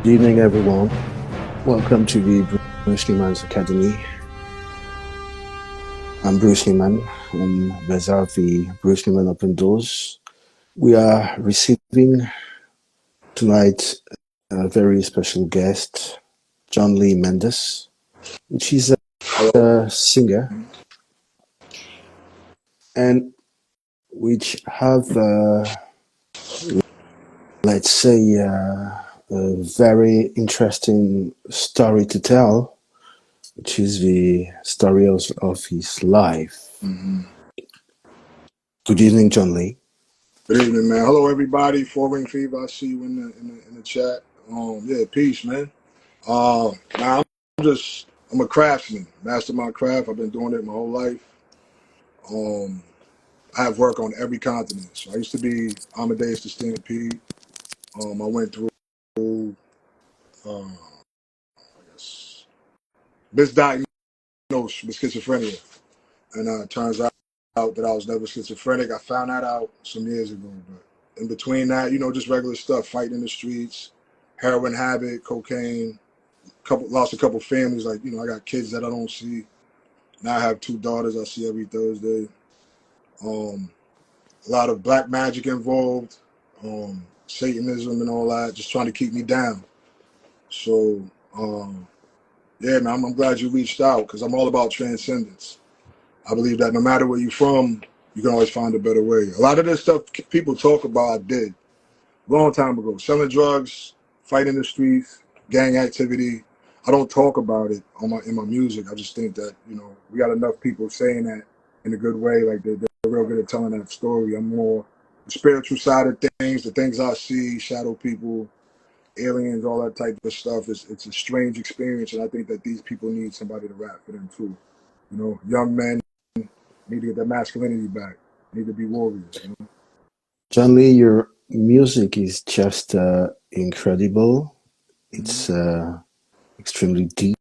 Good evening, everyone. Welcome to the Bruce Newman's Academy. I'm Bruce Newman, and these are the Bruce Newman Open Doors. We are receiving tonight a very special guest, Jonlee Mendes, which is a singer and which have, let's say, a very interesting story to tell, which is the story of his life. Good evening, Jonlee. Good evening, man. Hello, everybody. Four Ring Fever. I see you in the chat. Yeah, peace, man. Now I'm a craftsman, master my craft. I've been doing it my whole life. I have work on every continent. So I used to be Amadeus Espiritus. I went through, I guess, misdiagnosed with schizophrenia, and it turns out that I was never schizophrenic. I found that out some years ago, but in between that, just regular stuff, fighting in the streets, heroin habit, cocaine. Lost a couple families. Like, I got kids that I don't see. Now I have two daughters I see every Thursday. A lot of black magic involved, Satanism and all that, just trying to keep me down. So, yeah, man, I'm glad you reached out because I'm all about transcendence. I believe that no matter where you're from, you can always find a better way. A lot of this stuff people talk about, I did long time ago. Selling drugs, fighting in the streets, gang activity. I don't talk about it in my music. I just think that, we got enough people saying that in a good way. Like they're real good at telling that story. I'm more the spiritual side of things, the things I see, shadow people, aliens, all that type of stuff. It's a strange experience, and I think that these people need somebody to rap for them too. Young men need to get their masculinity back. Need to be warriors. Jonlee, your music is just incredible. It's extremely deep.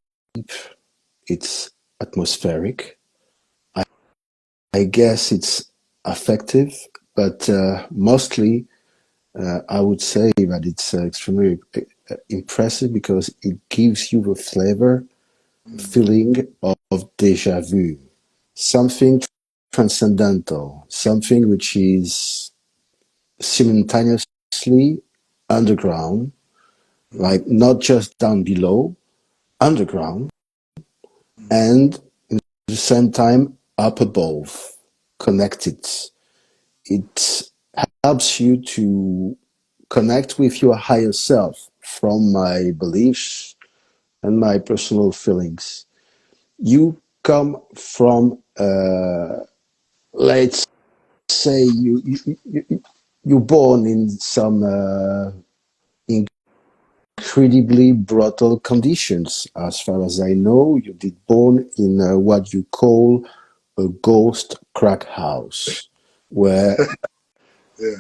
It's atmospheric. I guess it's affective, but mostly I would say that it's extremely impressive because it gives you the flavor, feeling of déjà vu, something transcendental, something which is simultaneously underground, like not just down below, underground, and at the same time up above, connected. It helps you to connect with your higher self from my beliefs and my personal feelings. You come from, let's say, you're born in some incredibly brutal conditions. As far as I know, you did born in what you call a ghost crack house, where Yeah.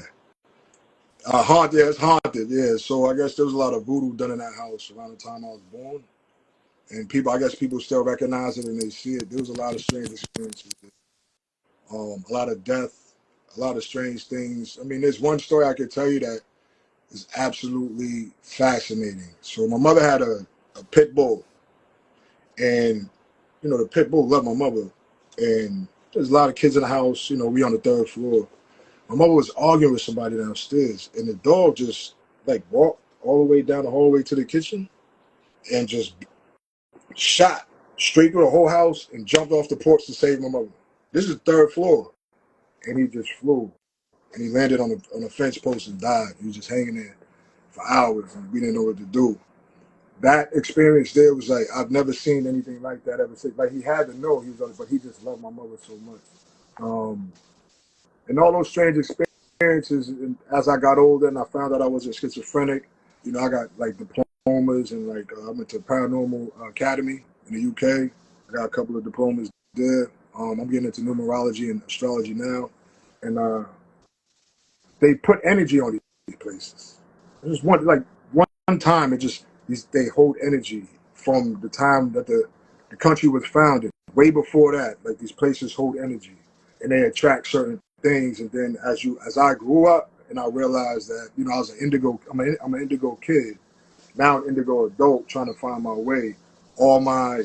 Haunted, yeah, it's haunted, yeah. So I guess there was a lot of voodoo done in that house around the time I was born. And I guess people still recognize it and they see it. There was a lot of strange experiences. A lot of death, a lot of strange things. I mean, there's one story I could tell you that is absolutely fascinating. So my mother had a pit bull. And, the pit bull loved my mother. And there's a lot of kids in the house. We on the third floor. My mother was arguing with somebody downstairs, and the dog just like walked all the way down the hallway to the kitchen and just shot straight through the whole house and jumped off the porch to save my mother. This is the third floor, and he just flew and he landed on a fence post and died. He was just hanging there for hours, and we didn't know what to do. That experience there was like I've never seen anything like that ever since. Like he had to know he was on it, but he just loved my mother so much. And all those strange experiences, and as I got older and I found out I wasn't schizophrenic, I got like diplomas and like I went to Paranormal Academy in the UK. I got a couple of diplomas there. I'm getting into numerology and astrology now. And they put energy on these places. Just one time, it just they hold energy from the time that the country was founded. Way before that, like these places hold energy, and they attract certain things. And then as I grew up, and I realized that I was an indigo. I'm an indigo kid. Now an indigo adult trying to find my way. All my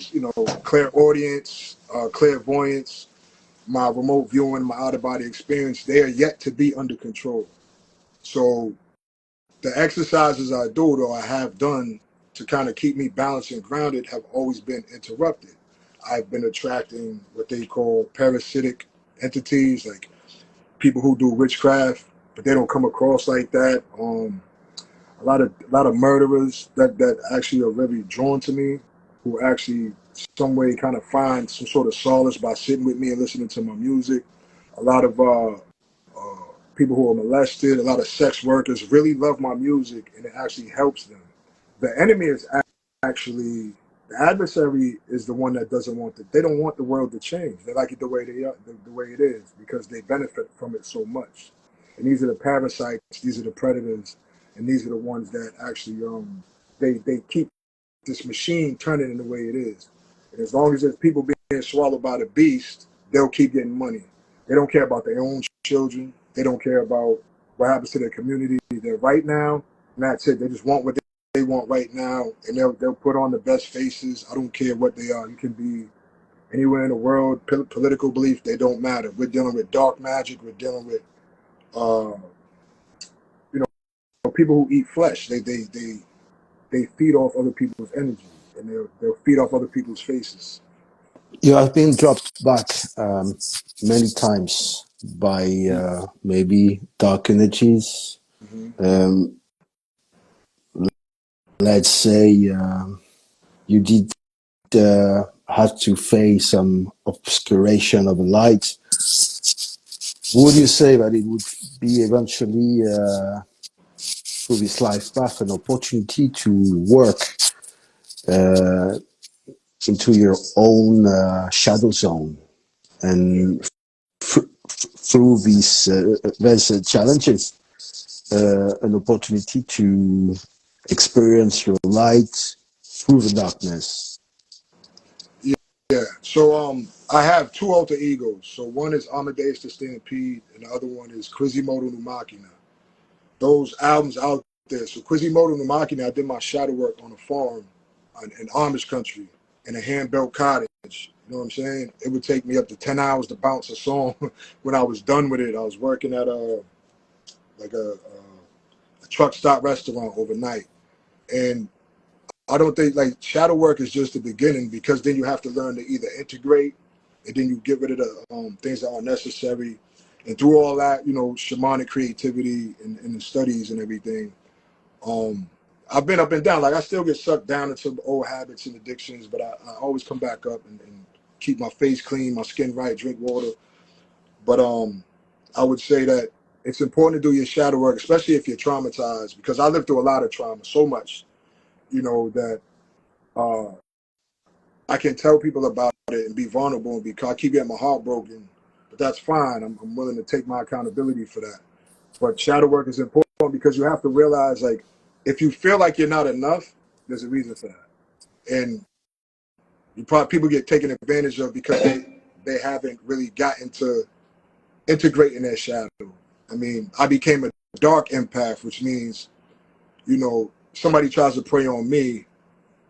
clairaudience, clairvoyance, my remote viewing, my out of body experience, they are yet to be under control. So the exercises I do, or I have done to kind of keep me balanced and grounded, have always been interrupted. I've been attracting what they call parasitic entities, like people who do witchcraft, but they don't come across like that. A lot of murderers that actually are very drawn to me, who actually some way kind of find some sort of solace by sitting with me and listening to my music. A lot of people who are molested, a lot of sex workers really love my music, and it actually helps them. The enemy is actually the adversary is the one that doesn't want they don't want the world to change. They like it the way they are, the way it is, because they benefit from it so much. And these are the parasites, these are the predators, and these are the ones that actually they keep this machine turning in the way it is. And as long as there's people being swallowed by the beast, they'll keep getting money. They don't care about their own children. They don't care about what happens to their community. They're right now, and that's it. They just want what they want right now, and they'll put on the best faces. I don't care what they are. You can be anywhere in the world, political belief, they don't matter. We're dealing with dark magic. We're dealing with uh, you know people who eat flesh. They feed off other people's energy, and they'll feed off other people's faces. You have been dropped back many times by maybe dark energies. Mm-hmm. Um, let's say you did have to face some obscuration of the light. Would you say that it would be eventually through this life path an opportunity to work uh, into your own shadow zone Yeah, and through these there's challenges, an opportunity to experience your light through the darkness. yeah, yeah. So I have two alter egos. So one is Amadeus the Stampede, and the other one is Quasimodo no Machina. Those albums out there. So Quasimodo no Machina, I did my shadow work on a farm in Amish country in a hand-built cottage. You know what I'm saying? It would take me up to 10 hours to bounce a song. When I was done with it, I was working at a truck stop restaurant overnight. And I don't think like shadow work is just the beginning, because then you have to learn to either integrate, and then you get rid of the things that are necessary. And through all that, shamanic creativity and the studies and everything, um, I've been up and down. Like I still get sucked down into old habits and addictions, but I always come back up and keep my face clean, my skin right, drink water. But I would say that it's important to do your shadow work, especially if you're traumatized, because I lived through a lot of trauma, so much, that uh, I can tell people about it and be vulnerable, and because I keep getting my heart broken, but that's fine. I'm willing to take my accountability for that. But shadow work is important because you have to realize, like, if you feel like you're not enough, there's a reason for that. And people get taken advantage of because they haven't really gotten to integrating their shadow. I mean, I became a dark empath, which means, somebody tries to prey on me,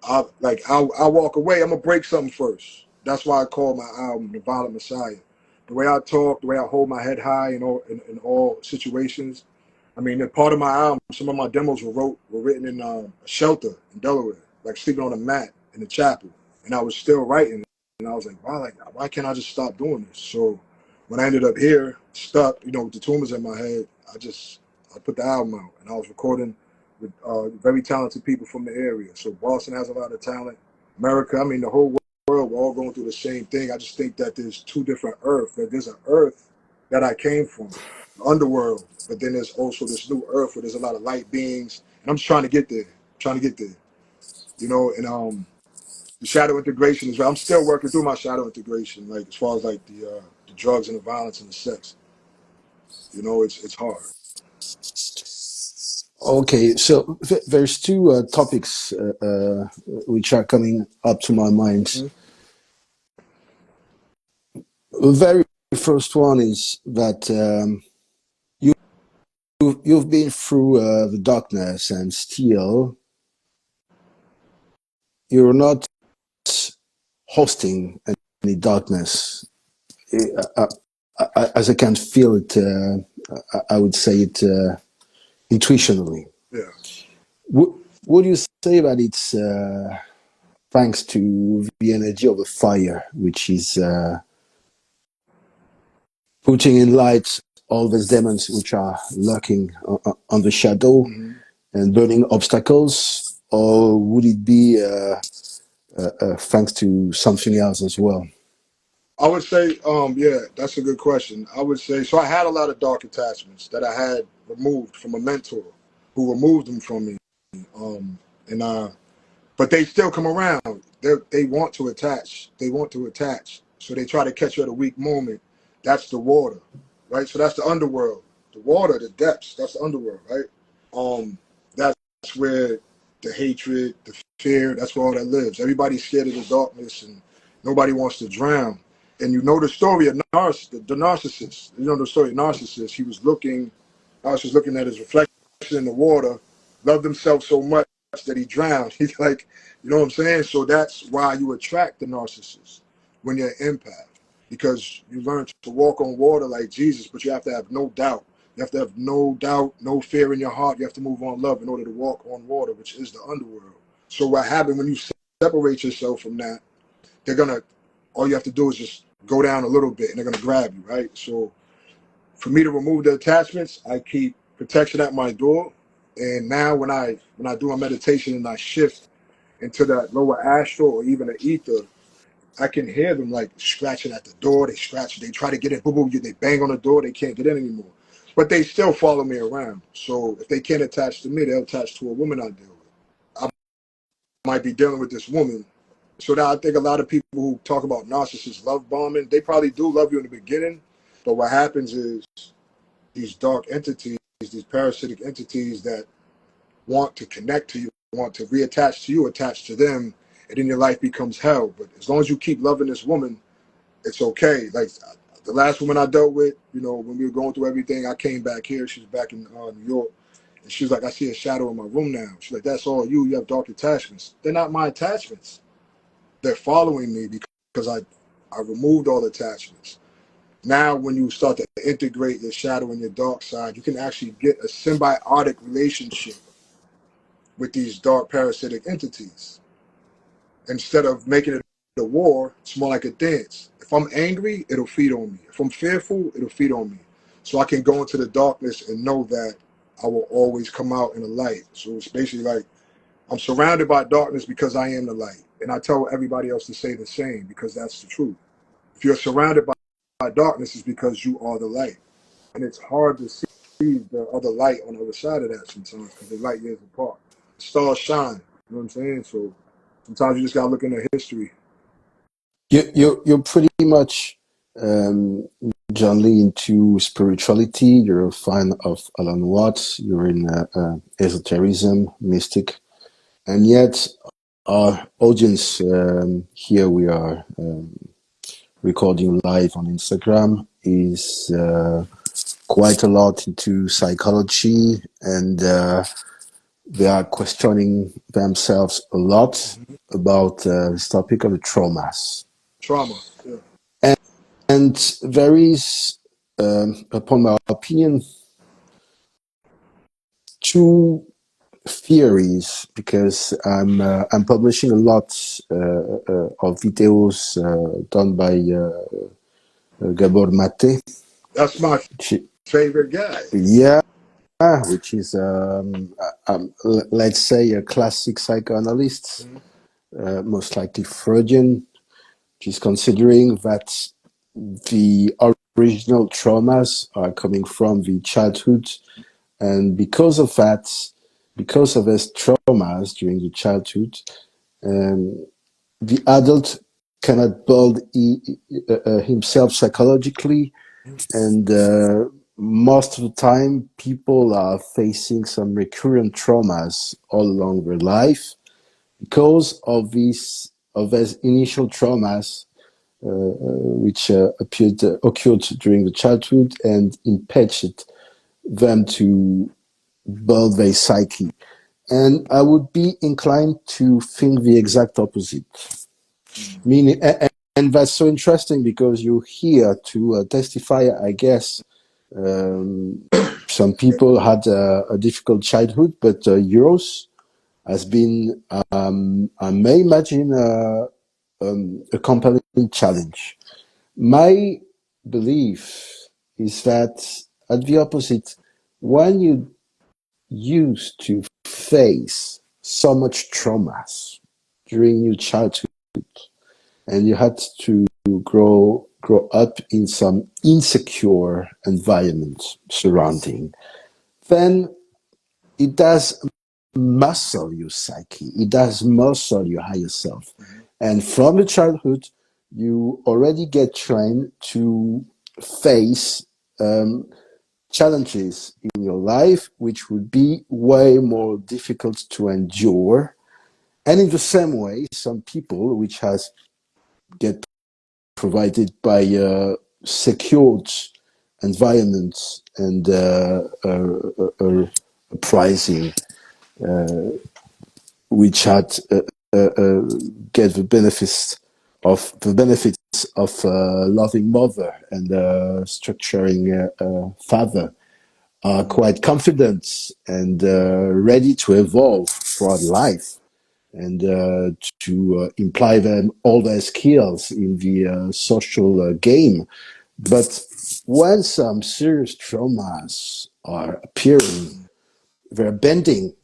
I'll walk away. I'm gonna break something first. That's why I call my album The Violent Messiah. The way I talk, the way I hold my head high in all situations. I mean, a part of my album, some of my demos were written in a shelter in Delaware, like sleeping on a mat in the chapel, and I was still writing. And I was like, why can't I just stop doing this? So when I ended up here, stuck, with the tumors in my head, I put the album out, and I was recording with very talented people from the area. So Boston has a lot of talent. America, I mean, the whole world, we're all going through the same thing. I just think that there's two different earths. That there's an earth that I came from, the underworld, but then there's also this new earth where there's a lot of light beings, and I'm just trying to get there. And the shadow integration is. I'm still working through my shadow integration, like as far as like the drugs and the violence and the sex. It's hard. Okay, so there's two topics which are coming up to my mind. Mhm. The very first one is that you you've been through the darkness, and still you're not hosting any darkness. Uh, as I can feel it, I would say it intuitionally. Yeah. Would you say that it's thanks to the energy of the fire, which is putting in light all these demons which are lurking on the shadow Hmm. and burning obstacles, or would it be thanks to something else as well? I would say, yeah, that's a good question. I would say, so I had a lot of dark attachments that I had removed from a mentor who removed them from me. And but they still come around. They want to attach. They want to attach. So they try to catch you at a weak moment. That's the water, right? So that's the underworld. The water, the depths, that's the underworld, right? That's where the hatred, the fear, that's where all that lives. Everybody's scared of the darkness and nobody wants to drown. And you know the story of the narcissist. You know the story of narcissist. Narcissist was looking at his reflection in the water, loved himself so much that he drowned. He's like, you know what I'm saying? So that's why you attract the narcissist when you're an empath, because you learn to walk on water like Jesus, but you have to have no doubt. You have to have no doubt, no fear in your heart. You have to move on love in order to walk on water, which is the underworld. So what happens when you separate yourself from that, they're gonna, all you have to do is just go down a little bit and they're gonna grab you, right? So for me to remove the attachments, I keep protection at my door. And now when I do a meditation and I shift into that lower astral or even the ether, I can hear them like scratching at the door. They scratch, they try to get in, boom, boom, they bang on the door, they can't get in anymore. But they still follow me around. So if they can't attach to me, they'll attach to a woman I deal with. I might be dealing with this woman. So now I think a lot of people who talk about narcissists love bombing, they probably do love you in the beginning. But what happens is these dark entities, these parasitic entities that want to connect to you, want to reattach to you, attach to them, and then your life becomes hell. But as long as you keep loving this woman, it's okay. Like the last woman I dealt with, you know, when we were going through everything, I came back here. She was back in New York. And she was like, I see a shadow in my room now. She's like, that's all you. You have dark attachments. They're not my attachments. They're following me because I removed all attachments. Now, when you start to integrate your shadow and your dark side, you can actually get a symbiotic relationship with these dark parasitic entities. Instead of making it a war, it's more like a dance. If I'm angry, it'll feed on me. If I'm fearful, it'll feed on me. So I can go into the darkness and know that I will always come out in the light. So it's basically like I'm surrounded by darkness because I am the light. And I tell everybody else to say the same because that's the truth. If you're surrounded by darkness, it's because you are the light. And it's hard to see the other light on the other side of that sometimes because they're light years apart. Stars shine. You know what I'm saying? So sometimes you just gotta look into history. You're pretty much Jonlee into spirituality. You're a fan of Alan Watts. You're in esotericism, mystic, and yet our audience here we are recording live on Instagram is quite a lot into psychology, and they are questioning themselves a lot Hmm. about this topic of the traumas. Trauma. Yeah. And there is, upon my opinion, two theories because I'm publishing a lot of videos done by Gabor Mate, That's my which, favorite guy. yeah, which is let's say a classic psychoanalyst, Hmm. most likely Freudian. She's considering that the original traumas are coming from the childhood, and because of that, because of his traumas during the childhood, um, the adult cannot build himself psychologically, and most of the time people are facing some recurrent traumas all along their life because of these initial traumas which occurred during the childhood and impinged them to build their psyche. And I would be inclined to think the exact opposite. Meaning, and that's so interesting because you're here to testify, I guess. Some people had a difficult childhood, but yours has been, I may imagine, a compelling challenge. My belief is that at the opposite, when you used to face so much traumas during your childhood and you had to grow up in some insecure environment surrounding, then it does muscle your psyche. It does muscle your higher self. And from the childhood, you already get trained to face challenges in your life, which would be way more difficult to endure. And in the same way, some people which has get provided by secured environments and pricing, which had get the benefits of loving mother and structuring father, are quite confident and ready to evolve throughout life and to imply them all their skills in the social game. But when some serious traumas are appearing, they're bending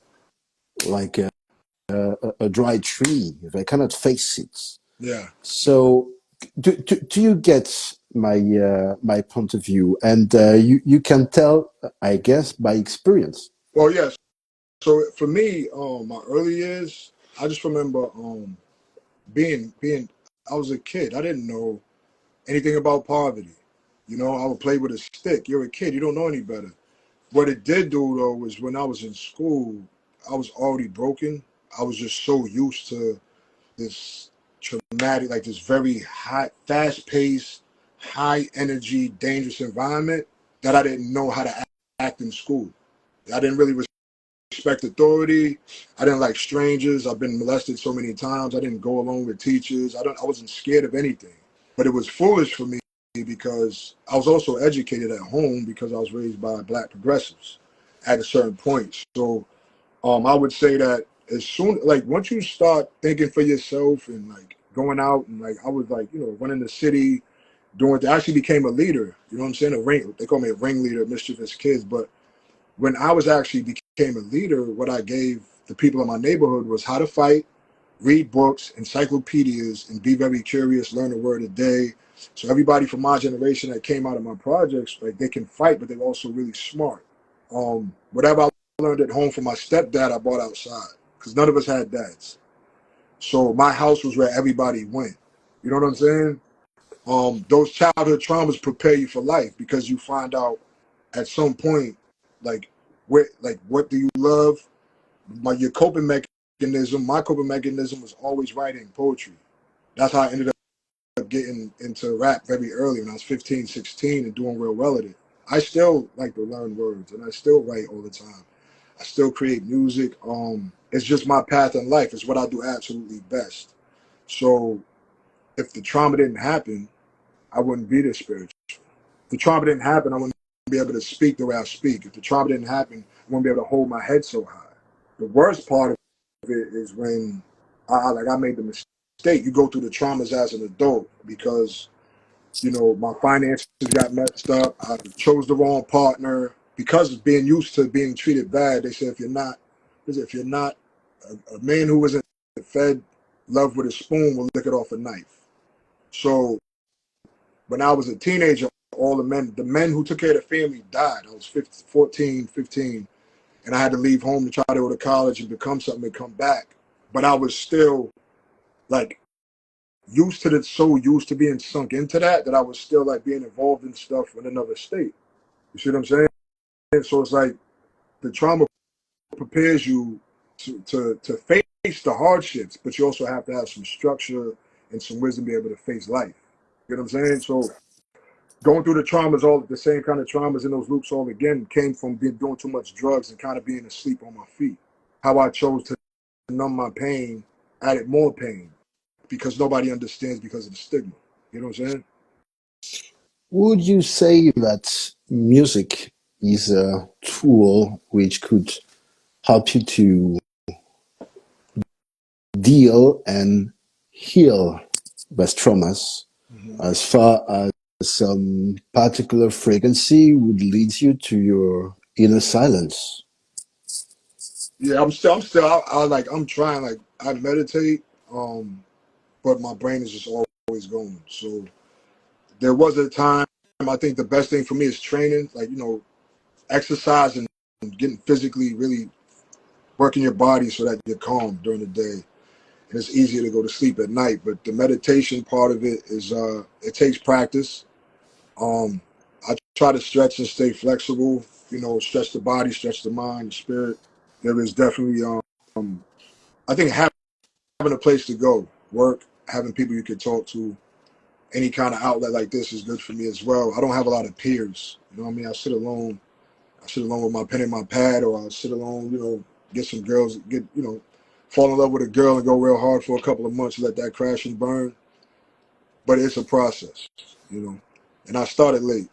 like a dry tree. They cannot face it. Yeah. So, do you get my point of view? And you can tell, I guess, by experience. Well, yes. So for me, my early years, I just remember being. I was a kid. I didn't know anything about poverty. You know, I would play with a stick. You're a kid. You don't know any better. What it did do though was when I was in school, I was already broken. I was just so used to this traumatic, like this very high, fast-paced, high-energy, dangerous environment that I didn't know how to act in school. I didn't really respect authority. I didn't like strangers. I've been molested so many times. I didn't go along with teachers. I wasn't scared of anything. But it was foolish for me because I was also educated at home because I was raised by black progressives at a certain point. So I would say that as soon like once you start thinking for yourself and like going out and like I was like, you know, running the city, doing I actually became a leader. You know what I'm saying? They call me a ringleader, mischievous kids. But when I was actually became a leader, what I gave the people in my neighborhood was how to fight, read books, encyclopedias, and be very curious, learn a word a day. So everybody from my generation that came out of my projects, like they can fight, but they're also really smart. Whatever I learned at home from my stepdad, I bought outside because none of us had dads. So my house was where everybody went. You know what I'm saying? Those childhood traumas prepare you for life because you find out at some point, like what do you love? Your coping mechanism. My coping mechanism was always writing poetry. That's how I ended up getting into rap very early when I was 15, 16 and doing real well at it. I still like to learn words and I still write all the time. I still create music. It's just my path in life. It's what I do absolutely best. So if the trauma didn't happen, I wouldn't be this spiritual. If the trauma didn't happen, I wouldn't be able to speak the way I speak. If the trauma didn't happen, I wouldn't be able to hold my head so high. The worst part of it is when I made the mistake. You go through the traumas as an adult because you know my finances got messed up. I chose the wrong partner because of being used to being treated bad. They say if you're not a man who wasn't fed love with a spoon will lick it off a knife. So when I was a teenager, all the men who took care of the family died. I was 15, 14, 15, and I had to leave home to try to go to college and become something and come back. But I was still like so used to being sunk into that I was still like being involved in stuff in another state. You see what I'm saying? So it's like the trauma prepares you to face the hardships, but you also have to have some structure and some wisdom to be able to face life. You know what I'm saying? So going through the traumas, all the same kind of traumas in those loops all again came from doing too much drugs and kind of being asleep on my feet. How I chose to numb my pain added more pain because nobody understands because of the stigma. You know what I'm saying? Would you say that music is a tool which could help you to deal and heal with traumas Hmm. as far as some particular frequency would lead you to your inner silence? Yeah, I'm trying, like, I meditate, but my brain is just always going. So there was a time, I think the best thing for me is training, like, exercise and getting physically really working your body so that you're calm during the day. And it's easier to go to sleep at night. But the meditation part of it is, it takes practice. Um, I try to stretch and stay flexible, stretch the body, stretch the mind, the spirit. There is definitely, I think having a place to go, work, having people you can talk to, any kind of outlet like this is good for me as well. I don't have a lot of peers. You know what I mean? I sit alone. I sit alone with my pen and my pad, or I sit alone, get some girls, fall in love with a girl and go real hard for a couple of months, let that crash and burn. But it's a process, you know. And I started late.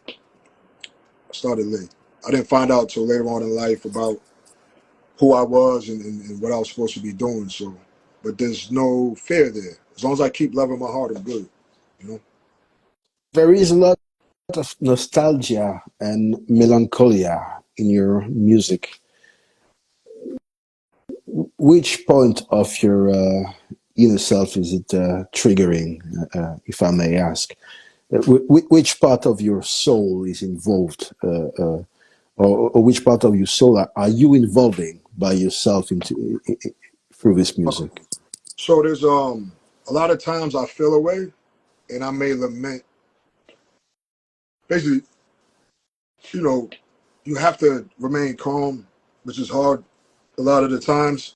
I didn't find out till later on in life about who I was and what I was supposed to be doing. So, but there's no fear there. As long as I keep loving my heart, I'm good, you know. There is a lot of nostalgia and melancholia in your music. Which point of your inner self is it triggering, if I may ask? Which part of your soul is involved, or which part of your soul are you involving by yourself through this music? So there's a lot of times I feel away and I may lament. Basically, you know, you have to remain calm, which is hard a lot of the times.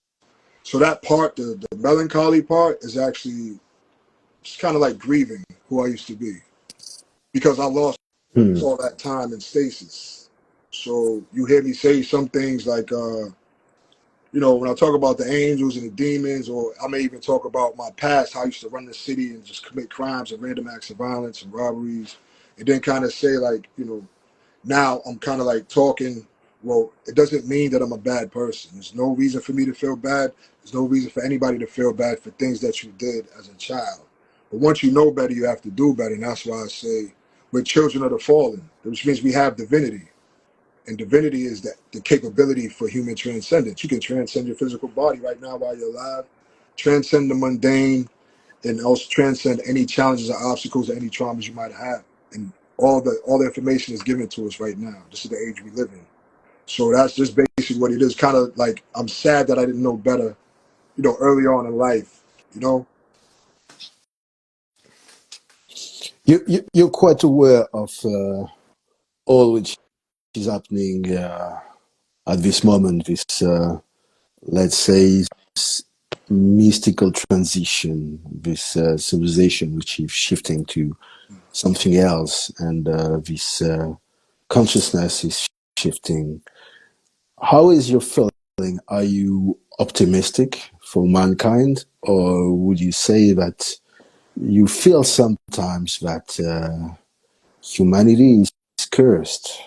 So that part, the melancholy part, is actually it's kind of like grieving who I used to be because I lost Hmm. all that time in stasis. So you hear me say some things like, when I talk about the angels and the demons, or I may even talk about my past, how I used to run the city and just commit crimes and random acts of violence and robberies, and then kind of say like, now I'm kind of like talking. Well, it doesn't mean that I'm a bad person. There's no reason for me to feel bad. There's no reason for anybody to feel bad for things that you did as a child. But once you know better, you have to do better. And that's why I say we're children of the fallen, which means we have divinity. And divinity is that the capability for human transcendence. You can transcend your physical body right now while you're alive, transcend the mundane, and also transcend any challenges or obstacles or any traumas you might have. And all the information is given to us right now. This is the age we live in. So that's just basically what it is. Kind of like I'm sad that I didn't know better, early on in life. You know, You're quite aware of all which is happening at this moment. This, let's say, mystical transition, this civilization which is shifting to something else, and this consciousness is shifting. How is your feeling? Are you optimistic for mankind, or would you say that you feel sometimes that humanity is cursed?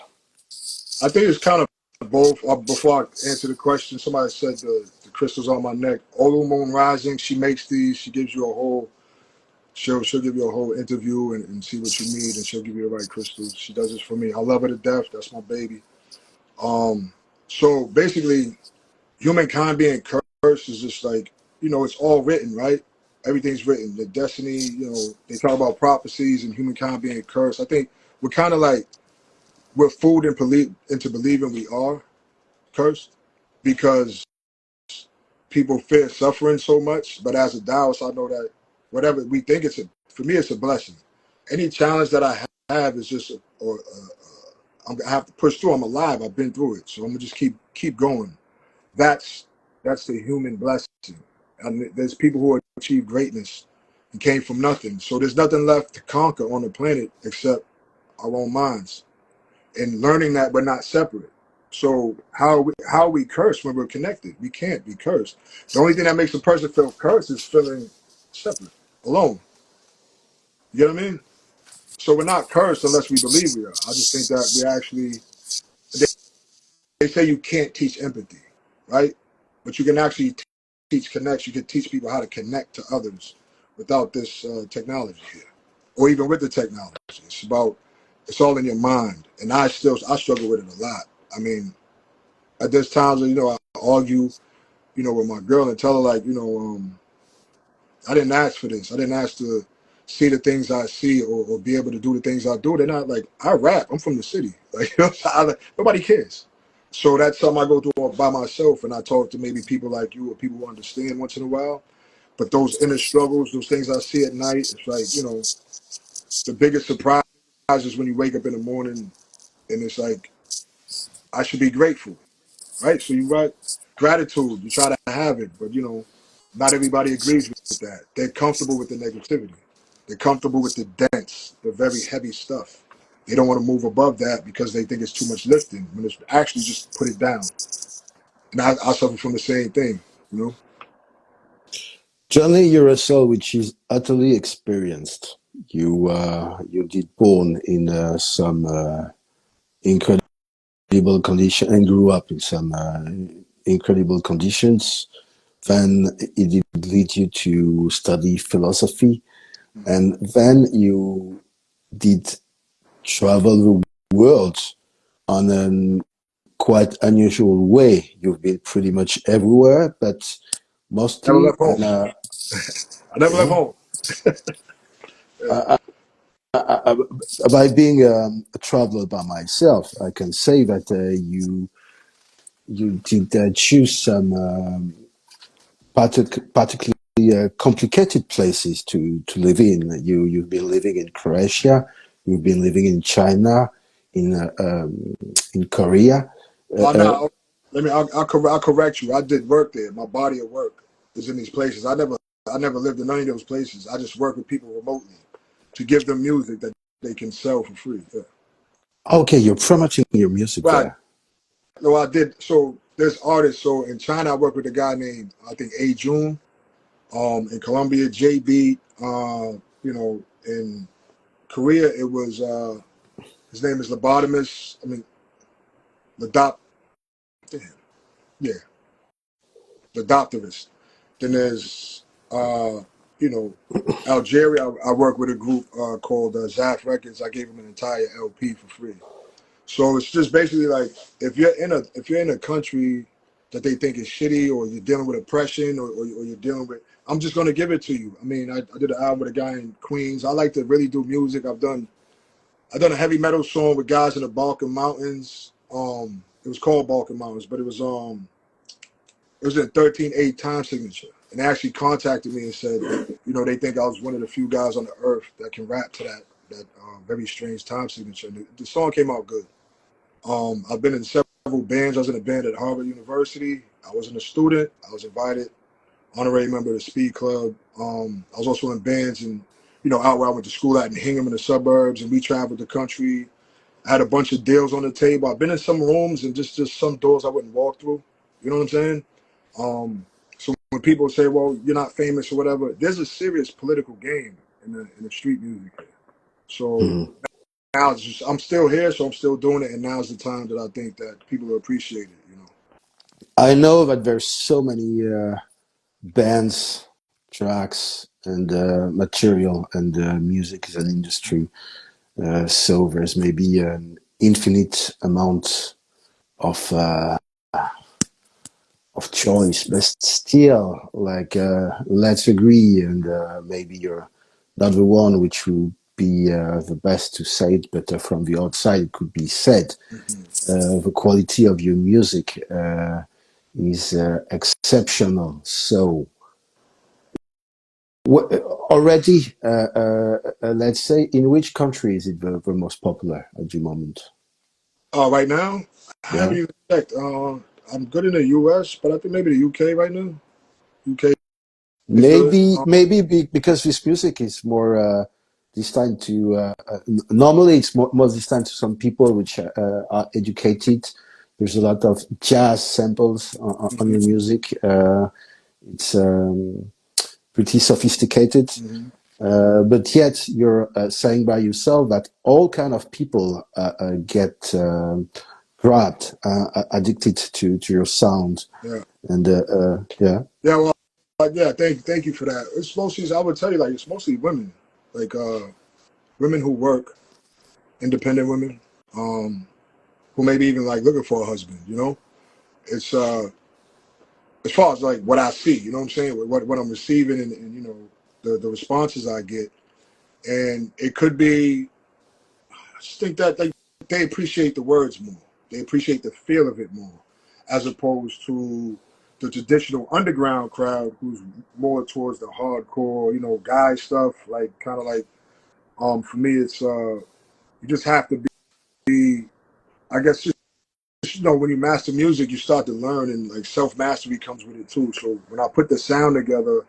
I think it's kind of both. Before I answer the question, somebody said the crystals on my neck. Olu Moon Rising. She makes these. She gives you a whole. She'll give you a whole interview and see what you need, and she'll give you the right crystals. She does this for me. I love her to death. That's my baby. Um, so basically, humankind being cursed is just like, it's all written, right? Everything's written. The destiny, they talk about prophecies and humankind being cursed. I think we're kind of like we're fooled into believing we are cursed because people fear suffering so much. But as a Taoist, I know that whatever we think for me, it's a blessing. Any challenge that I have is just I have to push through. I'm alive. I've been through it, so I'm gonna just keep going. That's that's the human blessing. And there's people who achieve greatness and came from nothing. So there's nothing left to conquer on the planet except our own minds. And learning that we're not separate. So how are we cursed when we're connected? We can't be cursed. The only thing that makes a person feel cursed is feeling separate, alone. You know what I mean? So we're not cursed unless we believe we are. I just think that we actually they say you can't teach empathy, right? But you can actually teach connection. You can teach people how to connect to others without this technology here, or even with the technology. It's all in your mind, and I struggle with it a lot. I mean, there's times when I argue, with my girl and tell her like, I didn't ask for this. I didn't ask to see the things I see or be able to do the things I do. They're not like I rap. I'm from the city. Like nobody cares. So that's something I go through by myself, and I talk to maybe people like you or people who understand once in a while. But those inner struggles, those things I see at night, it's like the biggest surprise is when you wake up in the morning and it's like I should be grateful, right? So you write gratitude, you try to have it, but not everybody agrees with that. They're comfortable with the negativity. They're comfortable with the dense, the very heavy stuff. They don't want to move above that because they think it's too much lifting. When it's actually just put it down. And I suffer from the same thing, you know. Jonlee, you're a soul which is utterly experienced. You did born in some incredible condition and grew up in some incredible conditions. Then it did lead you to study philosophy, and then you did travel the world on a quite unusual way. You've been pretty much everywhere, but Never mostly left home. on a I never left yeah. home. Yeah. Uh, by being a traveler by myself, I can say that you did choose some particularly complicated places to live in. You've been living in Croatia, you've been living in China, in Korea. Uh, Oh uh, no, I'll correct you. I did work there. My body of work is in these places. I never lived in none of those places. I just work with people remotely to give them music that they can sell for free. Yeah. okay, you're promoting your music Well, there. no, I did. So there's artists. So in China, I work with a guy named I think A June. In Colombia, J Beat. In Korea, it was his name is Lobotomus. I mean, Ladop. Damn, yeah, Ladopterist. Then there's you know, Algeria. I work with a group called Zaf Records. I gave them an entire LP for free. So it's just basically like if you're in a country that they think is shitty, or you're dealing with oppression, or you're dealing with, I'm just gonna give it to you. I mean, I did an album with a guy in Queens. I like to really do music. I've done a heavy metal song with guys in the Balkan Mountains. It was called Balkan Mountains, but it was a 13/8 time signature. And they actually contacted me and said, they think I was one of the few guys on the earth that can rap to that very strange time signature. And the song came out good. I've been in several bands. I was in a band at Harvard University. I wasn't a student. I was invited, honorary member of the Speed Club. I was also in bands and, out where I went to school at in Hingham in the suburbs, and we traveled the country. I had a bunch of deals on the table. I've been in some rooms and just some doors I wouldn't walk through. You know what I'm saying? So when people say, "Well, you're not famous or whatever," there's a serious political game in the street music. So Mhm. now I'm still here, so I'm still doing it, and now's the time that I think that people will appreciate it. I know that there's so many bands, tracks, and material, and music is an industry. So there's maybe an infinite amount of choice, but still, like let's agree, and maybe you're not the one which would be the best to say it, but from the outside it could be said. Hmm. The quality of your music is exceptional. So already, let's say, in which country is it the most popular at the moment? Right now, I haven't Yeah. even checked. I'm good in the U.S., but I think maybe the U.K. right now. UK is good. Because this music is more destined to normally it's more destined to some people which are educated. There's a lot of jazz samples on Hmm. your music. It's pretty sophisticated, Hmm. but yet you're saying by yourself that all kind of people get grabbed, addicted to your sound, Yeah. and yeah. Yeah. Well, yeah. Thank you for that. It's mostly, I would tell you, like it's mostly women, like women who work, independent women, um, who maybe even like looking for a husband. You know, it's as far as like what I see. You know what I'm saying? What I'm receiving, and you know the responses I get, and it could be. I just think that they appreciate the words more. They appreciate the feel of it more, as opposed to the traditional underground crowd who's more towards the hardcore, you know, guy stuff. Like kind of like for me, it's you just have to be. I guess just you know when you master music, you start to learn, and like self mastery comes with it too. So when I put the sound together,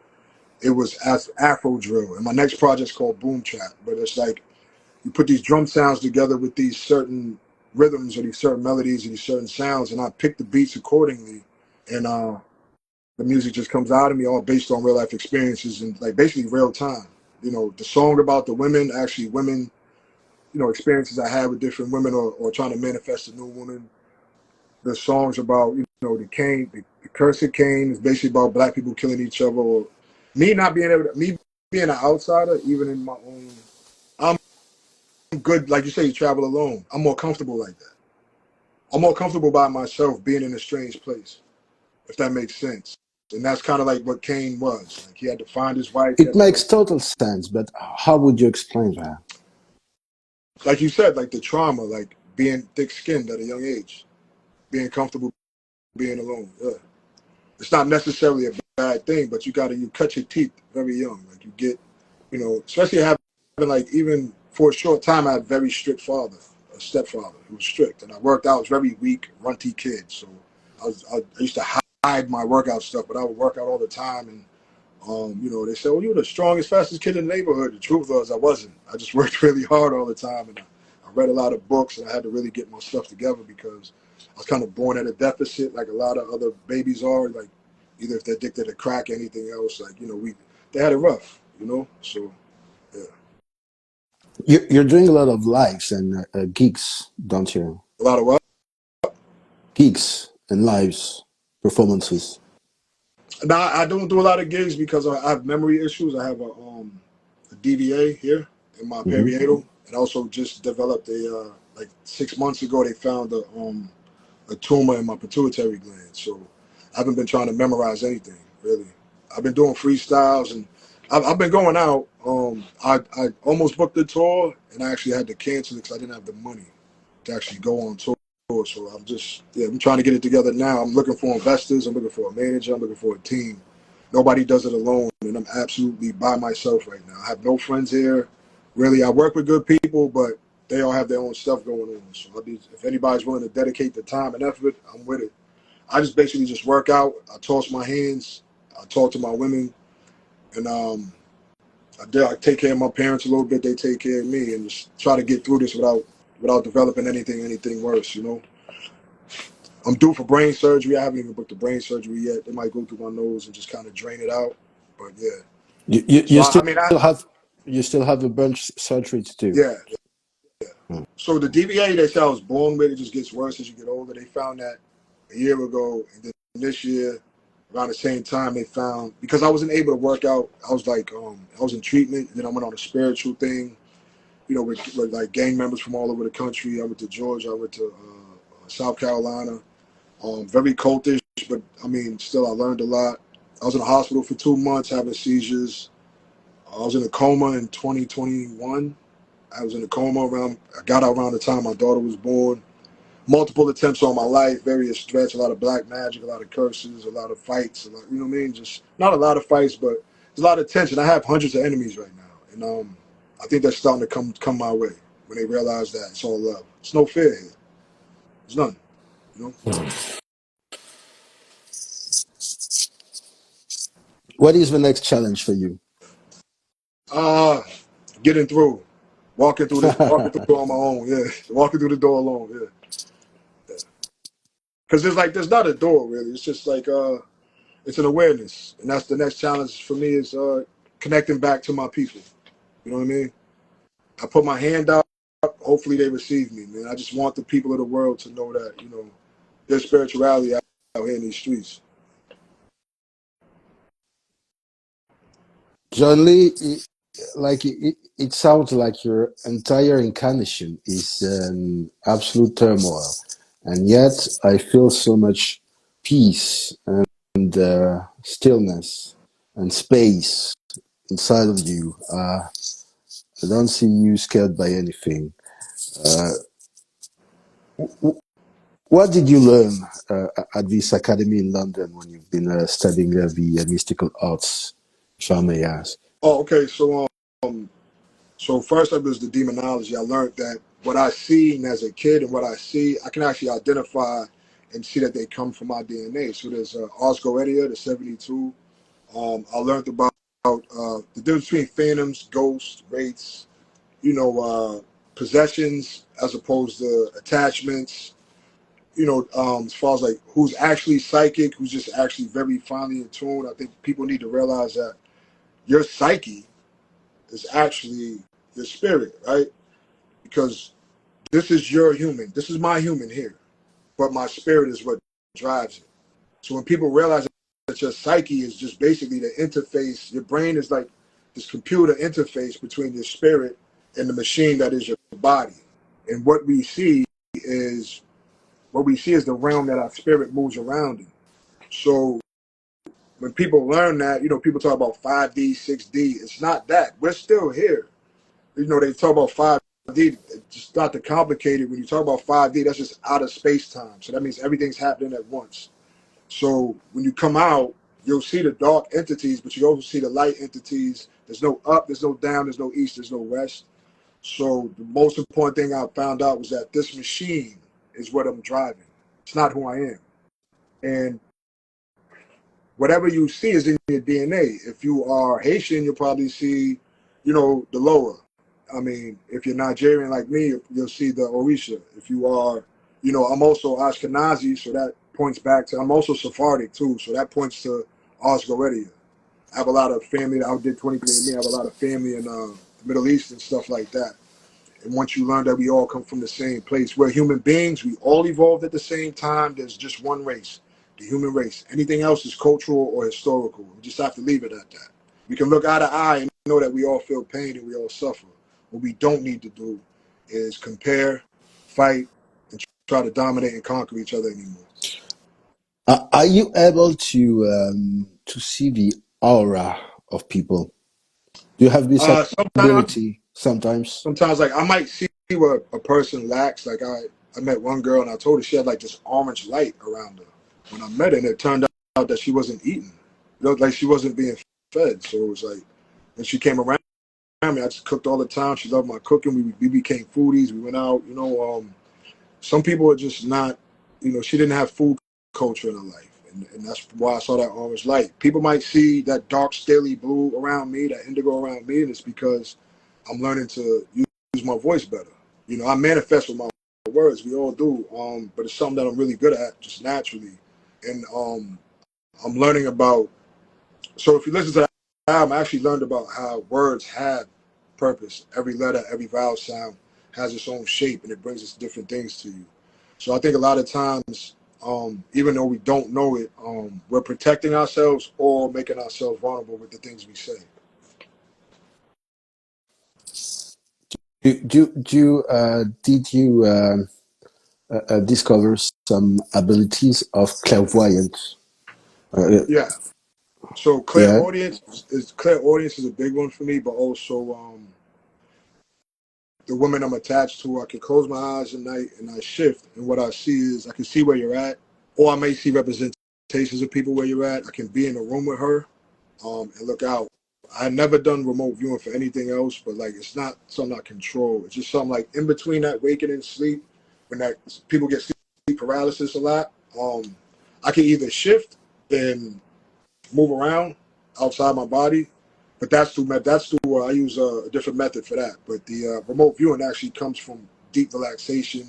it was as Afro drill, and my next project's called Boom Trap. But it's like you put these drum sounds together with these certain rhythms or these certain melodies or these certain sounds, and I pick the beats accordingly, and the music just comes out of me all based on real life experiences and like basically real time. You know, the song about the women, actually women, you know, experiences I had with different women or trying to manifest a new woman. The songs about, you know, the Cain, the curse of Cain is basically about black people killing each other or me not being able to, me being an outsider, even in my own, I'm good, like you say, you travel alone. I'm more comfortable like that. I'm more comfortable by myself being in a strange place, if that makes sense. And that's kind of like what Cain was. Like he had to find his wife. He It had to makes total sense, but how would you explain that? like you said, like the trauma, like being thick-skinned at a young age, being comfortable being alone. Yeah. It's not necessarily a bad thing, but you cut your teeth very young. Like you get, you know, especially having like even for a short time, I had a very strict father, a stepfather who was strict, and I worked out. I was very weak, runty kid, so I used to hide my workout stuff, but I would work out all the time. And you know, they said, "Well, you're the strongest, fastest kid in the neighborhood." The truth was, I wasn't. I just worked really hard all the time, and I read a lot of books, and I had to really get my stuff together because I was kind of born at a deficit, like a lot of other babies are. Like either if they're addicted to crack, anything else, like you know, they had it rough, you know. So yeah, You're doing a lot of lives and gigs, don't you? a lot of what? Gigs and lives performances. Now I don't do a lot of gigs because I have memory issues. I have a DVA here in my Hmm. parietal, and also just developed a like 6 months ago. They found a tumor in my pituitary gland, so I haven't been trying to memorize anything really. I've been doing freestyles and I've been going out. I almost booked the tour, and I actually had to cancel it because I didn't have the money to actually go on tour. So I'm just yeah, I'm trying to get it together now. I'm looking for investors. I'm looking for a manager. I'm looking for a team. Nobody does it alone, and I'm absolutely by myself right now. I have no friends here. Really, I work with good people, but they all have their own stuff going on. So if anybody's willing to dedicate the time and effort, I'm with it. I just basically just work out. I toss my hands. I talk to my women, and I take care of my parents a little bit. They take care of me, and just try to get through this without developing anything worse. You know, I'm due for brain surgery. I haven't even booked the brain surgery yet. They might go through my nose and just kind of drain it out. But yeah, so You I still mean, have you still have a bunch surgery to do. yeah. So the DVA they say I was born with, it just gets worse as you get older. They found that a year ago, and then this year, around the same time, they found because I wasn't able to work out. I was like, I was in treatment, and then I went on a spiritual thing. You know, with like gang members from all over the country. I went to Georgia. I went to South Carolina. Very cultish, but I mean, still, I learned a lot. I was in the hospital for 2 months having seizures. I was in a coma in 2021. I was in a coma around. I got out around the time my daughter was born. Multiple attempts on my life, various threats, a lot of black magic, a lot of curses, a lot of fights. A lot, you know what I mean? Just not a lot of fights, but there's a lot of tension. I have hundreds of enemies right now, and I think that's starting to come my way when they realize that it's all love. It's no fear here. There's none. You know. What is the next challenge for you? Uh Getting through, walking through on my own. Yeah, walking through the door alone. Yeah, because there's not a door really. It's just like it's an awareness, and that's the next challenge for me is connecting back to my people. You know what I mean? I put my hand out. Hopefully they receive me, man. I just want the people of the world to know that there's spirituality out here in these streets. John Lee, it sounds like your entire incarnation is absolute turmoil, and yet I feel so much peace and stillness and space inside of you. I don't see you scared by anything. Uh, what did you learn at this academy in London when you've been studying the mystical arts, if I may ask? Oh, okay. So first up is the demonology. I learned that what I seen as a kid and what I see, I can actually identify and see that they come from my DNA. So there's Osgoetia, the 72. I learned about the difference between phantoms, ghosts, wraiths, possessions as opposed to attachments. As far as like who's actually psychic, who's just actually very finely in tune. I think people need to realize that your psyche is actually your spirit, right? Because this is your human. This is my human here, but my spirit is what drives it. So when people realize that your psyche is just basically the interface, your brain is like this computer interface between your spirit and the machine that is your body. And what we see is the realm that our spirit moves around in. So when people learn that, people talk about 5D, 6D. It's not that. We're still here. They talk about 5D. It's just not the complicated. When you talk about 5D, that's just out of space time. So that means everything's happening at once. So when you come out, you'll see the dark entities, but you also see the light entities. There's no up, there's no down, there's no east, there's no west. So the most important thing I found out was that this machine is what I'm driving. It's not who I am. And whatever you see is in your DNA. If you are Haitian, you'll probably see, the lower. I mean, if you're Nigerian like me, you'll see the Orisha. If you are, I'm also Ashkenazi, so that points back to, I'm also Sephardic too, so that points to Osgoetia. I have a lot of family, I did 23andMe, I have a lot of family in the Middle East and stuff like that. And once you learn that we all come from the same place, we're human beings, we all evolved at the same time, there's just one race, the human race. Anything else is cultural or historical. We just have to leave it at that. We can look eye to eye and know that we all feel pain and we all suffer. What we don't need to do is compare, fight, and try to dominate and conquer each other anymore. Are you able to see the aura of people? Do you have this Sometimes, ability sometimes? sometimes like I might see what a person lacks. Like I met one girl and I told her she had like this orange light around her. When I met her, and it turned out that she wasn't eating. It looked like she wasn't being fed. So it was like, when she came around me, I just cooked all the time. She loved my cooking. We became foodies. We went out. Some people are just not. She didn't have food culture in her life. And that's why I saw that orange light. People might see that dark, scaly blue around me, that indigo around me, and it's because I'm learning to use my voice better. I manifest with my words. We all do. But it's something that I'm really good at, just naturally. And I'm learning about. So if you listen to that album, I actually learned about how words have purpose. Every letter, every vowel sound has its own shape, and it brings us different things to you. So I think a lot of times, even though we don't know it, we're protecting ourselves or making ourselves vulnerable with the things we say. Did you discover some abilities of clairvoyance? Uh, Yeah. So yeah. clairaudience is a big one for me, but also the women I'm attached to, I can close my eyes at night and I shift, and what I see is I can see where you're at, or I may see representations of people where you're at. I can be in a room with her, and look out. I had never done remote viewing for anything else, but like it's not something I control. It's just something like in between that waking and sleep, when that people get sleep paralysis a lot. I can either shift and move around outside my body, but that's through I use a different method for that. But the remote viewing actually comes from deep relaxation,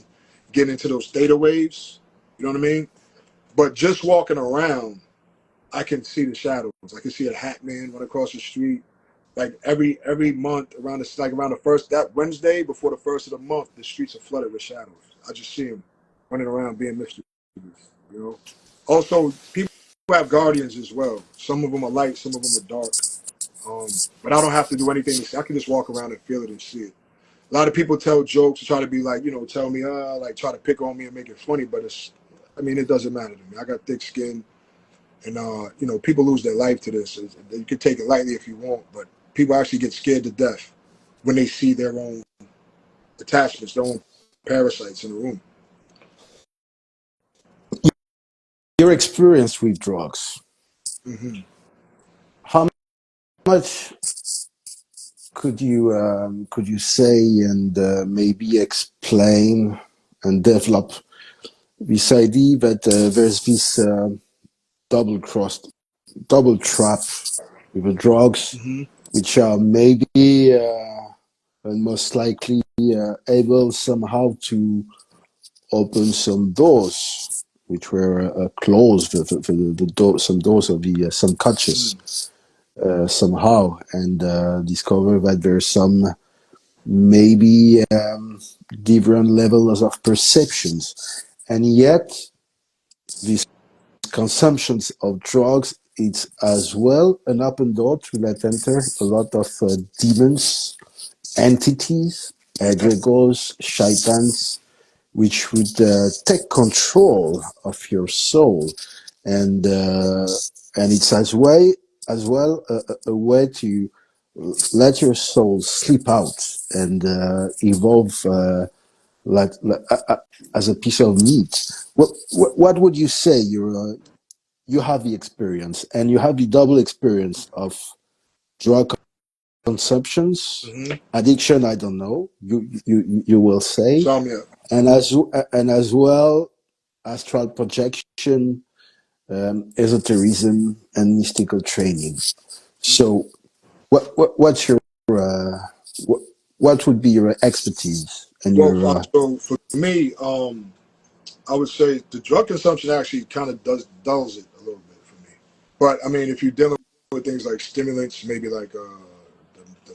getting into those theta waves. You know what I mean? But just walking around, I can see the shadows. I can see a hat man run across the street. Like every month around around the first that Wednesday before the first of the month, the streets are flooded with shadows. I just see them running around being mischievous. You know. Also, people have guardians as well. Some of them are light, some of them are dark. But I don't have to do anything to see. I can just walk around and feel it and see it. A lot of people tell jokes to try to be like, tell me, like try to pick on me and make it funny, but it doesn't matter to me. I got thick skin, and people lose their life to this. You can take it lightly if you want, but people actually get scared to death when they see their own attachments, their own parasites in the room. Your experience with drugs. Hmm. How much could you say and maybe explain and develop this idea that there's this double cross, double trap with the drugs, Hmm. which are maybe and most likely able somehow to open some doors which were closed for the door, some doors of the subconscious somehow, and discover that there's some maybe different levels of perceptions, and yet these consumptions of drugs, it's as well an open door to let enter a lot of demons, entities, egregores, shaitans, which would take control of your soul, and it's as well a way to let your soul slip out and evolve as a piece of meat. What would you say? You have the experience, and you have the double experience of drug consumptions, Hmm. addiction. I don't know. You will say, Sign me up. and as well astral projection, esotericism, and mystical training. So, what's your uh, what, what would be your expertise and Well, your so for me, I would say the drug consumption actually kind of dulls it a little bit for me. But I mean, if you're dealing with things like stimulants, maybe like the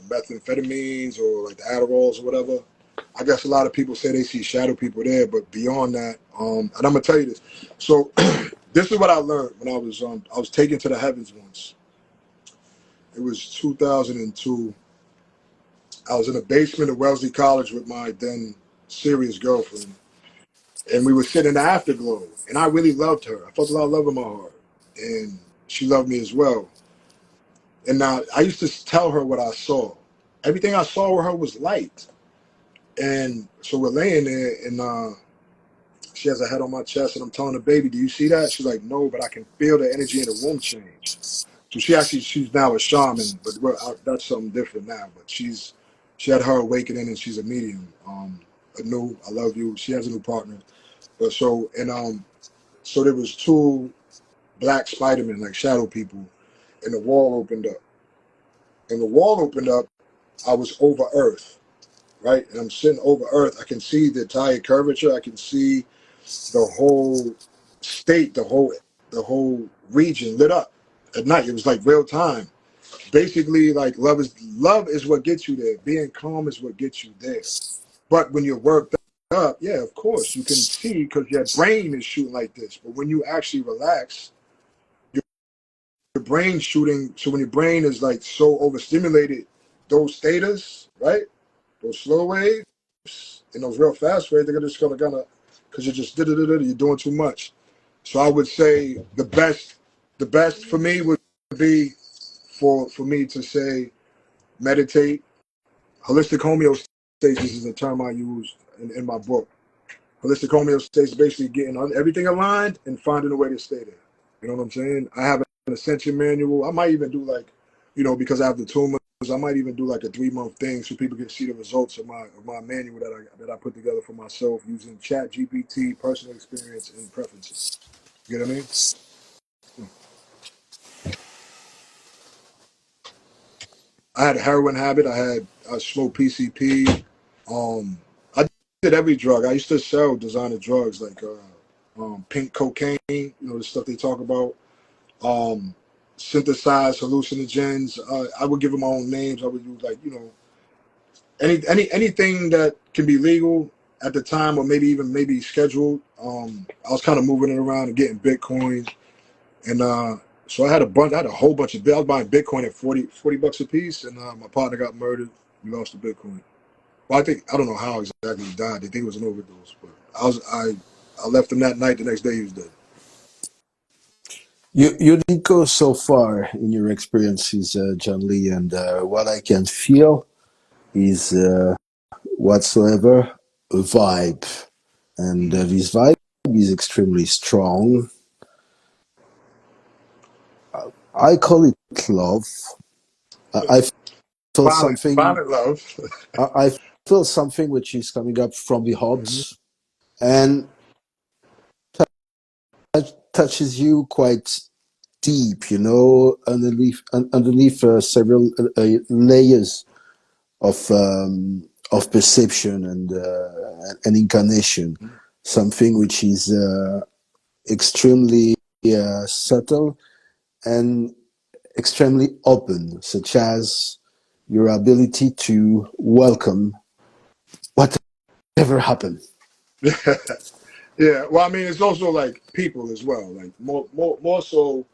methamphetamines or like the Adderalls or whatever, I guess a lot of people say they see shadow people there. But beyond that, and I'm gonna tell you this. So this is what I learned when I was taken to the heavens once. It was 2002. I was in the basement of Wellesley College with my then serious girlfriend, and we were sitting in the afterglow, and I really loved her. I felt a lot of love in my heart, and she loved me as well. And now I used to tell her what I saw. Everything I saw with her was light, and so we're laying there, and she has a head on my chest, and I'm telling her, "Baby, do you see that?" She's like, "No, but I can feel the energy in the room change." So she's now a shaman, but that's something different now. But she had her awakening, and she's a medium. I love you. She has a new partner. But so there was two black Spider-Men, like shadow people, and the wall opened up. And the wall opened up, I was over Earth, right? And I'm sitting over Earth. I can see the entire curvature. I can see the whole state, the whole region lit up at night. It was like real time. Basically, like love is what gets you there. Being calm is what gets you there. But when you're worked up, yeah, of course you can see because your brain is shooting like this. But when you actually relax, your brain shooting. So when your brain is like so overstimulated, those thetas, right? Those slow waves and those real fast waves, they're just gonna because you're just you're doing too much. So I would say the best for me would be for me to say meditate. Holistic homeostasis is a term I use in my book. Holistic homeostasis is basically getting everything aligned and finding a way to stay there. You know what I'm saying? I have an ascension manual. I might even do like, because I have the tumor. I might even do like a 3 month thing so people can see the results of my manual that I put together for myself using Chat GPT, personal experience, and preferences. You know what I mean? I had a heroin habit. I smoked PCP. I did every drug. I used to sell designer drugs like pink cocaine. You know the stuff they talk about. Um, Synthesized hallucinogens. I would give them my own names. I would use like anything that can be legal at the time, or maybe scheduled. I was kind of moving it around and getting Bitcoin, and so I had a whole bunch of. I was buying Bitcoin at 40 bucks a piece, and my partner got murdered. We lost the Bitcoin. Well, I don't know how exactly he died. They think it was an overdose, but I left him that night. The next day he was dead. You did go so far in your experiences, John Lee, and what I can feel is whatsoever a vibe, and Mm-hmm. this vibe is extremely strong. I call it love. I feel something. Violent love. I feel something which is coming up from the heart Hmm. and touches you quite deep. Underneath several layers of perception and incarnation. Something which is extremely subtle and extremely open, such as your ability to welcome whatever happens. Yeah. Well, I mean, it's also like people as well. Like more so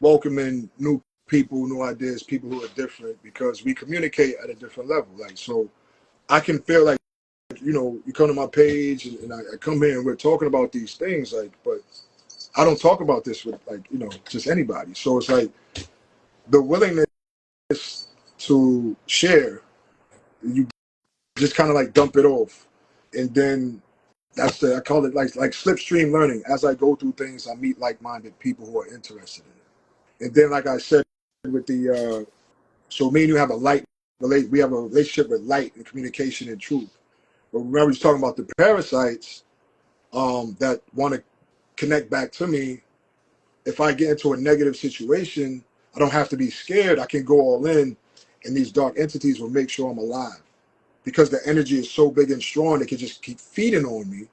welcoming new people, new ideas, people who are different because we communicate at a different level. Like so, I can feel like you come to my page and I come here and we're talking about these things like, but I don't talk about this with like just anybody. So it's like the willingness to share. You just kind of like dump it off, and then I call it like slipstream learning. As I go through things, I meet like-minded people who are interested in it. And then, like I said, with the so me and you have we have a relationship with light and communication and truth. But remember, he's talking about the parasites that want to connect back to me. If I get into a negative situation, I don't have to be scared. I can go all in, and these dark entities will make sure I'm alive because the energy is so big and strong. They can just keep feeding on me,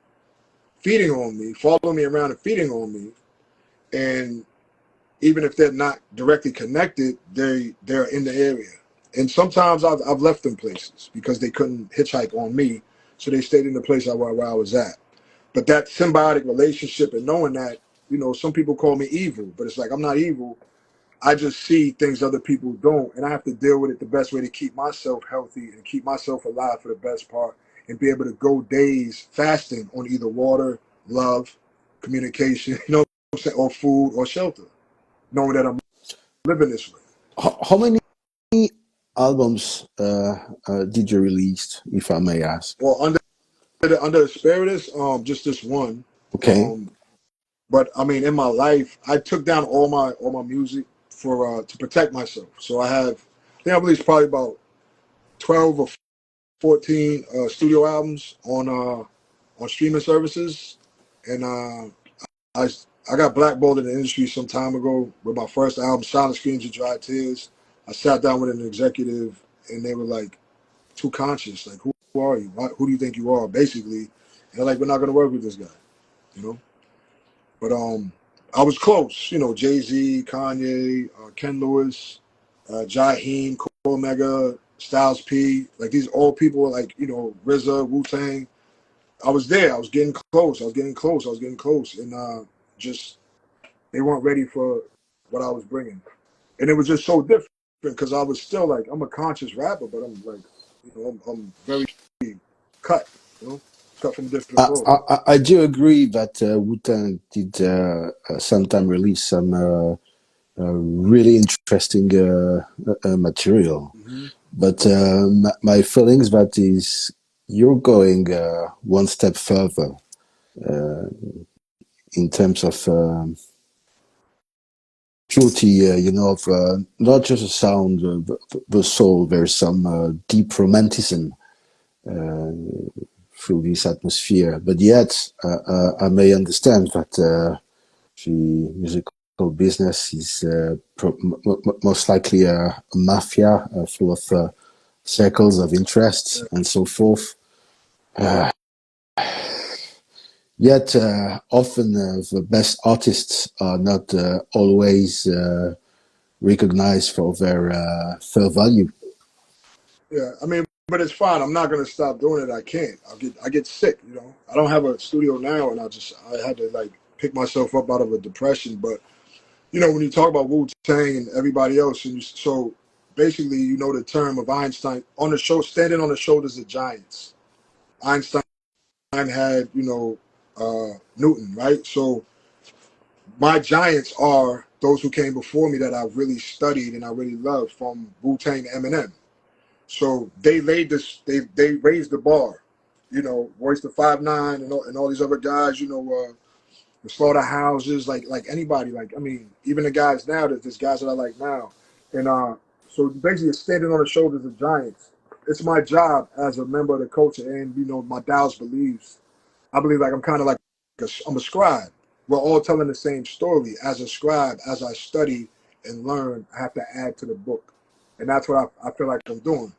following me around and feeding on me. And even if they're not directly connected, they're in the area. And sometimes I've left them places because they couldn't hitchhike on me, so they stayed in the place where I was at. But that symbiotic relationship and knowing that, some people call me evil, but it's like I'm not evil. I just see things other people don't, and I have to deal with it the best way to keep myself healthy and keep myself alive for the best part, and be able to go days fasting on either water, love, communication, what I'm saying, or food or shelter, knowing that I'm living this way. How many albums did you release, if I may ask? Well, under Espiritus, just this one. Okay. Um, but I mean, in my life, I took down all my music for to protect myself. So I think I released probably about 12 or 14 studio albums on streaming services, and I I got blackballed in the industry some time ago with my first album, Silent Screams and Dry Tears. I sat down with an executive, and they were like, "Too conscious. Like, who are you? Who do you think you are?" Basically, and they're like, "We're not going to work with this guy," you know. But I was close, Jay Z, Kanye, Ken Lewis, Jaheim, Cole Omega, Styles P, like these all people like RZA, Wu Tang. I was there. I was getting close. I was getting close. I was getting close, and just they weren't ready for what I was bringing, and it was just so different because I was still like I'm a conscious rapper, but I'm like I'm very cut, you know, cut from a different cloth. I do agree that Wu-Tang did sometime release some really interesting material. Hmm. But my feelings that is you're going one step further in terms of purity, of not just a sound, the soul. There's some deep romanticism through this atmosphere. But yet, I may understand that the musical business is most likely a mafia full of circles of interests and so forth. Uh, Yet, often the best artists are not always recognized for their fair value. Yeah, I mean, but it's fine. I'm not gonna stop doing it. I can't. I get sick. I don't have a studio now, and I had to like pick myself up out of a depression. But when you talk about Wu Tang and everybody else, and so basically, the term of Einstein on the show, standing on the shoulders of giants. Einstein had Newton, right? So my giants are those who came before me that I really studied and I really loved, from Wu Tang to Eminem. So they laid this, they raised the bar, Royce the 5'9" and all these other guys, the slaughterhouses, like anybody, like I mean, even the guys now, there's guys that I like now, and so basically it's standing on the shoulders of giants. It's my job as a member of the culture, and my Taoist beliefs. I believe like I'm kind of like I'm a scribe. We're all telling the same story. As a scribe, as I study and learn, I have to add to the book, and that's what I feel like I'm doing.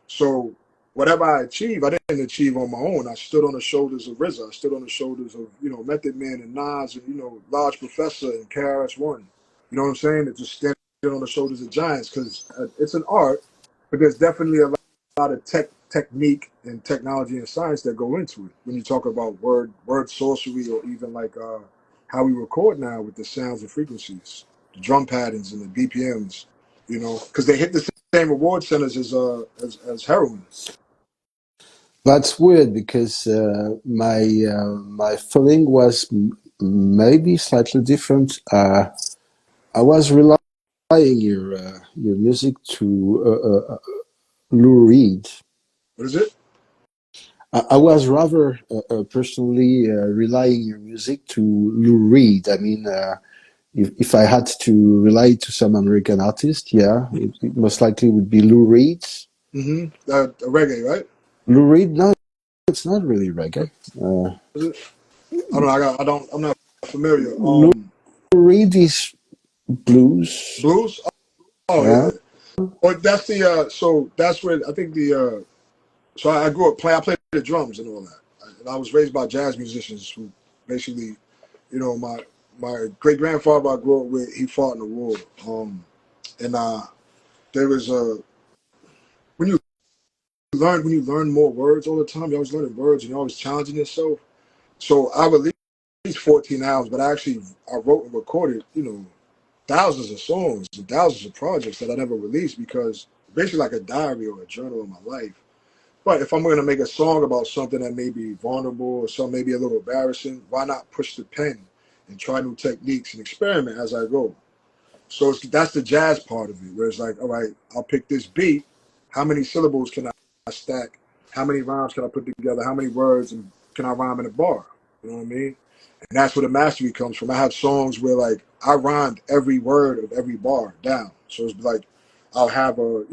So whatever I achieve, I didn't achieve on my own. I stood on the shoulders of RZA. I stood on the shoulders of Method Man and Nas and Large Professor and KRS One. You know what I'm saying? It's just standing on the shoulders of giants, because it's an art, but there's definitely a lot of technique and technology and science that go into it. When you talk about word sorcery, or even like how we record now with the sounds and frequencies, the drum patterns and the BPMs. Because they hit the same reward centers as heroin. That's weird because my feeling was maybe slightly different. I was relying your music to Lou Reed. What is it? I was rather personally relying your music to Lou Reed. I mean, if I had to relate to some American artist, yeah, it most likely would be Lou Reed. Mm-hmm. Reggae, right? Lou Reed, no, it's not really reggae. Is it? I don't know. I'm not familiar. Lou Reed is blues. Blues. Oh Yeah. yeah. Well, that's the. So that's where I think the. So I grew up playing. I played the drums and all that. And I was raised by jazz musicians who basically, my great grandfather I grew up with. He fought in the war. And there was when you when you learn more words all the time, you're always learning words and you're always challenging yourself. So I released 14 albums, but I wrote and recorded, thousands of songs and thousands of projects that I never released, because basically like a diary or a journal of my life. But if I'm going to make a song about something that may be vulnerable or something maybe a little embarrassing, why not push the pen and try new techniques and experiment as I go? So that's the jazz part of it, where it's like, all right, I'll pick this beat. How many syllables can I stack? How many rhymes can I put together? How many words and can I rhyme in a bar? You know what I mean? And that's where the mastery comes from. I have songs where like I rhymed every word of every bar down. So it's like I'll have a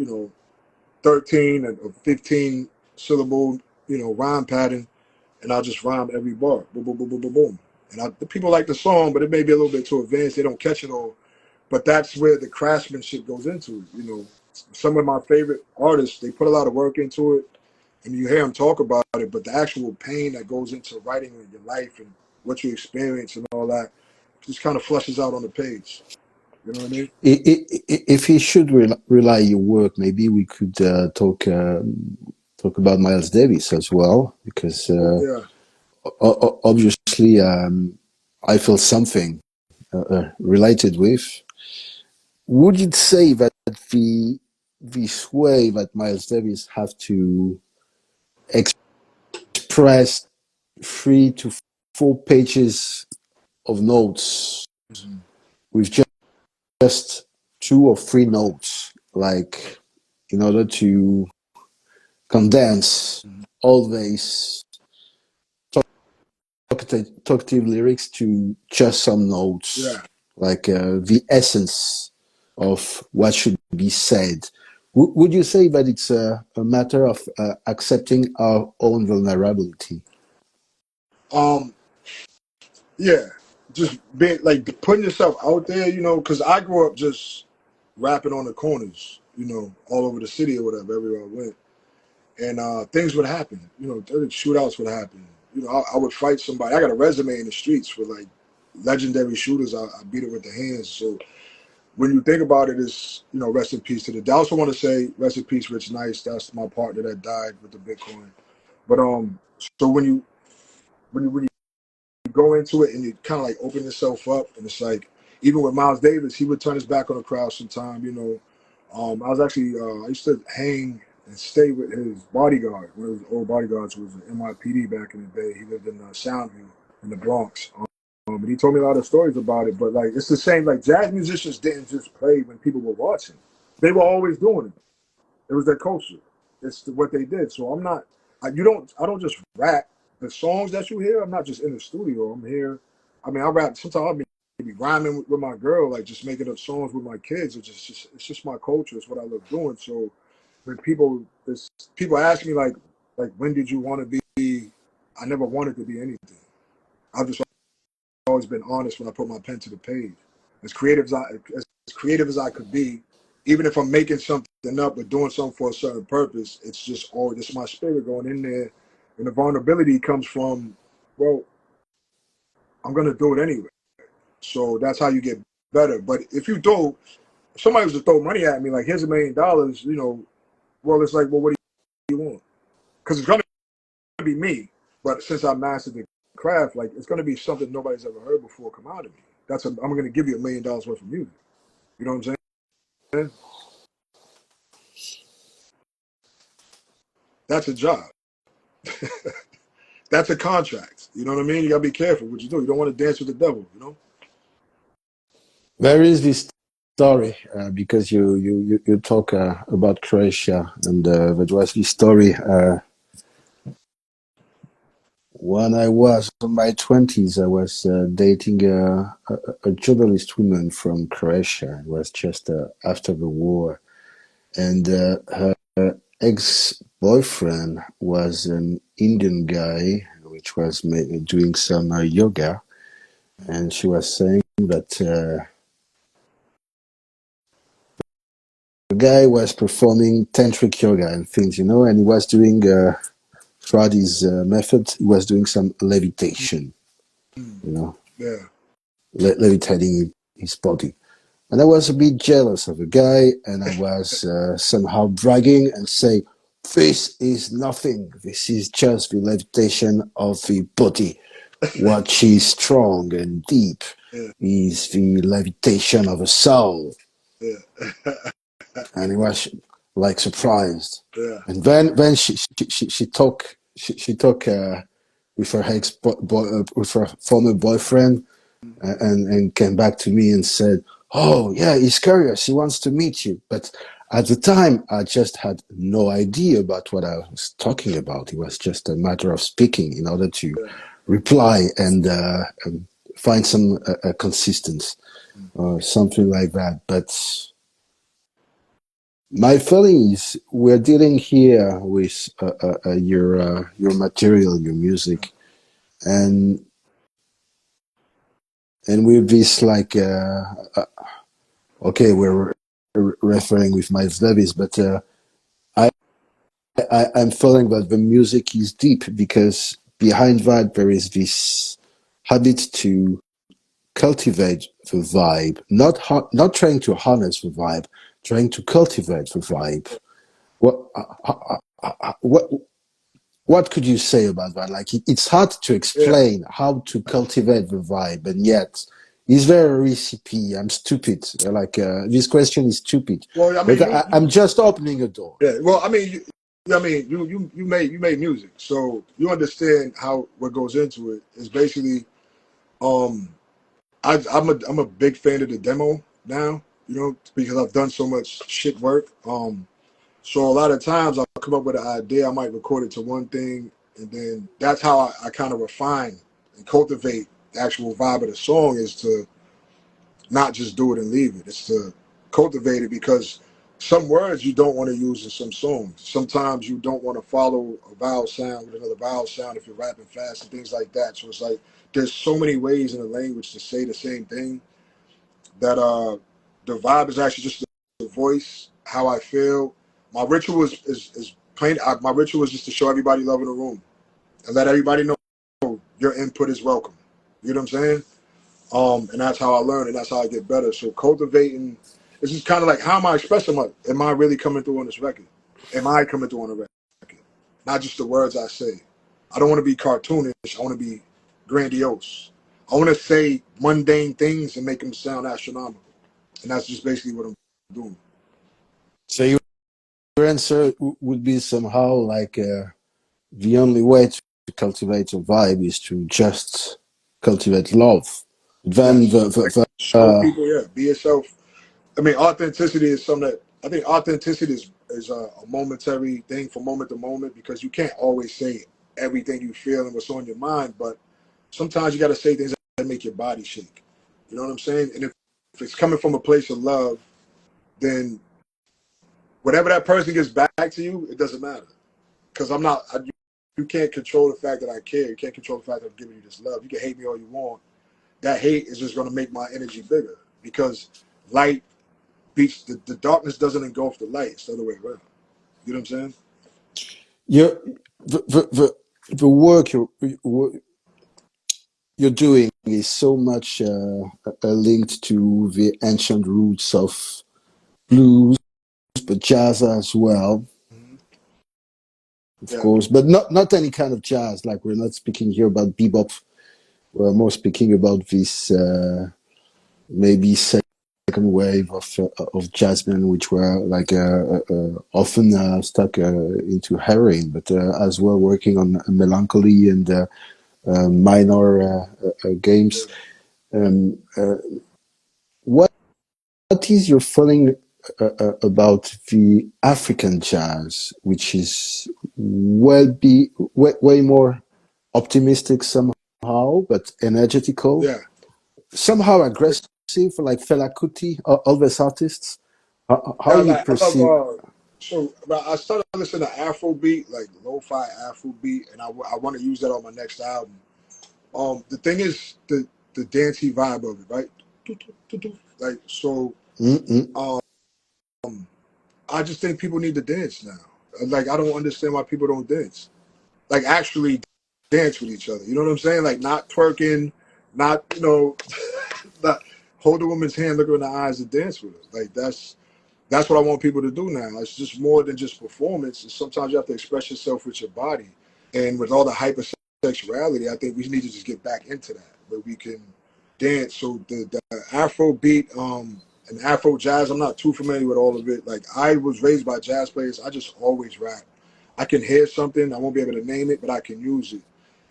13 and a 15 syllable rhyme pattern, and I'll just rhyme every bar. Boom, boom, boom, boom, boom, boom. And the people like the song, but it may be a little bit too advanced. They don't catch it all. But that's where the craftsmanship goes into it. Some of my favorite artists, they put a lot of work into it, and you hear them talk about it, but the actual pain that goes into writing your life and what you experience and all that just kind of flushes out on the page. You know what I mean? If he should rely your work, maybe we could talk about Miles Davis as well, because Yeah. obviously I feel something related with. Would you say that the this way that Miles Davis have to express 3 to 4 pages of notes Mhm. with just 2 or 3 notes, like in order to condense Mhm. all these talkative lyrics to just some Yeah. notes? like the essence of what should be said. Would you say that it's a matter of accepting our own vulnerability? Um, yeah, just being like putting yourself out there, you know, because I grew up just rapping on the corners, you know, all over the city or whatever, everywhere I went, and things would happen, you know, shootouts would happen. You know, I would fight somebody. I got a resume in the streets for like legendary shooters. I beat it with the hands. So when you think about it, it's, you know, rest in peace to the. I also want to say rest in peace, Rich Nice. That's my partner that died with the Bitcoin. But so when you go into it and you kind of like open yourself up, and it's like even with Miles Davis, he would turn his back on the crowd sometime. You know, I was actually I used to hang and stay with his bodyguard, one of his old bodyguards who was an NYPD back in the day. He lived in Soundview in the Bronx. But he told me a lot of stories about it. But like it's the same. Like jazz musicians didn't just play when people were watching; they were always doing it. It was their culture. It's what they did. So I'm not. I don't just rap the songs that you hear. I'm not just in the studio. I'm here. I mean, I rap. Sometimes I'll be rhyming with my girl, like just making up songs with my kids. It's just my culture. It's what I love doing. So when people ask me like when did you want to be? I never wanted to be anything. I've just always been honest when I put my pen to the page. As creative as creative as I could be, even if I'm making something up or doing something for a certain purpose, it's just all this is my spirit going in there, and the vulnerability comes from, well, I'm gonna do it anyway. So that's how you get better. But if somebody was to throw money at me, like here's $1 million, you know, well, it's like, well, what do you want? Because it's gonna be me. But since I mastered the craft, like it's gonna be something nobody's ever heard before come out of me. I'm gonna give you $1 million worth of music. You know what I'm saying? That's a job. That's a contract. You know what I mean? You gotta be careful what you do. You don't want to dance with the devil. You know? There is this story because you talk about Croatia, and there was this story when I was in my 20s. I was dating a journalist woman from Croatia. It was just after the war, and her ex-boyfriend was an Indian guy, which was doing some yoga, and she was saying that the guy was performing tantric yoga and things, and he was doing throughout his method, he was doing some levitation, Mm. you know, Yeah. levitating his body. And I was a bit jealous of the guy, and I was somehow bragging and say, "This is nothing. This is just the levitation of the body. What is strong and deep Yeah. is the levitation of a soul." Yeah. And he was like surprised. Yeah. And then she talk with her with her former boyfriend, and came back to me and said, "Oh yeah, he's curious. He wants to meet you." But at the time, I just had no idea about what I was talking about. It was just a matter of speaking in order to Yeah. reply and find some consistency or something like that. But my feeling is we're dealing here with your material, your music, and with this like okay, we're referring with Miles Davis, but I, I'm feeling that the music is deep because behind that there is this habit to cultivate the vibe, not trying to harness the vibe, trying to cultivate the vibe. What what what could you say about that? Like it's hard to Yeah. explain how to cultivate the vibe, and yet is there a recipe? I'm stupid. Like this question is stupid, Well, I mean, but I'm just opening a door. yeah. Well, I mean, you made music, so you understand how what goes into it is basically. Um, I'm a big fan of the demo now. You know, because I've done so much shit work. So a lot of times I'll come up with an idea. I might record it to one thing, and then that's how I kind of refine and cultivate the actual vibe of the song is to not just do it and leave it. It's to cultivate it because some words you don't want to use in some songs. Sometimes you don't want to follow a vowel sound with another vowel sound if you're rapping fast and things like that. So it's like there's so many ways in the language to say the same thing that the vibe is actually just the voice, how I feel. My ritual is plain. My ritual is just to show everybody love in the room and let everybody know your input is welcome. You know what I'm saying? And that's how I learn, and that's how I get better. So cultivating, it's just kind of like, how am I expressing my? Am I really coming through on this record? Am I coming through on the record? Not just the words I say. I don't want to be cartoonish. I want to be grandiose. I want to say mundane things and make them sound astronomical, and that's just basically what I'm doing. So your answer would be somehow like the only way to cultivate a vibe is to just cultivate love. Then Yes, like show people, yeah, be yourself. I mean, authenticity is something that I think authenticity is a momentary thing from moment to moment because you can't always say everything you feel and what's on your mind, but sometimes you got to say things that make your body shake. You know what I'm saying? And if it's coming from a place of love, then whatever that person gets back to you, it doesn't matter. Because you can't control the fact that I care. You can't control the fact that I'm giving you this love. You can hate me all you want. That hate is just going to make my energy bigger because light beats the darkness doesn't engulf the light. It's the other way around. You know what I'm saying? you're, the work you're doing is so much linked to the ancient roots of blues, but jazz as well, Mm-hmm. of Yeah, course, but not any kind of jazz. Like we're not speaking here about bebop. We're more speaking about this maybe second wave of jazzmen, which were like often stuck into heroin, but as well working on melancholy and minor yeah. games. Um, what is your feeling about the African jazz, which is way more optimistic somehow, but energetical, Yeah. somehow aggressive, like Fela Kuti, all these artists? How Yeah, you like I love perceive? so I started listening to Afro beat, like lo-fi Afro beat, and I want to use that on my next album. The thing is the dancey vibe of it, right? Like so, Mm-mm. um, I just think people need to dance now. Like I don't understand why people don't dance. Like actually dance with each other. You know what I'm saying? Like not twerking, not not hold a woman's hand, look her in the eyes, and dance with her. Like that's what I want people to do now. It's just more than just performance. And sometimes you have to express yourself with your body. And with all the hypersexuality, I think we need to just get back into that where we can dance. So the Afro beat and Afro jazz, I'm not too familiar with all of it. Like I was raised by jazz players. I just always rap. I can hear something, I won't be able to name it, but I can use it.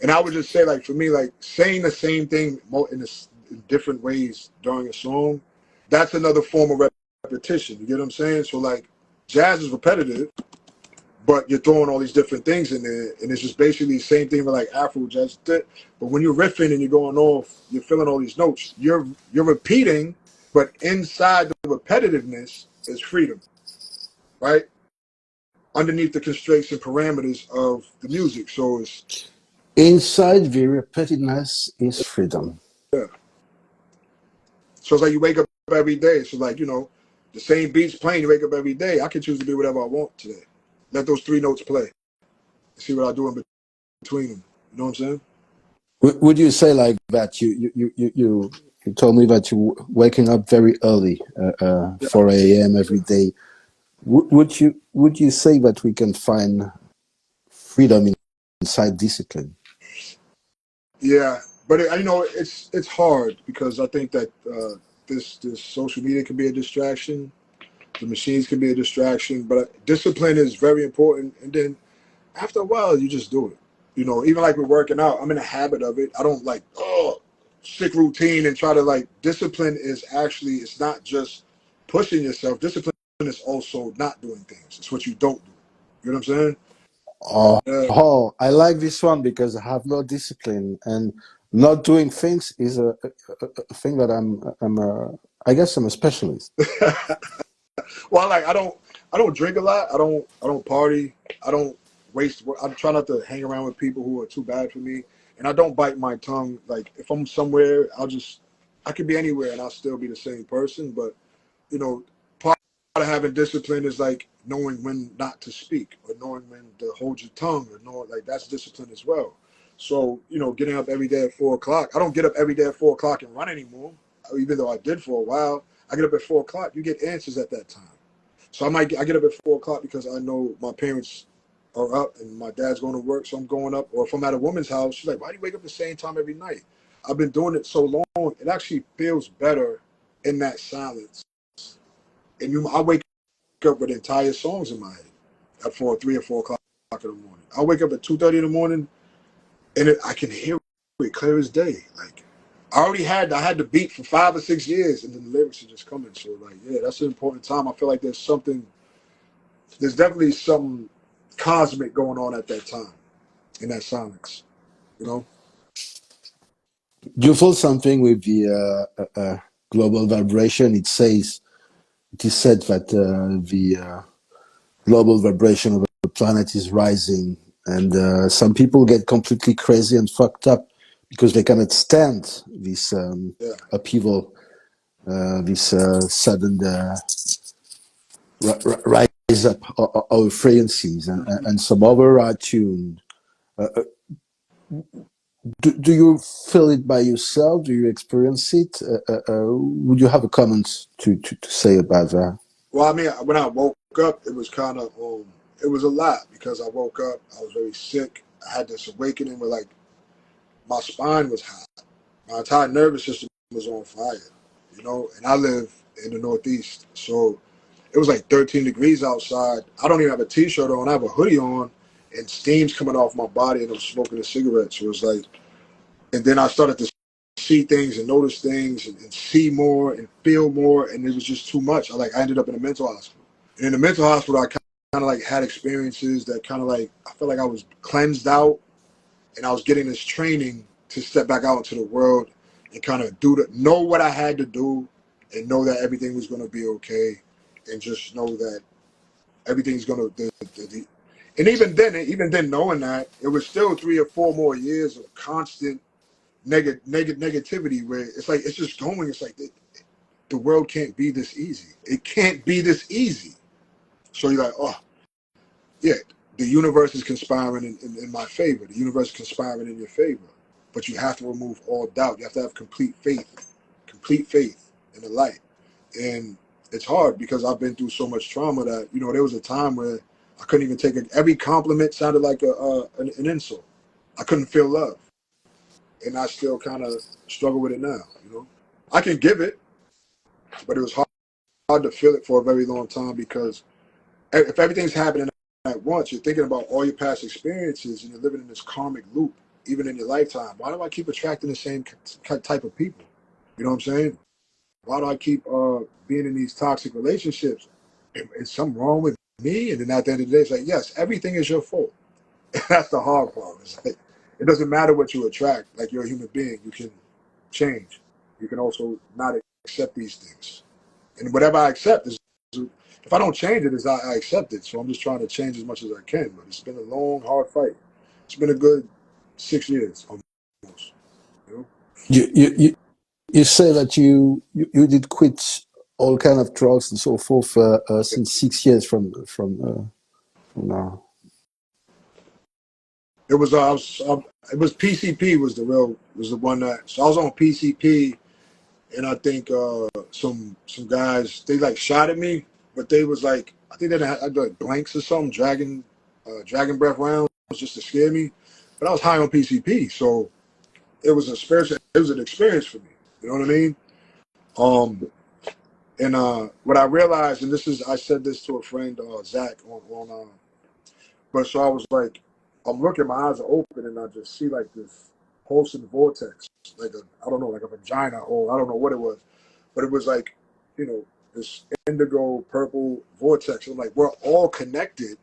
And I would just say, like for me, like saying the same thing in different ways during a song, that's another form of repetition. You get what I'm saying? So like jazz is repetitive, but you're throwing all these different things in there, and it's just basically the same thing with like Afro jazz. But when you're riffing and you're going off, you're filling all these notes. You're repeating, but inside the repetitiveness is freedom, right? Underneath the constraints and parameters of the music. So it's Inside the repetitiveness is freedom. yeah. So it's like you wake up every day. So like the same beats playing. You wake up every day. I can choose to be whatever I want today. Let those three notes play. See what I do in between them. You know what I'm saying? Would you say like that? You told me that you waking up very early, Yeah. 4 a.m. every day. Would you say that we can find freedom inside discipline? Yeah, but it's hard because I think that this social media can be a distraction. The machines can be a distraction, but discipline is very important. And then after a while, you just do it. Even like with working out, I'm in a habit of it. I don't like sick routine and try to like discipline is actually it's not just pushing yourself. Discipline is also not doing things. It's what you don't do. You know what I'm saying? Oh, I like this one because I have no discipline, and Not doing things is a thing that I guess I'm a specialist. Well, like I don't drink a lot. I don't party. I don't waste. I try not to hang around with people who are too bad for me, and I don't bite my tongue. Like if I'm somewhere, I could be anywhere and I'll still be the same person. But you know, part of having discipline is like knowing when not to speak or knowing when to hold your tongue or knowing like that's discipline as well. So, getting up every day at 4 o'clock. I don't get up every day at 4 o'clock and run anymore, even though I did for a while. I get up at 4 o'clock. You get answers at that time. So I get up at 4 o'clock because I know my parents are up and my dad's going to work, so I'm going up. Or if I'm at a woman's house, she's like, "Why do you wake up the same time every night?" I've been doing it so long, it actually feels better in that silence. And I wake up with entire songs in my head at 3 or 4 o'clock in the morning. I wake up at 2:30 in the morning, and I can hear it clear as day. Like I had the beat for 5 or 6 years, and then the lyrics are just coming. So like, yeah, that's an important time. I feel like there's definitely something cosmic going on at that time in that silence. You know? Do you feel something with the global vibration? It is said that the global vibration of the planet is rising, and some people get completely crazy and fucked up because they cannot stand this Yeah. upheaval, this sudden rise up of frequencies, and some other are tuned. Do you feel it by yourself? Do you experience it? Would you have a comment to say about that? Well, I mean, when I woke up, it was kind of it was a lot because I woke up, I was very sick. I had this awakening where like my spine was hot, my entire nervous system was on fire. And I live in the Northeast, so it was like 13 degrees outside. I don't even have a t-shirt on. I have a hoodie on, and steam's coming off my body, and I'm smoking a cigarette. So it's like, and then I started to see things and notice things and see more and feel more, and it was just too much. I ended up in a mental hospital. And in the mental hospital, I kind of like had experiences that kind of like I felt like I was cleansed out, and I was getting this training to step back out into the world and kind of know what I had to do, and know that everything was going to be okay, and just know that everything's going to. And even then, knowing that it was still 3 or 4 more years of constant negativity, where it's like it's just going. It's like the world can't be this easy. It can't be this easy. So you're like, oh yeah, the universe is conspiring in my favor. The universe is conspiring in your favor. But you have to remove all doubt. You have to have complete faith in the light. And it's hard because I've been through so much trauma that there was a time where I couldn't even take it. Every compliment sounded like an insult. I couldn't feel love, and I still kind of struggle with it now. I can give it, but it was hard to feel it for a very long time because if everything's happening at once, you're thinking about all your past experiences and you're living in this karmic loop, even in your lifetime. Why do I keep attracting the same type of people? You know what I'm saying? Why do I keep being in these toxic relationships? Is something wrong with me? And then at the end of the day, it's like, yes, everything is your fault. That's the hard part. It's like, it doesn't matter what you attract. Like, you're a human being. You can change. You can also not accept these things. And whatever I accept is, if I don't change it, is I accept it. So I'm just trying to change as much as I can. But it's been a long, hard fight. It's been a good 6 years almost. You know? You say that you did quit all kind of drugs and so forth since 6 years from now. It was it was PCP was the one that, so I was on PCP, and I think some guys, they like shot at me, but they was like, I think they had like blanks or something, dragon breath rounds just to scare me. But I was high on PCP, so it was an experience for me. You know what I mean? Um, and what I realized, and I said this to a friend, Zach, but so I was like, I'm looking, my eyes are open, and I just see like this pulsing vortex, I don't know, like a vagina hole. I don't know what it was, but it was like, this indigo purple vortex. I'm like, we're all connected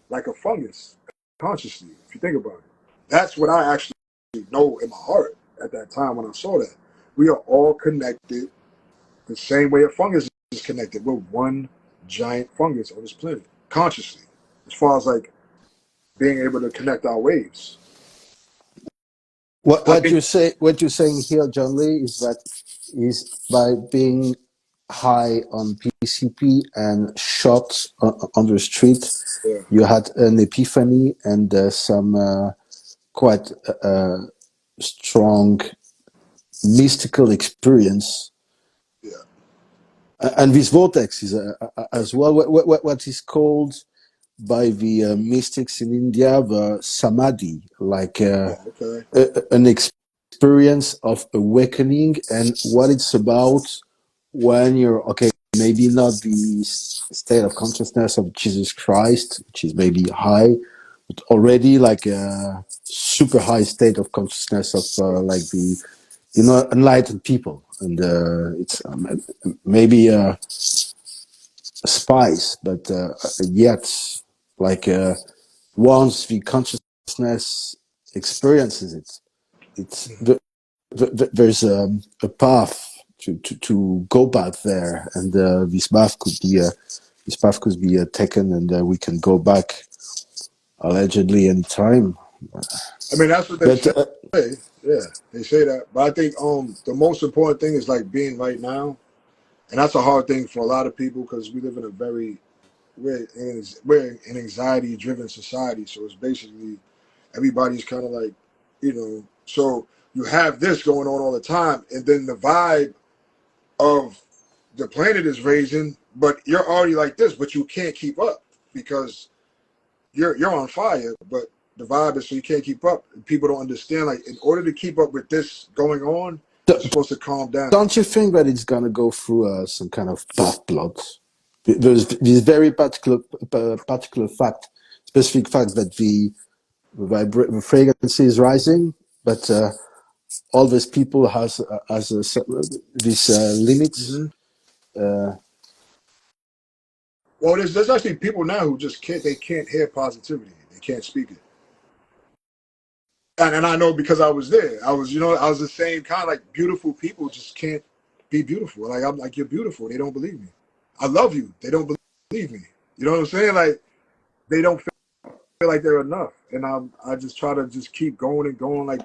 like a fungus, consciously, if you think about it. That's what I actually know in my heart. at that time when I saw that. We are all connected the same way a fungus is connected. We're one giant fungus on this planet, consciously, as far as like being able to connect our waves. I think, What you're saying here, John Lee, is that is by being high on PCP and shot on the street, yeah, you had an epiphany and some quite strong mystical experience. yeah, And this vortex is as well what is called by the mystics in India the samadhi, like oh, okay, an experience of awakening, and what it's about when you're okay, maybe not the state of consciousness of Jesus Christ, which is maybe high, but already like a super high state of consciousness of right. like the enlightened people, and it's maybe a spice, but yet like once the consciousness experiences it, it's there's a path to go back there, and this path could be taken, and we can go back allegedly anytime. I mean, that's what they But say. Yeah, they say that. But I think the most important thing is like being right now, and that's a hard thing for a lot of people because we live in a very we're an anxiety driven society. So it's basically everybody's kind of like, so you have this going on all the time, and then the vibe of the planet is raising, but you're already like this, but you can't keep up because you're on fire, but the vibe is so you can't keep up. People don't understand. Like in order to keep up with this going on, you're supposed to calm down. don't you think that it's gonna go through some kind of path plot? There's this very particular fact, specific fact that the frequency is rising, but all these people has these limits. Hmm. Well, there's actually people now who just can't. They can't hear positivity. They can't speak it. And I know because I was there. I was the same kind. Like beautiful people just can't be beautiful. Like I'm like you're beautiful. They don't believe me. I love you. They don't believe me. You know what I'm saying? Like they don't feel like they're enough. And I just try to just keep going and going. Like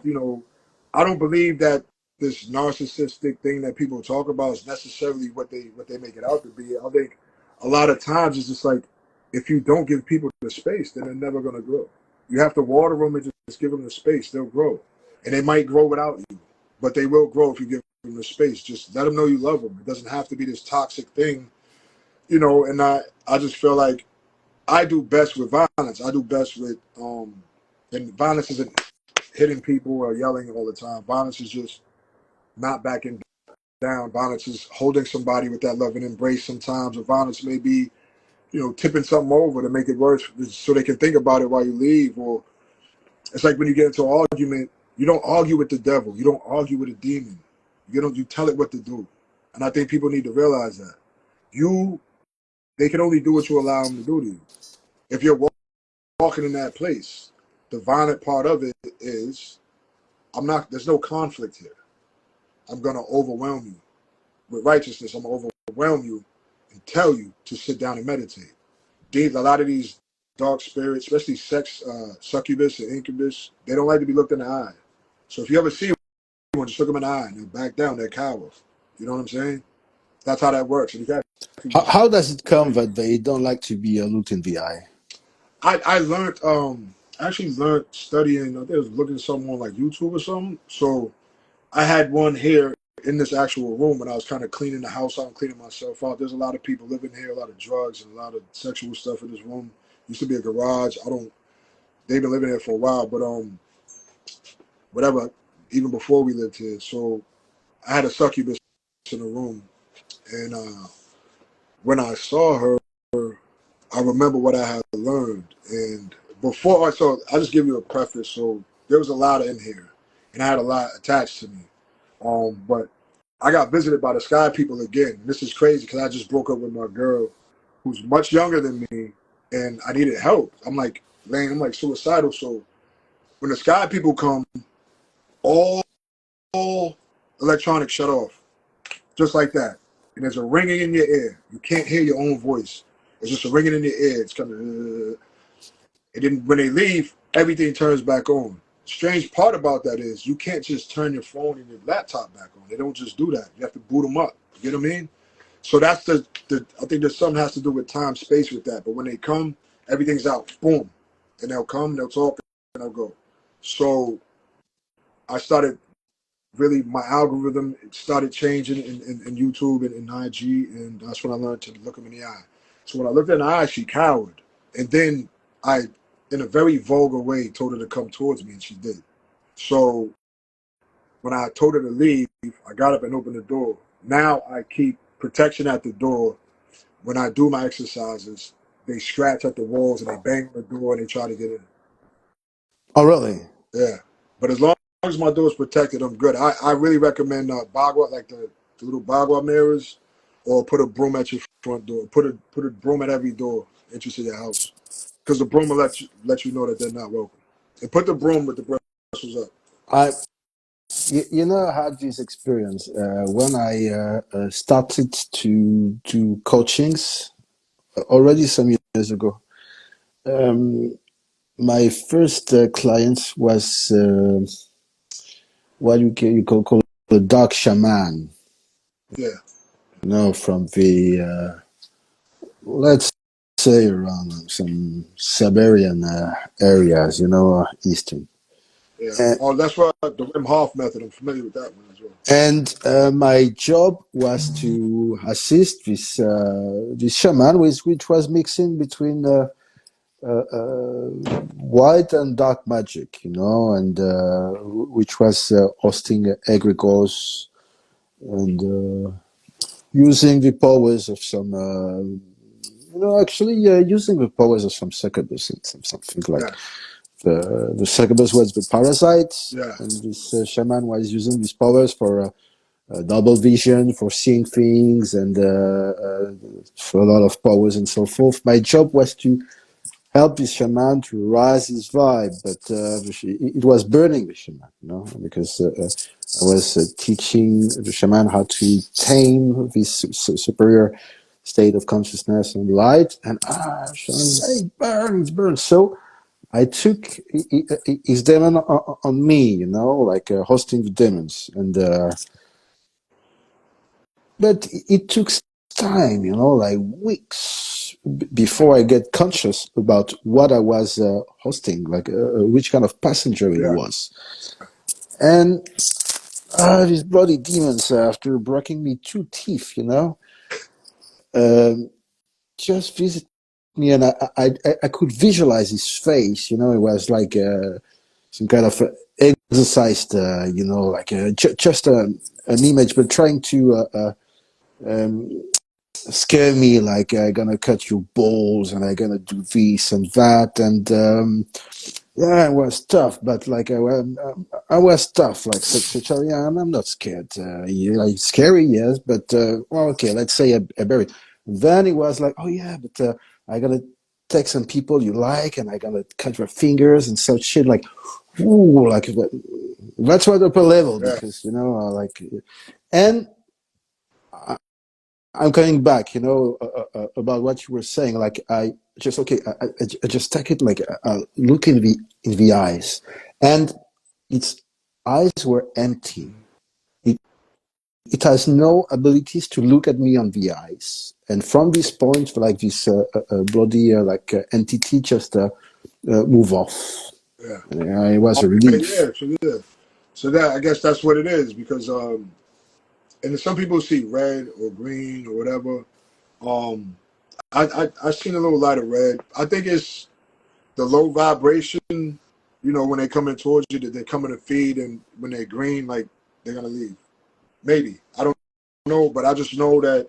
I don't believe that this narcissistic thing that people talk about is necessarily what they make it out to be. I think a lot of times it's just like if you don't give people the space, then they're never gonna grow. You have to water them and just give them the space. They'll grow, and they might grow without you, but they will grow if you give them the space. Just let them know you love them. It doesn't have to be this toxic thing, And I just feel like I do best with violence. I do best with and violence isn't hitting people or yelling all the time. Violence is just not backing down. Violence is holding somebody with that love and embrace sometimes. Or violence may be, tipping something over to make it worse so they can think about it while you leave. Or it's like when you get into an argument, you don't argue with the devil. You don't argue with a demon. You tell it what to do. And I think people need to realize that. They can only do what you allow them to do to you. If you're walking in that place, the violent part of it is there's no conflict here. I'm going to overwhelm you with righteousness. I'm going to overwhelm you and tell you to sit down and meditate. A lot of these dark spirits, especially sex, succubus and incubus, they don't like to be looked in the eye. So if you ever see one, just look them in the eye and they'll back down. They're cowards. You know what I'm saying? That's how that works. And you got just How does it come see. that they don't like to be looked in the eye? I learned I actually learned studying. I think I was looking at someone like YouTube or something. So I had one here in this actual room when I was kind of cleaning the house out and cleaning myself out. There's a lot of people living here, a lot of drugs and a lot of sexual stuff in this room. Used to be a garage. They've been living here for a while, but whatever, even before we lived here. So I had a succubus in the room, and when I saw her, I remember what I had learned. And so I'll just give you a preface. So there was a lot in here, and I had a lot attached to me. But I got visited by the sky people again. This is crazy because I just broke up with my girl, who's much younger than me, and I needed help. I'm like suicidal. So when the sky people come, all all electronics shut off, just like that. And there's a ringing in your ear. You can't hear your own voice. It's just a ringing in your ear. It's kind of, and then when they leave, everything turns back on. Strange part about that is you can't just turn your phone and your laptop back on. They don't just do that. You have to boot them up. You get what I mean? So that's the I think there's something has to do with time, space with that. But when they come, everything's out. Boom. And they'll come, they'll talk, and they'll go. So I started really, my algorithm started changing in YouTube and in IG, and that's when I learned to look them in the eye. So when I looked in the eye, she cowered. And then I, in a very vulgar way, told her to come towards me, and she did. So when I told her to leave, I got up and opened the door. Now I keep protection at the door. When I do my exercises, they scratch at the walls and they bang on the door and they try to get in. Oh, really? Yeah. But as long as my door is protected, I'm good. I really recommend bagua, like the little bagua mirrors, or put a broom at your front door. Put a broom at every door entrance to your house. Because the broom will let you know that they're not welcome. And put the broom with the bristles up. I, you know, I had this experience when I started to do coachings already some years ago. Um, my first client was what you call the dark shaman. Yeah. You know, from the let's say around some Siberian areas. You know, eastern. Yeah. And, Oh, that's right. The Wim Hof method. I'm familiar with that one as well. my job was to assist this shaman, which was mixing between white and dark magic, you know, and which was hosting egregores and using the powers of some, actually using the powers of some succubus and something like Yeah. the succubus was the parasite, Yeah. and this shaman was using these powers for double vision, for seeing things, and for a lot of powers and so forth. My job was to help this shaman to rise his vibe, but it was burning the shaman, you know, because I was teaching the shaman how to tame this superior state of consciousness and light, and shaman, hey, burn. So I took his demon on me, you know, like hosting the demons, and but it took time, you know, like weeks before I get conscious about what I was hosting, like which kind of passenger it Yeah. was. And these bloody demons, after breaking me two teeth, you know, um, just visit me, and I could visualize his face, you know, it was like some kind of exercised, you know, like just an image, but trying to um, scare me, like I gonna cut your balls and I gonna do this and that, and yeah, it was tough, but like I was tough, like so yeah, I'm not scared. Yeah, like scary, yes, but well, okay, let's say I buried. Then it was like, oh yeah, but I gotta take some people you like, and I gotta cut your fingers and such shit, like, ooh, like that's what upper level, Yeah. because you know, like, and I'm coming back, you know, about what you were saying. Like, I just okay, I just take it like look in the eyes, and its eyes were empty. It it has no abilities to look at me on the eyes, and from this point, like this bloody like entity just move off. Yeah. It was a Okay. relief. Yeah. So yeah. So that, I guess that's what it is, because and some people see red or green or whatever. Um, I seen a little light of red. I think it's the low vibration. You know, when they coming towards you, that they're coming to feed, and when they're green, like they're gonna leave. Maybe, I don't know, but I just know that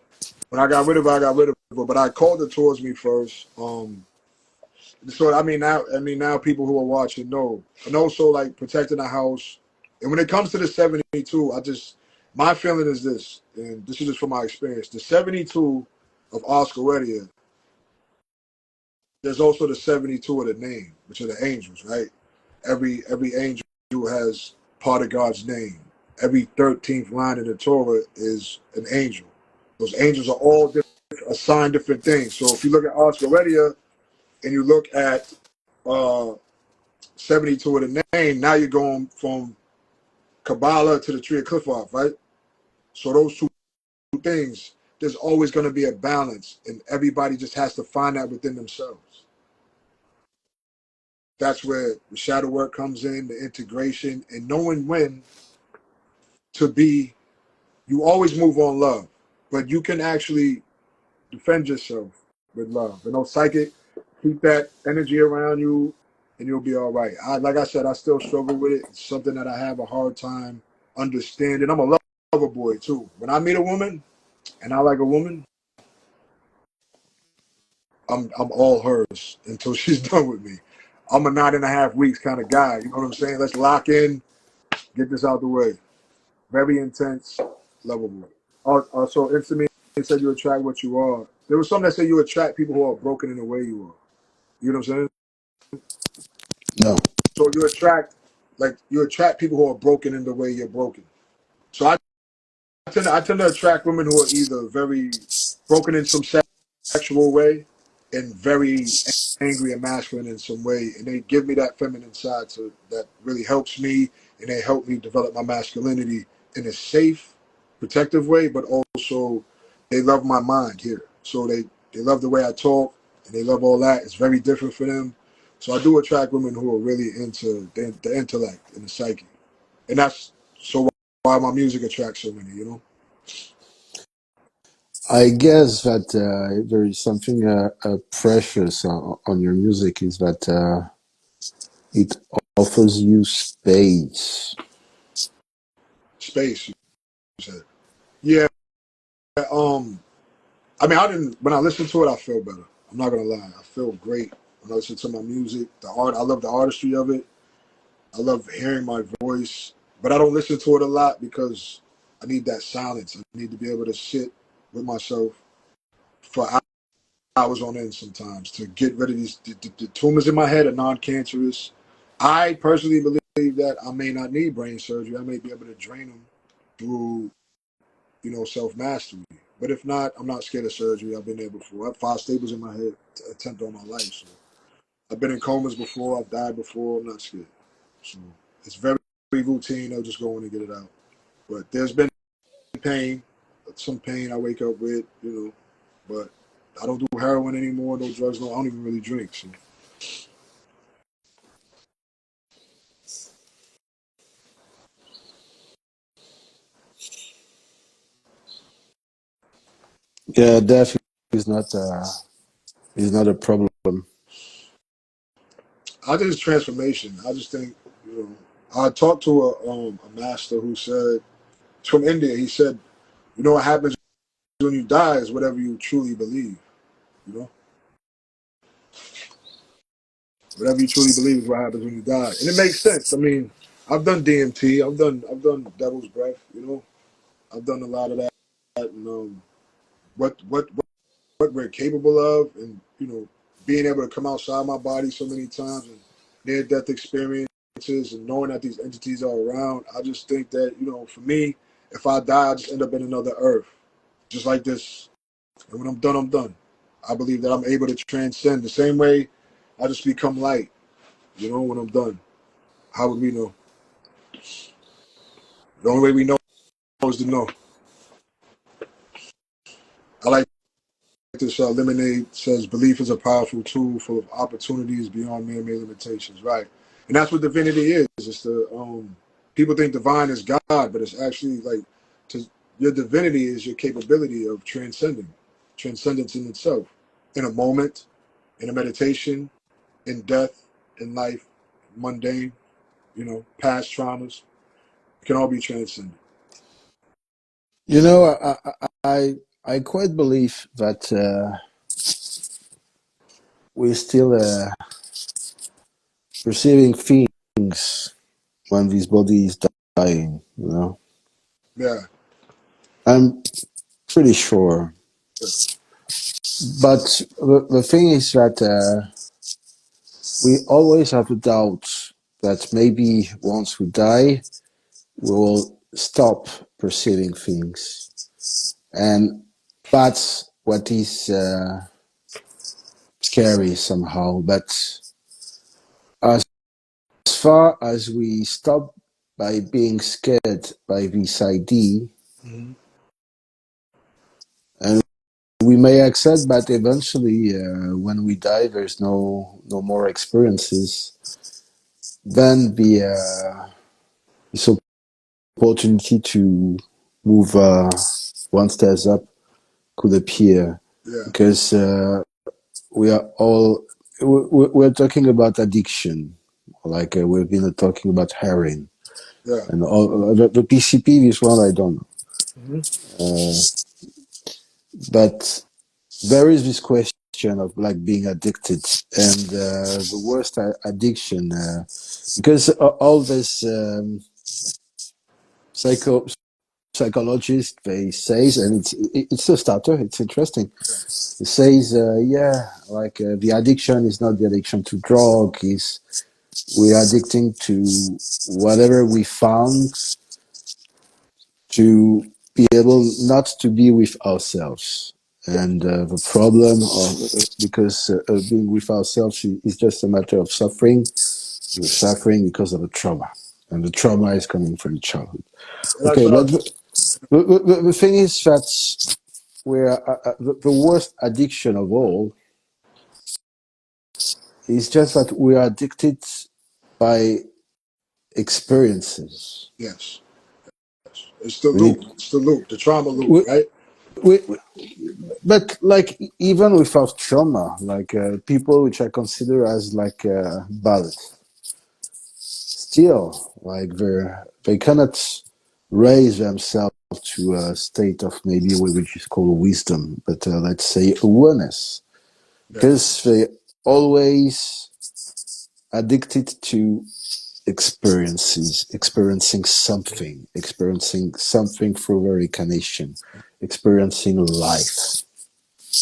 when I got rid of her, I got rid of her. But I called her towards me first. So now people who are watching know, and also like protecting the house. And when it comes to the 72, my feeling is this, and this is just from my experience. The 72 of Oscaredia, there's also the 72 of the name, which are the angels, right? Every angel has part of God's name. every 13th line in the Torah is an angel. Those angels are all different, assigned different things. So if you look at Ars Goretia and you look at uh, 72 of the name, now you're going from Kabbalah to the Tree of Clifford, right? So those two things, there's always going to be a balance, and everybody just has to find that within themselves. That's where the shadow work comes in, the integration, and knowing when to be. You always move on love, but you can actually defend yourself with love. You know, psychic, keep that energy around you, and you'll be all right. Like I said, I still struggle with it. It's something that I have a hard time understanding. I'm a lover boy too. When I meet a woman and I like a woman, I'm all hers until she's done with me. I'm a 9.5 weeks kind of guy. You know what I'm saying? Let's lock in, get this out the way. Very intense, lovable. Also, Insta said you attract what you are. There was something that said you attract people who are broken in the way you are. You know what I'm saying? No. So you attract people who are broken in the way you're broken. So I tend to attract women who are either very broken in some sexual way and very angry and masculine in some way, and they give me that feminine side that really helps me, and they help me develop my masculinity in a safe, protective way, but also they love my mind here. So they love the way I talk, and they love all that. It's very different for them. So I do attract women who are really into the intellect and the psyche, and that's so why my music attracts so many. I guess that there is something precious on your music is that it offers you space. Space. You said. Yeah. I mean, I didn't. When I listen to it, I feel better. I'm not gonna lie. I feel great when I listen to my music. The art. I love the artistry of it. I love hearing my voice, but I don't listen to it a lot because I need that silence. I need to be able to sit with myself for hours on end sometimes to get rid of these the tumors in my head are non-cancerous. I personally believe that I may not need brain surgery. I may be able to drain them through self mastery. But if not, I'm not scared of surgery. I've been there before. I have 5 staples in my head to attempt all my life. So I've been in comas before. I've died before. I'm not scared. So it's very routine. I'll just go in and get it out. But there's been pain, some pain I wake up with. But I don't do heroin anymore. No drugs. No, I don't even really drink. So Yeah, death is not a problem. I think it's transformation. I just think I talked to a master who said from India. He said, what happens when you die is whatever you truly believe. You know, whatever you truly believe is what happens when you die, and it makes sense. I mean, I've done DMT, I've done Devil's Breath. I've done a lot of that, and what we're capable of, and being able to come outside my body so many times and near death experiences, and knowing that these entities are around. I just think that for me, if I die, I just end up in another Earth, just like this. And when I'm done, I'm done. I believe that I'm able to transcend the same way I just become light. When I'm done. How would we know? The only way we know is to know. I like this. Lemonade says belief is a powerful tool full of opportunities beyond man-made limitations. Right, and that's what divinity is. It's the people think divine is God, but it's actually like your divinity is your capability of transcendence in itself, in a moment, in a meditation, in death, in life, mundane. Past traumas. It can all be transcended. You know, I quite believe that we're still perceiving things when this body is dying. Yeah. I'm pretty sure. Yeah. But the thing is that we always have a doubt that maybe once we die, we will stop perceiving things. And that's what is scary somehow. But as far as we stop by being scared by this idea, Hmm. and we may accept that eventually, when we die, there's no more experiences. Then this opportunity to move one step up could appear, Yeah, because we are all we're talking about addiction, like we've been talking about heroin yeah. and all the PCP. This one I don't know, Hmm. but there is this question of like being addicted, and the worst addiction, because all this psycho psychologist they says, and it's a starter. It's interesting. Yeah, It says, yeah, like the addiction is not the addiction to drug. Is we are addicting to whatever we found to be able not to be with ourselves. yeah. And the problem of, because being with ourselves is just a matter of suffering. We're suffering because of a trauma, and the trauma is coming from childhood. And that's Okay, but us. the thing is that the worst addiction of all is just that we are addicted by experiences. Yes, yes. It's the We, loop. It's the loop. The trauma loop, we, right? we, but like even without trauma, like people which I consider as like bad, still like they cannot raise themselves to a state of maybe which is called wisdom, but let's say awareness, Yeah. because they always addicted to experiencing something through their incarnation, experiencing life.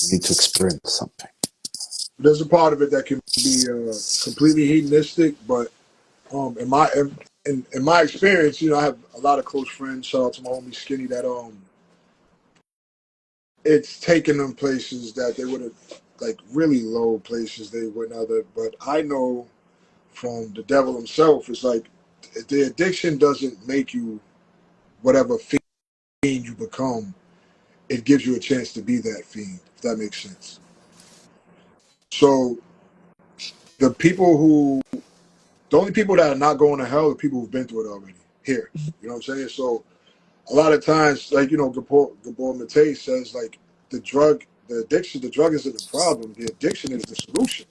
You need to experience something. There's a part of it that can be completely hedonistic, but in my experience, I have a lot of close friends. Shout out to my homie Skinny. That it's taken them places that they would have, like really low places they wouldn't other. But I know from the devil himself, it's like the addiction doesn't make you whatever fiend you become. It gives you a chance to be that fiend. If that makes sense. So the people who, the only people that are not going to hell are people who've been through it already. Here, you know what I'm saying? So a lot of times, like Gabor Mate says, like the addiction, the drug isn't the problem. The addiction is the solution.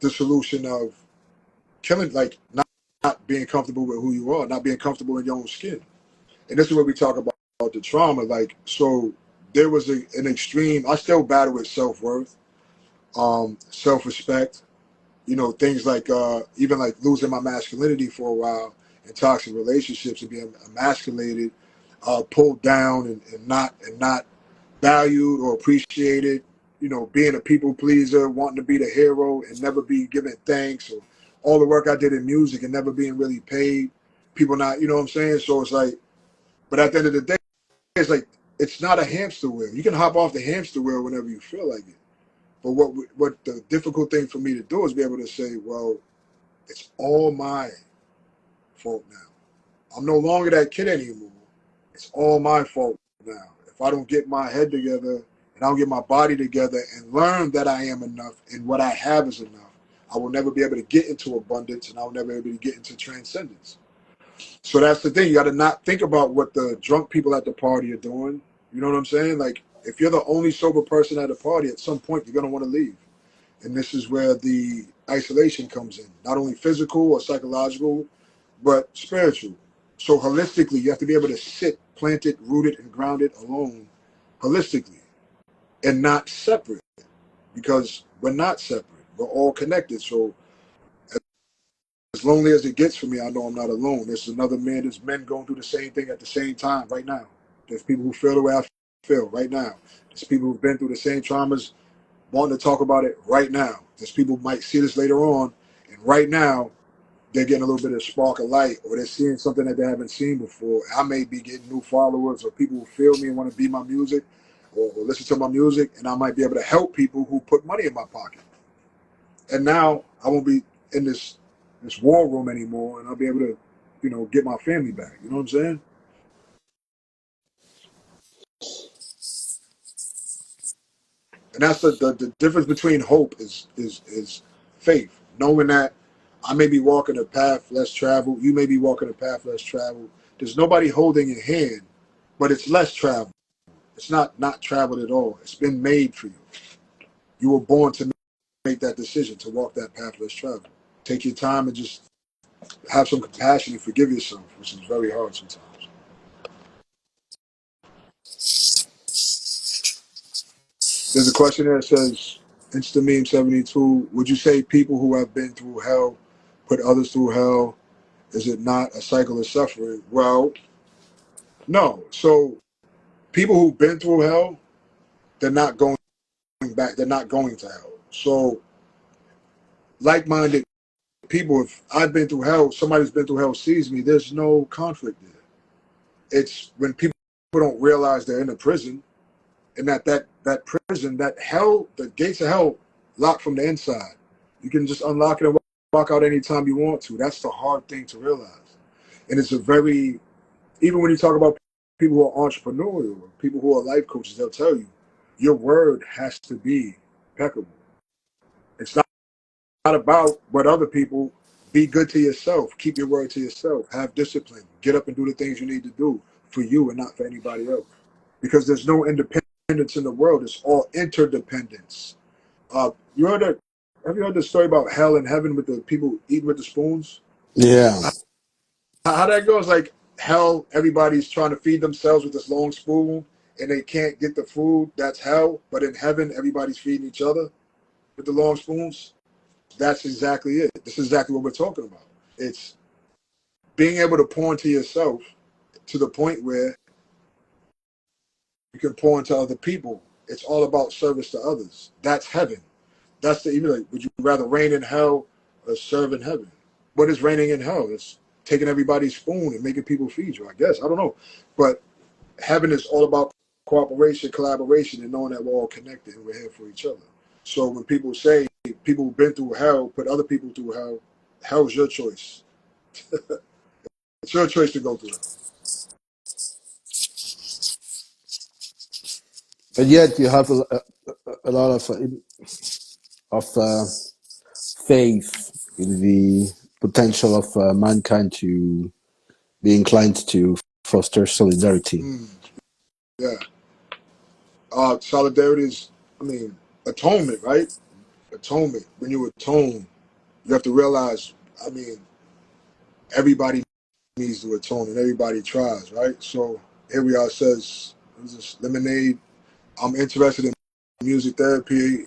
The solution of killing, like not being comfortable with who you are, not being comfortable in your own skin. And this is what we talk about the trauma. Like, so there was an extreme. I still battle with self worth, self respect. Things like even like losing my masculinity for a while in toxic relationships and being emasculated, pulled down, and not valued or appreciated. Being a people pleaser, wanting to be the hero and never be given thanks, or all the work I did in music and never being really paid. People not, you know what I'm saying? So it's like, but at the end of the day, it's like it's not a hamster wheel. You can hop off the hamster wheel whenever you feel like it. But what the difficult thing for me to do is be able to say, well, it's all my fault now. I'm no longer that kid anymore. It's all my fault now. If I don't get my head together and I don't get my body together and learn that I am enough and what I have is enough, I will never be able to get into abundance and I will never be able to get into transcendence. So that's the thing. You got to not think about what the drunk people at the party are doing. You know what I'm saying? Like, if you're the only sober person at a party, at some point you're going to want to leave. And this is where the isolation comes in, not only physical or psychological, but spiritual. So holistically, you have to be able to sit planted, rooted, and grounded alone, holistically, and not separate, because we're not separate. We're all connected. So as lonely as it gets for me, I know I'm not alone. There's another man, there's men going through the same thing at the same time right now. There's people who feel the way I feel right now. There's people who've been through the same traumas wanting to talk about it right now. There's people who might see this later on, and right now they're getting a little bit of spark of light, or they're seeing something that they haven't seen before. I may be getting new followers or people who feel me and want to be my music or listen to my music, and I might be able to help people who put money in my pocket. And now I won't be in this war room anymore, and I'll be able to, get my family back. You know what I'm saying? And that's the difference between hope is faith, knowing that I may be walking a path less traveled, you may be walking a path less traveled. There's nobody holding your hand, but it's less traveled. It's not traveled at all. It's been made for you. You were born to make that decision to walk that path less traveled. Take your time and just have some compassion and forgive yourself, which is very hard sometimes. There's a question there that says, Instameme72, would you say people who have been through hell put others through hell? Is it not a cycle of suffering? Well, no. So people who've been through hell, they're not going back. They're not going to hell. So like-minded people, if I've been through hell, somebody's been through hell sees me, there's no conflict there. It's when people don't realize they're in a prison, and that prison, that hell, the gates of hell locked from the inside. You can just unlock it and walk out anytime you want to. That's the hard thing to realize. And it's a very, even when you talk about people who are entrepreneurial, people who are life coaches, they'll tell you, your word has to be impeccable. It's not about what other people, be good to yourself, keep your word to yourself, have discipline, get up and do the things you need to do for you and not for anybody else. Because there's no independence in the world, it's all interdependence. You heard that? Have you heard the story about hell and heaven with the people eating with the spoons? Yeah. How that goes? Like hell, everybody's trying to feed themselves with this long spoon, and they can't get the food. That's hell. But in heaven, everybody's feeding each other with the long spoons. That's exactly it. This is exactly what we're talking about. It's being able to pour into yourself to the point where you can pour into other people. It's all about service to others. That's heaven. That's the even like, would you rather reign in hell or serve in heaven? What is reigning in hell? It's taking everybody's spoon and making people feed you, I guess. I don't know. But heaven is all about cooperation, collaboration, and knowing that we're all connected and we're here for each other. So when people say people who've been through hell put other people through hell, hell's your choice. It's your choice to go through it. But yet you have a lot of faith in the potential of mankind to be inclined to foster solidarity. Yeah. Solidarity is, I mean, atonement, right? Atonement. When you atone, you have to realize, I mean, everybody needs to atone and everybody tries, right? So here we are, it says, what is this, Lemonade. I'm interested in music therapy,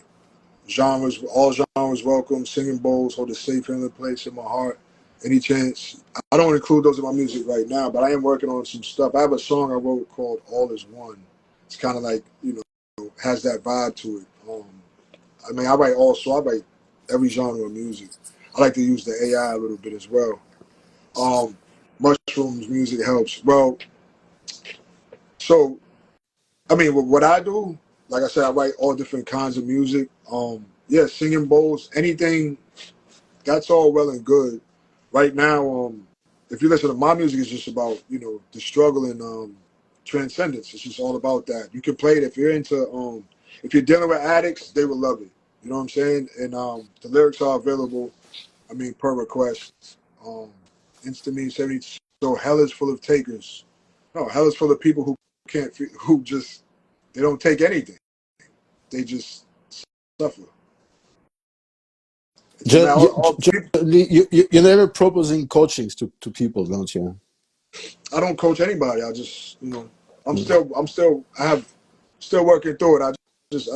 genres, all genres welcome, singing bowls hold a safe healing place in my heart. Any chance? I don't include those in my music right now, but I am working on some stuff. I have a song I wrote called All Is One. It's kind of like, has that vibe to it. I mean, I write every genre of music. I like to use the AI a little bit as well. Mushrooms music helps. Well, so I mean, what I do, like I said, I write all different kinds of music. Yeah, singing bowls, anything. That's all well and good. Right now, if you listen to my music, it's just about the struggle and transcendence. It's just all about that. You can play it if you're into if you're dealing with addicts, they will love it. You know what I'm saying? And the lyrics are available. I mean, per request. Instant means 70. So hell is full of takers. No, hell is full of people who can't, who just they don't take anything. They just suffer. It's a Just, matter. All people, you're never proposing coachings to people, don't you? I don't coach anybody. I just, Mm. I have still working through it. I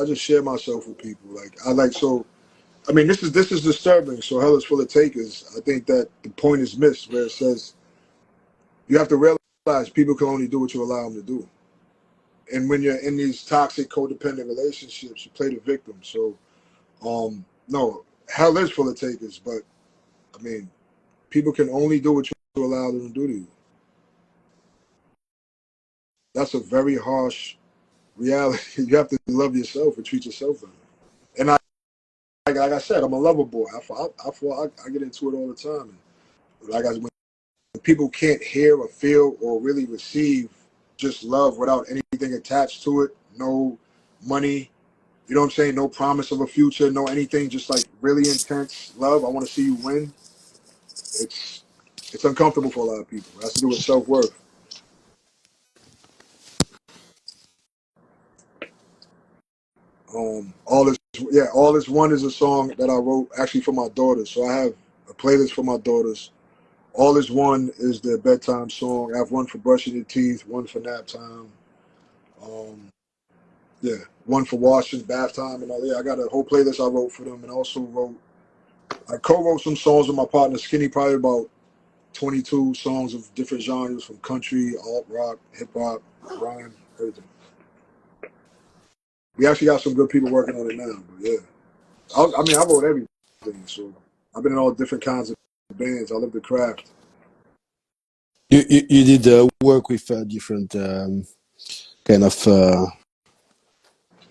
just share myself with people. Like I like so. I mean, this is disturbing. So hell is full of takers. I think that the point is missed where it says you have to realize people can only do what you allow them to do. And when you're in these toxic, codependent relationships, you play the victim. So, no, hell is full of takers. But I mean, People can only do what you allow them to do to you. That's a very harsh reality. You have to love yourself and treat yourself better. And like I said, I'm a lover boy. I get into it all the time. And when people can't hear or feel or really receive just love without anything attached to it, no money, you know what I'm saying? No promise of a future, no anything, just like really intense love. I want to see you win. It's it's uncomfortable for a lot of people. It has to do with self worth. All is one is a song that I wrote actually for my daughters. So I have a playlist for my daughters. All is one is their bedtime song. I have one for brushing your teeth, one for nap time. Um, yeah, one for washing, bath time, and all. Yeah, I got a whole playlist I wrote for them, and I co-wrote some songs with my partner Skinny, probably about 22 songs of different genres from country, alt rock, hip hop, rhyme, everything. We actually got some good people working on it now, but yeah. I mean, I wrote everything, so I've been in all different kinds of bands. I love the craft. You did work with different kind of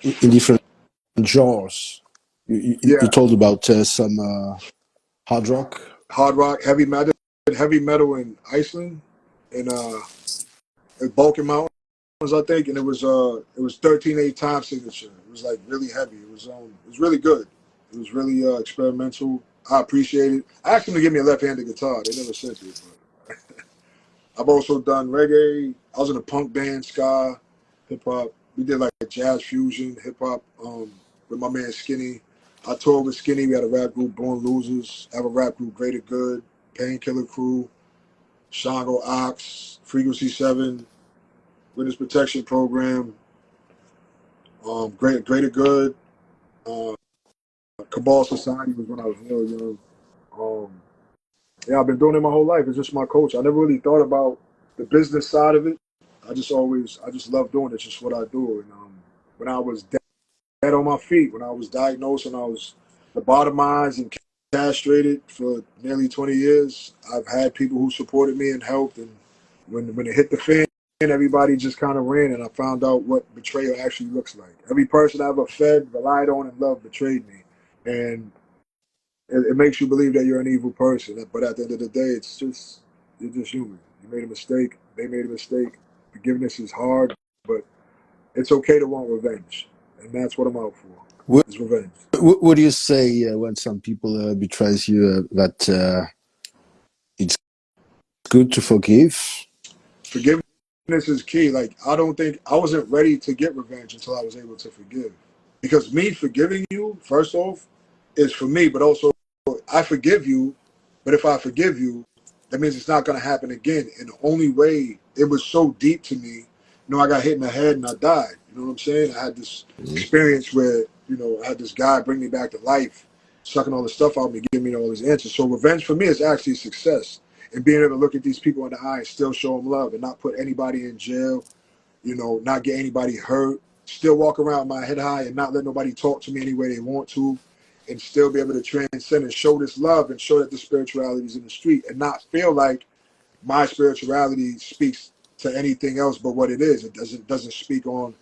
in different genres. You Yeah, told about some hard rock. hard rock, heavy metal in Iceland, and Balkan Mountains, I think, and it was 13/8 time signature. It was like really heavy. It was really good. It was really experimental. I appreciate it. I asked them to give me a left-handed guitar. They never sent it, but I've also done reggae. I was in a punk band, ska, hip hop. We did like a jazz fusion, hip hop, with my man Skinny. I toured with Skinny. We had a rap group, Born Losers. I have a rap group, Greater Good, Painkiller Crew, Shango Ox, Frequency 7, Witness Protection Program, Greater Good, uh, Cabal Society was when I was real young. Um, yeah, I've been doing it my whole life. It's just my culture. I never really thought about the business side of it. I just love doing it. It's just what I do. And when I was dead on my feet, when I was diagnosed and I was lobotomized and castrated for nearly 20 years, I've had people who supported me and helped. And when it hit the fan, everybody just kind of ran, and I found out what betrayal actually looks like. Every person I ever fed, relied on, and loved betrayed me. And it makes you believe that you're an evil person. But at the end of the day, you're just human. You made a mistake. They made a mistake. Forgiveness is hard, but it's okay to want revenge, and that's what I'm out What, for. Is revenge. what do you say when some people betrays you that it's good to forgive? Forgiveness is key. Like I don't think I wasn't ready to get revenge until I was able to forgive. Because me forgiving you, first off, is for me, but also I forgive you. But if I forgive you, that means it's not going to happen again. And the only way it was so deep to me, I got hit in the head and I died. You know what I'm saying? I had this experience where, I had this guy bring me back to life, sucking all the stuff out of me, giving me all these answers. So revenge for me is actually a success. And being able to look at these people in the eye and still show them love and not put anybody in jail, not get anybody hurt, still walk around my head high and not let nobody talk to me any way they want to, and still be able to transcend and show this love and show that the spirituality is in the street and not feel like my spirituality speaks to anything else but what it is. It doesn't speak on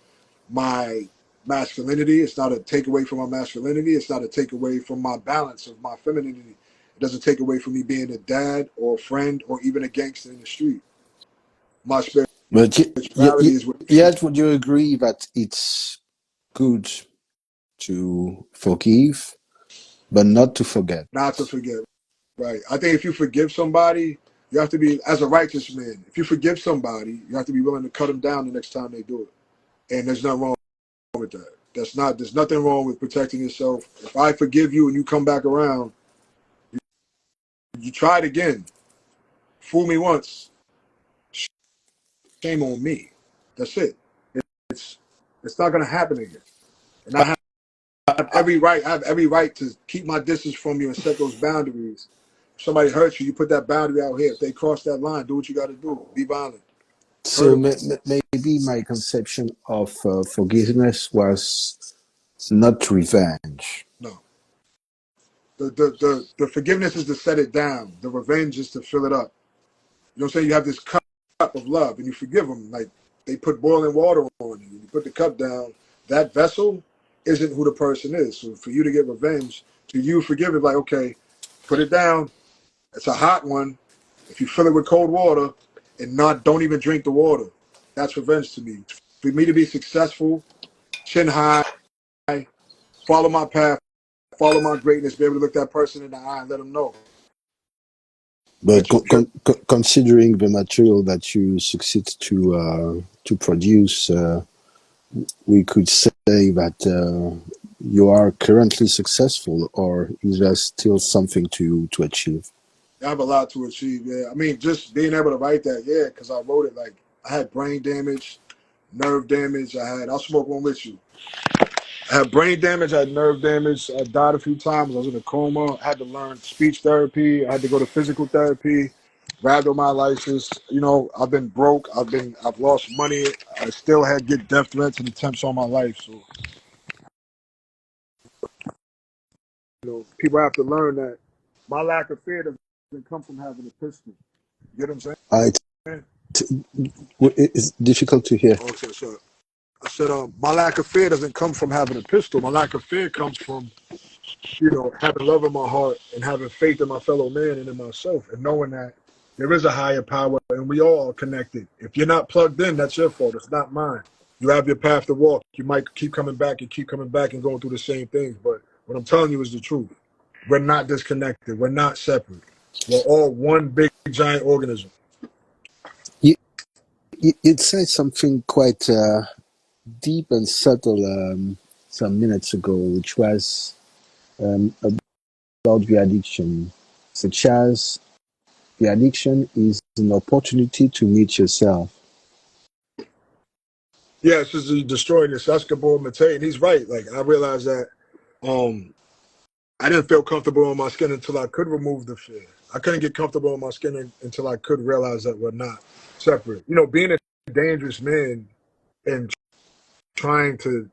my masculinity. It's not a takeaway from my masculinity. It's not a takeaway from my balance of my femininity. It doesn't take away from me being a dad or a friend or even a gangster in the street. My But spirituality is what makes me yet, would you agree that it's good to forgive, but not to forget? not to forget. Right. I think if you forgive somebody, you have to be, as a righteous man, if you forgive somebody, you have to be willing to cut them down the next time they do it. And there's nothing wrong with that. There's nothing wrong with protecting yourself. If I forgive you and you come back around, you try it again. Fool me once, shame on me. That's it. It's it's not gonna happen again. And I have every right to keep my distance from you and set those boundaries. If somebody hurts you, you put that boundary out here. If they cross that line, do what you gotta do. Be violent. Hurt So them. maybe my conception of forgiveness was not revenge. No. The forgiveness is to set it down. The revenge is to fill it up. You know what I'm saying? You have this cup of love, and you forgive them. Like they put boiling water on you. You put the cup down. That vessel isn't who the person is. So for you to get revenge, to you forgive it, like okay, put it down. It's a hot one. If you fill it with cold water and not don't even drink the water, that's revenge to me. For me to be successful, chin high, follow my path, follow my greatness, be able to look that person in the eye and let them know But that you're pure. considering the material that you succeed to produce, we could say that you are currently successful, or is there still something to achieve? I have a lot to achieve. Yeah, I mean, just being able to write that. Yeah, because I wrote it like I had brain damage, nerve damage. I'll smoke one with you. I had brain damage. I had nerve damage. I died a few times. I was in a coma. I had to learn speech therapy. I had to go to physical therapy. Grabbed on my license. You know, I've been broke. I've lost money. I still had get death threats and attempts on my life. So people have to learn that my lack of fear doesn't come from having a pistol. You get what I'm I, saying? it's difficult to hear. Okay, so I said, my lack of fear doesn't come from having a pistol. My lack of fear comes from, having love in my heart and having faith in my fellow man and in myself and knowing that there is a higher power and we all are connected. If you're not plugged in, that's your fault. It's not mine. You have your path to walk. You might keep coming back and going through the same things. But what I'm telling you is the truth. We're not disconnected. We're not separate. We're all one big giant organism. You, you said something quite deep and subtle some minutes ago, which was about the addiction, such as the addiction is an opportunity to meet yourself. Yeah, it's just destroying this Escobar Mate. And he's right. Like, I realized that um, I didn't feel comfortable in my skin until I could remove the fear. I couldn't get comfortable in my skin until I could realize that we're not separate. Being a dangerous man and trying to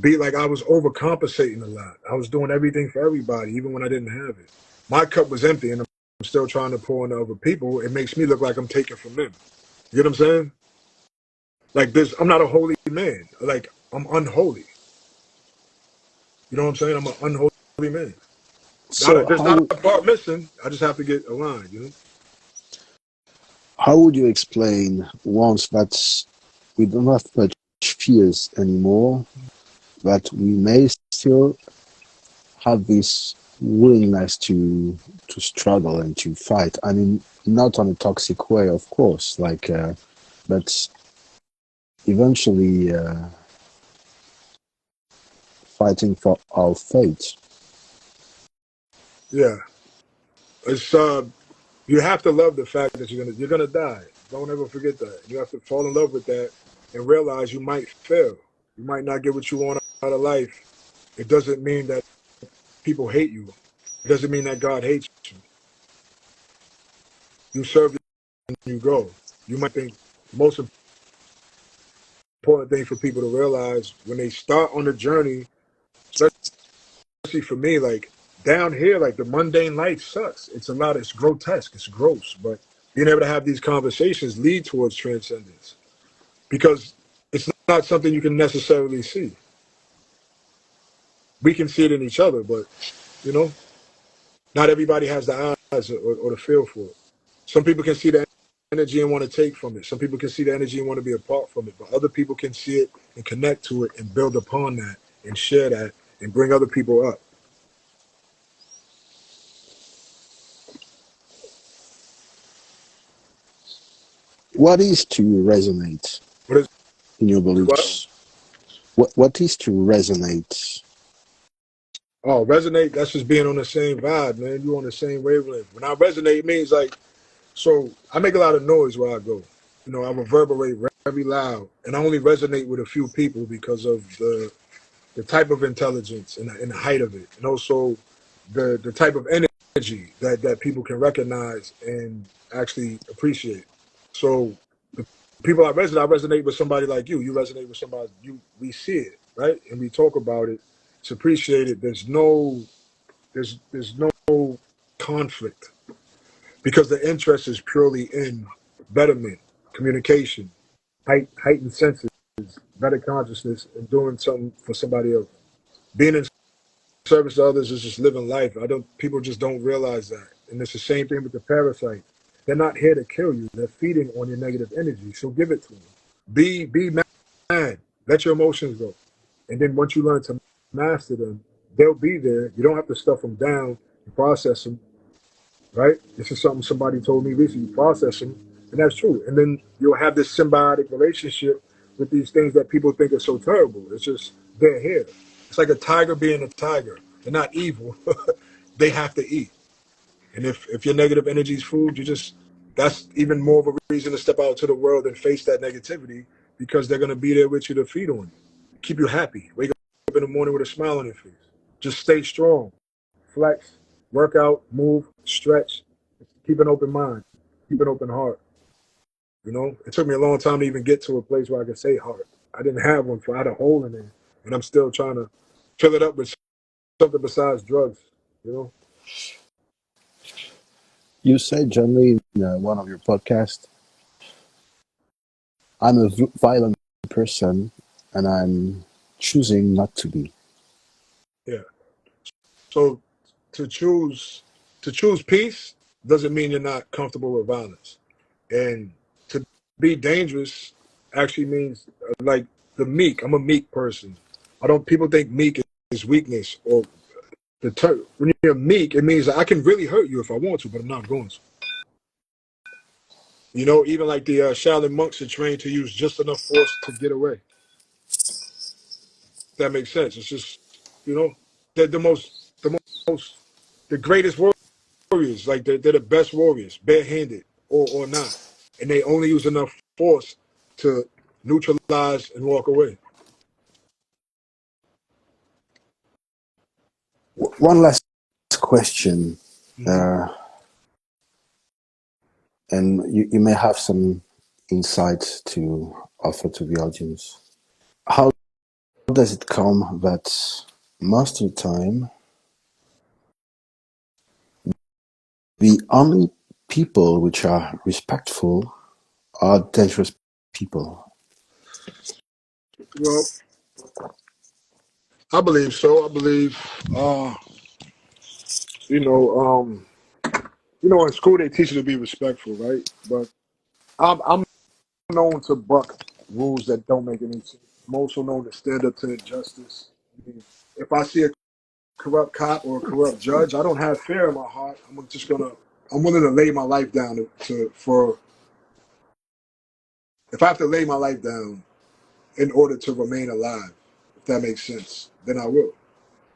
be like I was overcompensating a lot. I was doing everything for everybody, even when I didn't have it. My cup was empty and I'm still trying to pour into other people. It makes me look like I'm taking from them. You know what I'm saying? Like this, I'm not a holy man. Like I'm unholy. You know what I'm saying? I'm an unholy man. So There's not a part missing. I just have to get aligned. how would you explain once that we don't have much fears anymore, that we may still have this willingness to struggle and to fight? I mean, not on a toxic way, of course, but eventually fighting for our fate. Yeah. It's you have to love the fact that you're gonna die. Don't ever forget that. You have to fall in love with that and realize you might fail. You might not get what you want out of life. It doesn't mean that people hate you. It doesn't mean that God hates you. You serve and you go. You might think the most important thing for people to realize when they start on the journey, especially for me, like down here, like the mundane life sucks. It's grotesque, it's gross, but being able to have these conversations lead towards transcendence because it's not something you can necessarily see. We can see it in each other, but you know, not everybody has the eyes or the feel for it. Some people can see the energy and want to take from it. Some people can see the energy and want to be apart from it, but other people can see it and connect to it and build upon that and share that and bring other people up. What is to resonate What is in your what? beliefs? What is to resonate? Oh, resonate, that's just being on the same vibe, man. You on the same wavelength. When I resonate, it means like, so I make a lot of noise where I go. I reverberate very loud, and I only resonate with a few people because of the type of intelligence and the height of it, and also the type of energy that people can recognize and actually appreciate. So the people I resonate with somebody like you. You resonate with somebody we see it, right? And we talk about it. It's appreciated. There's no There's no conflict because the interest is purely in betterment, communication, heightened senses, better consciousness, and doing something for somebody else. Being in service to others is just living life. I don't People just don't realize that. And it's the same thing with the parasites. They're not here to kill you. They're feeding on your negative energy. So give it to them. Be mad. Let your emotions go. And then once you learn to master them, they'll be there. You don't have to stuff them down and process them, right? This is something somebody told me recently. Process them, and that's true. And then you'll have this symbiotic relationship with these things that people think are so terrible. It's just they're here. It's like a tiger being a tiger. They're not evil. They have to eat. And if your negative energy is food, that's even more of a reason to step out to the world and face that negativity because they're gonna be there with you to feed on you, keep you happy. Wake up in the morning with a smile on your face. Just stay strong, flex, work out, move, stretch, keep an open mind, keep an open heart. It took me a long time to even get to a place where I could say heart. I didn't have one, so I had a hole in there, and I'm still trying to fill it up with something besides drugs. You know. You said, Jonlee, in one of your podcasts, I'm a violent person and I'm choosing not to be. Yeah. So to choose to choose peace doesn't mean you're not comfortable with violence, and to be dangerous actually means like the meek. I'm a meek person. I don't. People think meek is weakness or when you're meek, it means that I can really hurt you if I want to, but I'm not going to. Even like the Shaolin monks are trained to use just enough force to get away. If that makes sense. It's just, you know, they're most, the greatest warriors. Like they're the best warriors, barehanded or not, and they only use enough force to neutralize and walk away. One last question, Hmm. uh, and you may have some insights to offer to the audience. How does it come that most of the time the only people which are respectful are dangerous people? Well, I believe so. I believe, uh, you know, um, in school they teach you to be respectful, right? But I'm known to buck rules that don't make any sense. I'm also known to stand up to injustice. I mean, if I see a corrupt cop or a corrupt judge, I don't have fear in my heart. I'm willing to lay my life down for if I have to lay my life down in order to remain alive, if that makes sense, then I will.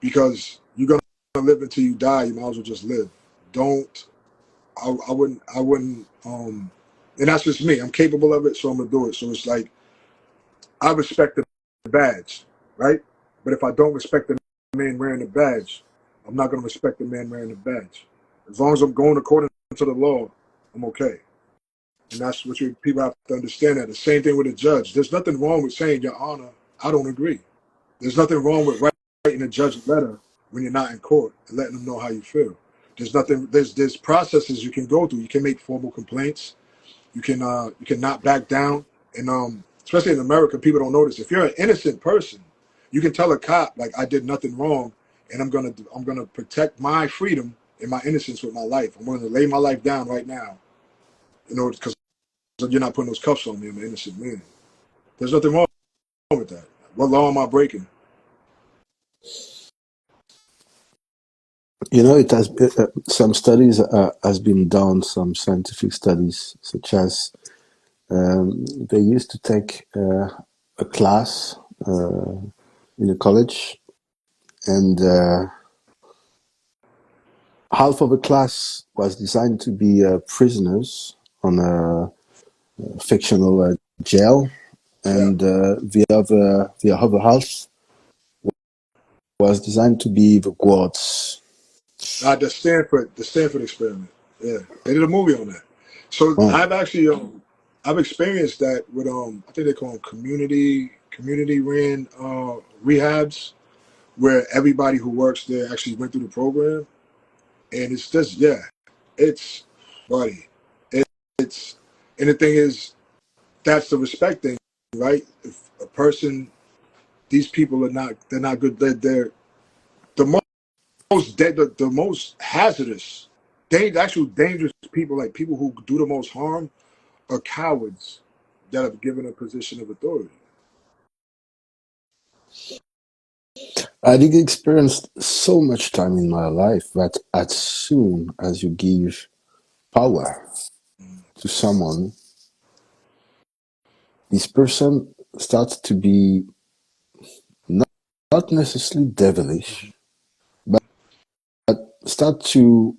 Because you're gonna live until you die, you might as well just live. Don't I wouldn't and that's just me. I'm capable of it, so I'm gonna do it. So it's like I respect the badge, right? But if I don't respect the man wearing the badge, I'm not gonna respect the man wearing the badge. As long as I'm going according to the law, I'm okay. And that's what people have to understand. That the same thing with a judge. There's nothing wrong with saying, Your Honor, I don't agree. There's nothing wrong with writing a judge a letter when you're not in court and letting them know how you feel. There's nothing. There's processes you can go through. You can make formal complaints. You can not back down. And especially in America, people don't notice. If you're an innocent person, you can tell a cop like I did nothing wrong, and I'm gonna protect my freedom and my innocence with my life. I'm going to lay my life down right now, because you're not putting those cuffs on me. I'm an innocent man. There's nothing wrong with that. What law am I breaking? It has some studies has been done, some scientific studies, such as they used to take a class in a college, and half of the class was designed to be prisoners on a fictional jail, Yeah. and the other half was designed to be the guards. The Stanford experiment. Yeah, they did a movie on that. So Oh, I've experienced that with I think they call them community ran rehabs where everybody who works there actually went through the program, and it's just it's buddy, it, it's and the thing is that's the respect thing, right? If a person, these people are not, they're not good. They're the the most hazardous, actual dangerous people, like people who do the most harm, are cowards that are given a position of authority. I did experience so much time in my life that as soon as you give power to someone, this person starts to be not, not necessarily Mm-hmm. devilish, but start to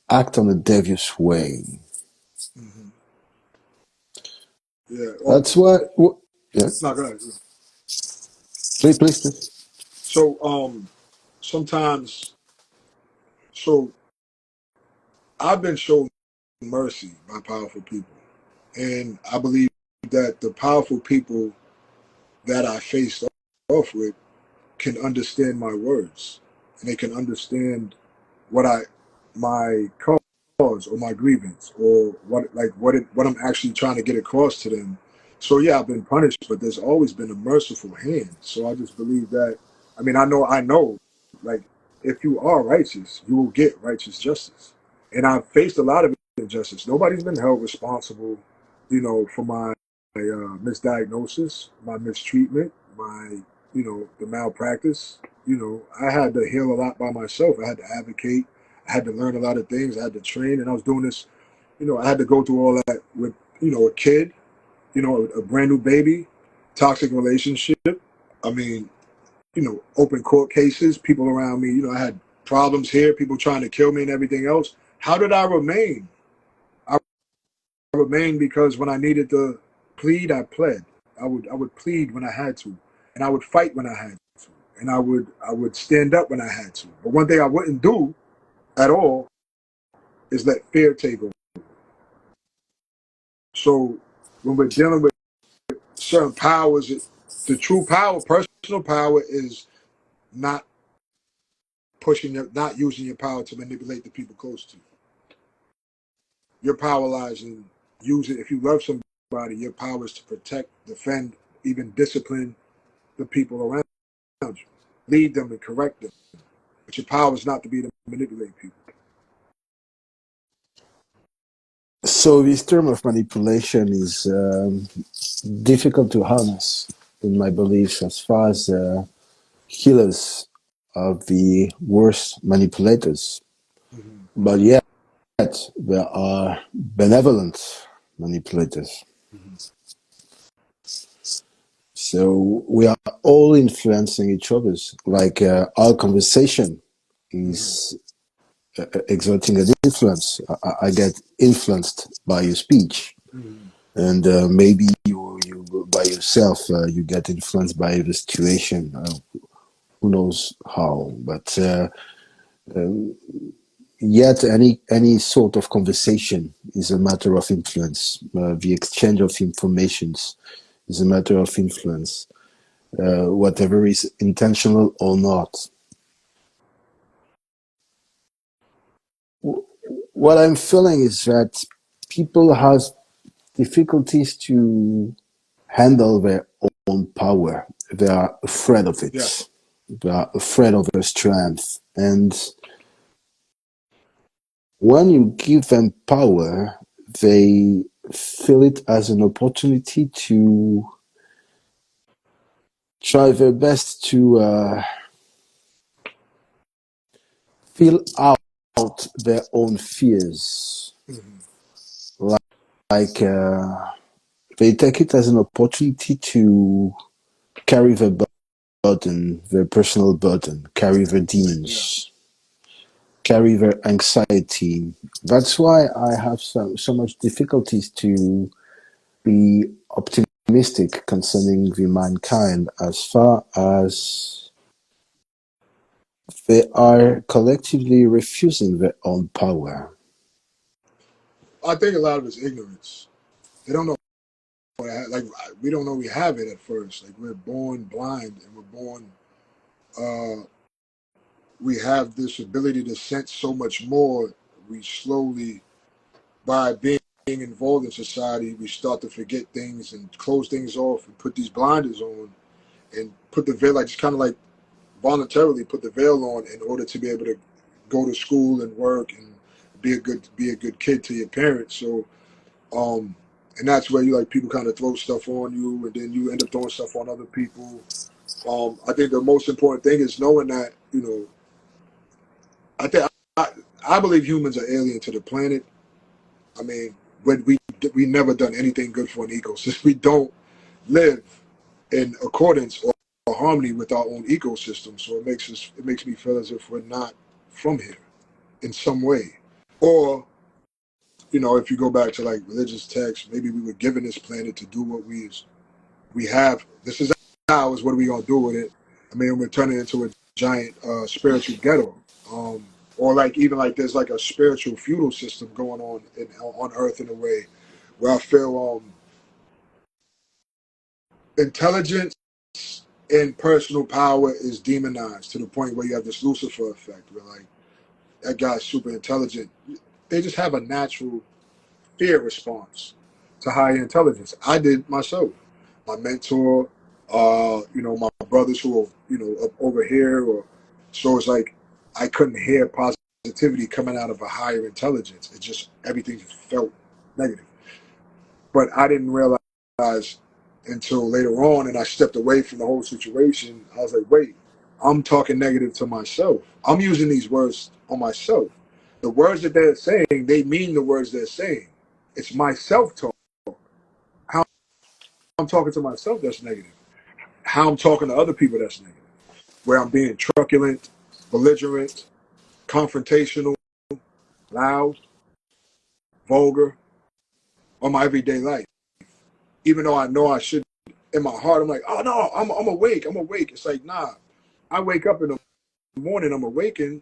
act on a devious way. Mm-hmm. Yeah. Oh, That's why, yeah, no, go ahead. please. So, sometimes, so I've been shown mercy by powerful people, and I believe that the powerful people that I faced off with can understand my words, and they can understand what I my cause or my grievance or what I'm actually trying to get across to them. So yeah, I've been punished, but there's always been a merciful hand. So I just believe that. I mean, I know, like if you are righteous, you will get righteous justice. And I've faced a lot of injustice. Nobody's been held responsible, for my misdiagnosis, my mistreatment, my the malpractice. I had to heal a lot by myself. I had to advocate. I had to learn a lot of things. I had to train, and I was doing this. I had to go through all that with a kid, a brand new baby, toxic relationship. I mean, open court cases, people around me. I had problems here, people trying to kill me and everything else. How did I remain? I remained because when I needed to plead, I pled. I would plead when I had to, and I would fight when I had to, and I would stand up when I had to. But one thing I wouldn't do at all is let fear take over. So when we're dealing with certain powers, the true power, personal power, is not not using your power to manipulate the people close to you. Your power lies in using. If you love somebody, your power is to protect, defend, even discipline the people around you, lead them and correct them. But your power is not to be to manipulate people. So this term of manipulation is difficult to harness in my beliefs as far as healers of the worst manipulators. Mm-hmm. But yet, there are benevolent manipulators. Mm-hmm. So we are all influencing each other's. Like our conversation Mm-hmm. is exerting an influence. I get influenced by your speech, Mm-hmm. and maybe you by yourself you get influenced by the situation. Who knows how? But yet, any sort of conversation is a matter of influence. The exchange of informations is a matter of influence, whatever is intentional or not. What I'm feeling is that people have difficulties to handle their own power. They are afraid of Yeah, it. They are afraid of their strength. And when you give them power, they feel it as an opportunity to try their best to feel out their own fears. mm-hmm. Like they take it as an opportunity to carry their burden, their personal burden, carry their Yeah. demons, carry their anxiety. That's why I have so much difficulties to be optimistic concerning the mankind as far as they are collectively refusing their own power. I think a lot of it's ignorance. They don't know. Like we don't know we have it at first. Like we're born blind and we're born we have this ability to sense so much more. We slowly, by being involved in society, we start to forget things and close things off and put these blinders on and put the veil, like just kind of like voluntarily put the veil on in order to be able to go to school and work and be a good kid to your parents. So and that's where you like people kind of throw stuff on you, and then you end up throwing stuff on other people. I think the most important thing is knowing that I think I, I believe humans are alien to the planet. I mean, when we never done anything good for an ecosystem. We don't live in accordance or harmony with our own ecosystem. So it makes me feel as if we're not from here in some way. Or if you go back to like religious texts, maybe we were given this planet to do what we have. This is ours. What are we gonna do with it? I mean, we're turning it into a giant spiritual ghetto. Or like even like there's like a spiritual feudal system going on Earth in a way where I feel intelligence and personal power is demonized to the point where you have this Lucifer effect, where like that guy's super intelligent. They just have a natural fear response to higher intelligence. I did myself. My mentor, my brothers who are, up over here, or so it's like I couldn't hear positivity coming out of a higher intelligence. It just everything just felt negative. But I didn't realize until later on, and I stepped away from the whole situation. I was like, wait, I'm talking negative to myself. I'm using these words on myself. The words that they're saying, they mean the words they're saying. It's my self-talk. How I'm talking to myself, that's negative. How I'm talking to other people, that's negative. Where I'm being truculent, belligerent, confrontational, loud, vulgar, on my everyday life. Even though I know I should, in my heart, I'm like, oh no, I'm awake. I'm awake. It's like, nah. I wake up in the morning, I'm awakened,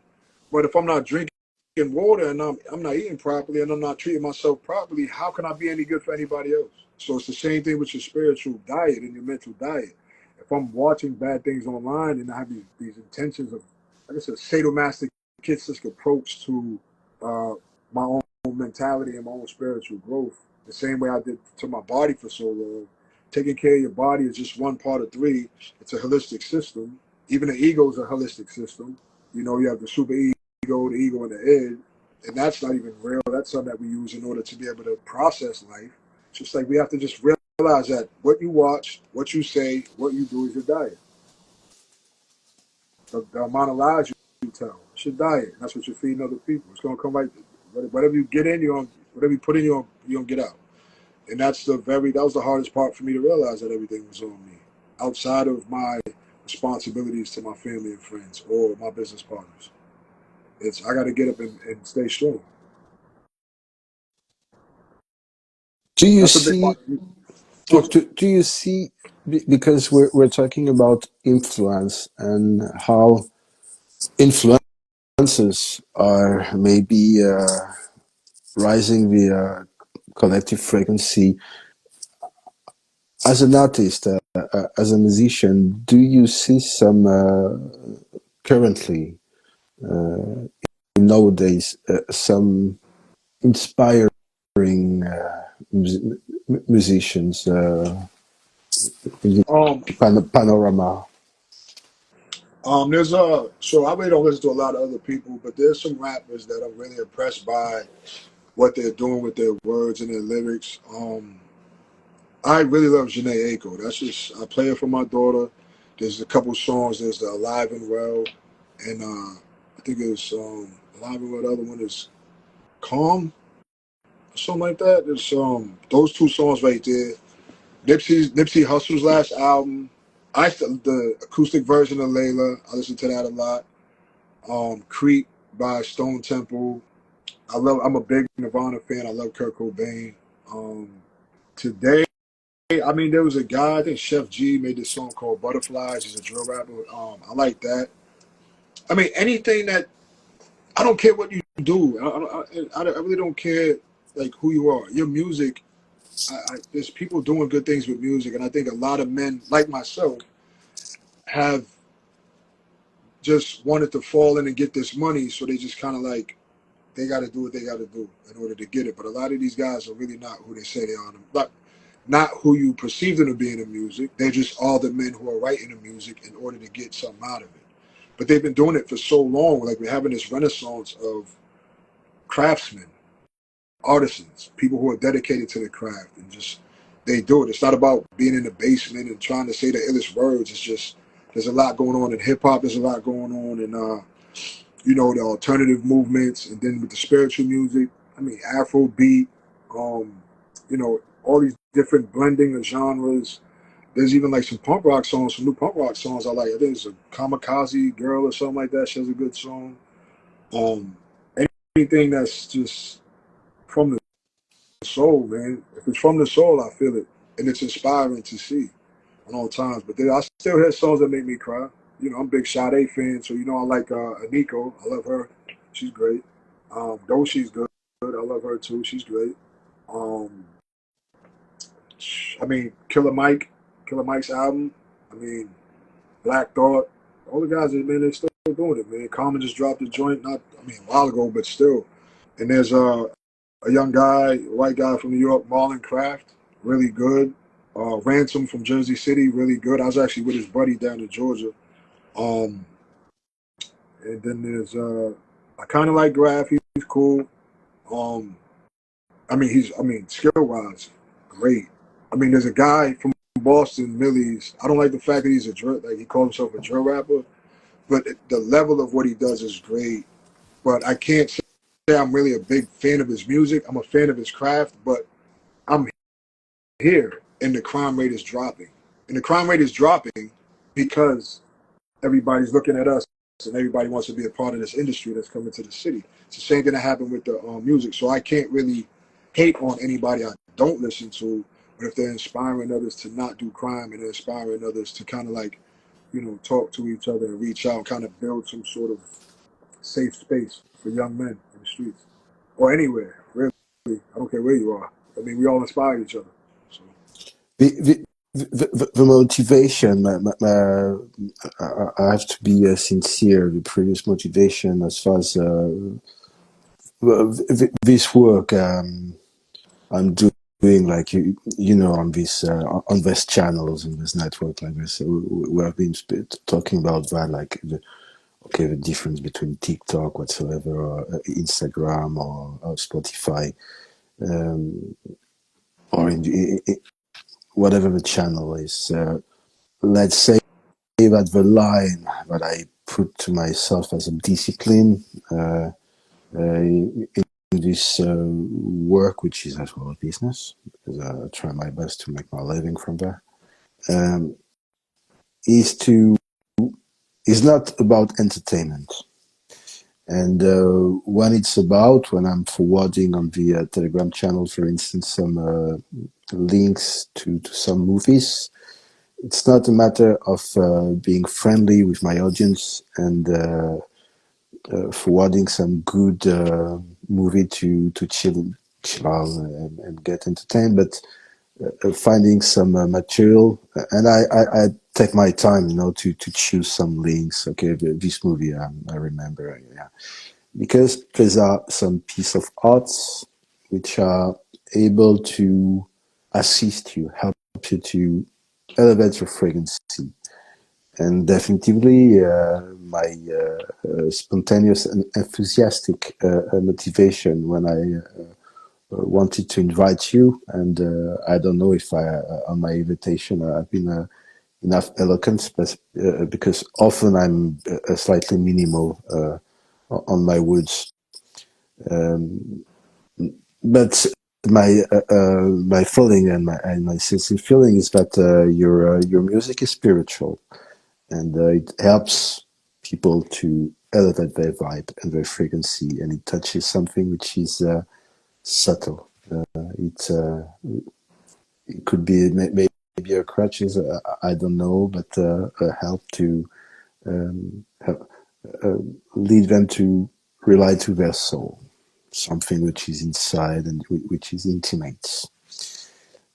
but if I'm not drinking water and I'm not eating properly and I'm not treating myself properly, how can I be any good for anybody else? So it's the same thing with your spiritual diet and your mental diet. If I'm watching bad things online and I have these intentions of, like I said, sadomasochistic approach to my own mentality and my own spiritual growth, the same way I did to my body for so long. Taking care of your body is just one part of three. It's a holistic system. Even the ego is a holistic system. You have the super ego, the ego, and the id, and that's not even real. That's something that we use in order to be able to process life. It's just like we have to just realize that what you watch, what you say, what you do is your diet. The amount of lies you tell, it's your diet. That's what you're feeding other people. It's gonna come right. Whatever you get in, whatever you put in, you're gonna get out. And that was the hardest part for me to realize that everything was on me, outside of my responsibilities to my family and friends or my business partners. I got to get up and stay strong. Do you That's a big see? part. Oh, Do you see? Because we're talking about influence and how influences are maybe rising the collective frequency. As an artist, as a musician, do you see some currently nowadays some inspiring mus- musicians in um, the panorama? there's so I really don't listen to a lot of other people, but there's some rappers that I'm really impressed by what they're doing with their words and their lyrics. I really love Janae Aiko. That's just I play it for my daughter. There's a couple songs. There's the Alive and Well, and I think it's Alive and Well. The other one is Calm, or something like that. There's those two songs right there. Nipsey Hussle's last album. The acoustic version of Layla. I listen to that a lot. Creep by Stone Temple. I'm a big Nirvana fan. I love Kurt Cobain. Um, Today, I mean, there was a guy, I think Chef G made this song called Butterflies. He's a drill rapper. I like that. I mean, anything that, I don't care what you do. I really don't care like who you are. Your music, there's people doing good things with music, and I think a lot of men like myself have just wanted to fall in and get this money, so they just kind of like they got to do what they got to do in order to get it. But a lot of these guys are really not who they say they are. Not who you perceive them to be in the music. They're just all the men who are writing the music in order to get something out of it. But they've been doing it for so long. Like we're having this renaissance of craftsmen, artisans, people who are dedicated to the craft and just they do it. It's not about being in the basement and trying to say the illest words. It's just there's a lot going on in hip hop. There's a lot going on in the alternative movements, and then with the spiritual music. I mean, Afro beat, all these different blending of genres. There's even like some punk rock songs, some new punk rock songs I like. I think it's a Kamikaze Girl or something like that. She has a good song. Um, anything that's just from the soul, man. If it's from the soul, I feel it, and it's inspiring to see on all times. But I still hear songs that make me cry. I'm a big Sade fan, so I like Aniko. I love her. She's great. Doshi's good. I love her too. She's great. Um, I mean, Killer Mike's album. I mean, Black Thought. All the guys, man, they're still doing it, man. Common just dropped a joint, a while ago, but still. And there's a young guy, a white guy from New York, Marlon Craft, really good. Ransom from Jersey City, really good. I was actually with his buddy down in Georgia. Um, and then there's I kind of like Graf. He's cool. Um, skill wise, great. I mean, there's a guy from Boston, Millie's. I don't like the fact that he's like he calls himself a drill rapper, but the level of what he does is great. But I can't say I'm really a big fan of his music. I'm a fan of his craft, but I'm here and the crime rate is dropping. And the crime rate is dropping because everybody's looking at us and everybody wants to be a part of this industry that's coming to the city. It's the same thing that happened with the music. So I can't really hate on anybody I don't listen to, but if they're inspiring others to not do crime and they're inspiring others to kind of like, talk to each other and reach out and kind of build some sort of safe space for young men in the streets or anywhere, really. I don't care where you are. I mean, we all inspire each other. So. The, the motivation, I have to be sincere. The previous motivation, as far as this work I'm doing, like on these channels and this network like this, we have been talking about that, like the difference between TikTok whatsoever, or Instagram, or Spotify, um, or whatever the channel is. Let's say that the line that I put to myself as a discipline in this work, which is as well a business, because I try my best to make my living from there, um, is not about entertainment. And when I'm forwarding on the Telegram channel, for instance, some links to some movies, it's not a matter of being friendly with my audience and forwarding some good movie to chill out and get entertained, but finding some material, and I take my time, to choose some links. Okay, this movie I remember, yeah, because these are some piece of arts which are able to assist you, help you to elevate your frequency. And definitely, my spontaneous and enthusiastic motivation when I wanted to invite you, and I don't know if on my invitation, I've been enough eloquent, but because often I'm slightly minimal on my words. Um, but my feeling and my sincere feeling is that your music is spiritual, and it helps people to elevate their vibe and their frequency, and it touches something which is subtle. It could be maybe a crutches, I don't know, but a help to help, lead them to rely to their soul, something which is inside and which is intimate.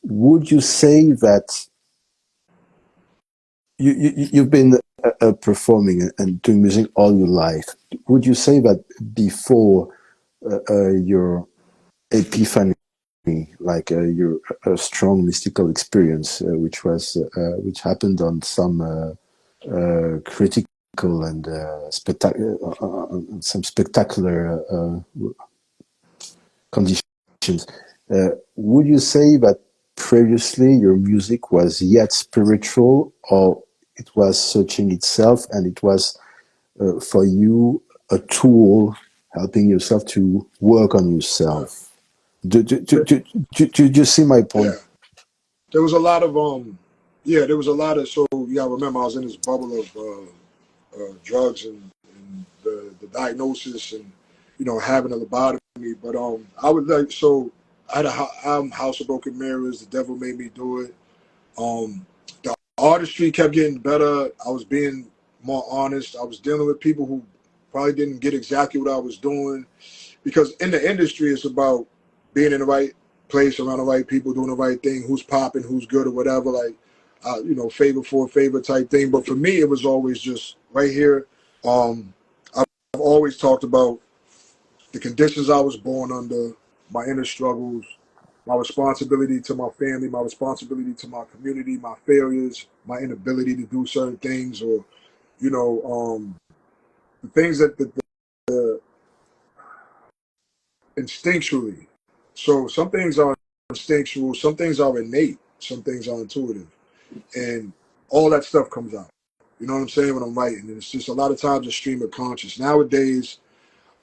Would you say that you've been performing and doing music all your life. Would you say that before your epiphany, like your a strong mystical experience, which happened on some critical and some spectacular conditions, would you say that previously your music was yet spiritual, or it was searching itself, and it was for you a tool helping yourself to work on Yeah, yourself? Do you see my point? yeah. There was a lot of yeah, there was a lot of. So you gotta remember, I was in this bubble of drugs and the diagnosis and having a lobotomy. But I would like so I had a album, House of Broken Mirrors. The Devil Made Me Do It. The artistry kept getting better. I was being more honest. I was dealing with people who probably didn't get exactly what I was doing, because in the industry it's about being in the right place around the right people doing the right thing, who's popping, who's good or whatever, like favor for a favor type thing. But for me it was always just right here. I've always talked about the conditions I was born under, my inner struggles, my responsibility to my family, my responsibility to my community, my failures, my inability to do certain things, or the things the instinctually. So some things are instinctual, some things are innate, some things are intuitive, and all that stuff comes out. You know what I'm saying when I'm writing, and it's just a lot of times a stream of conscious. Nowadays,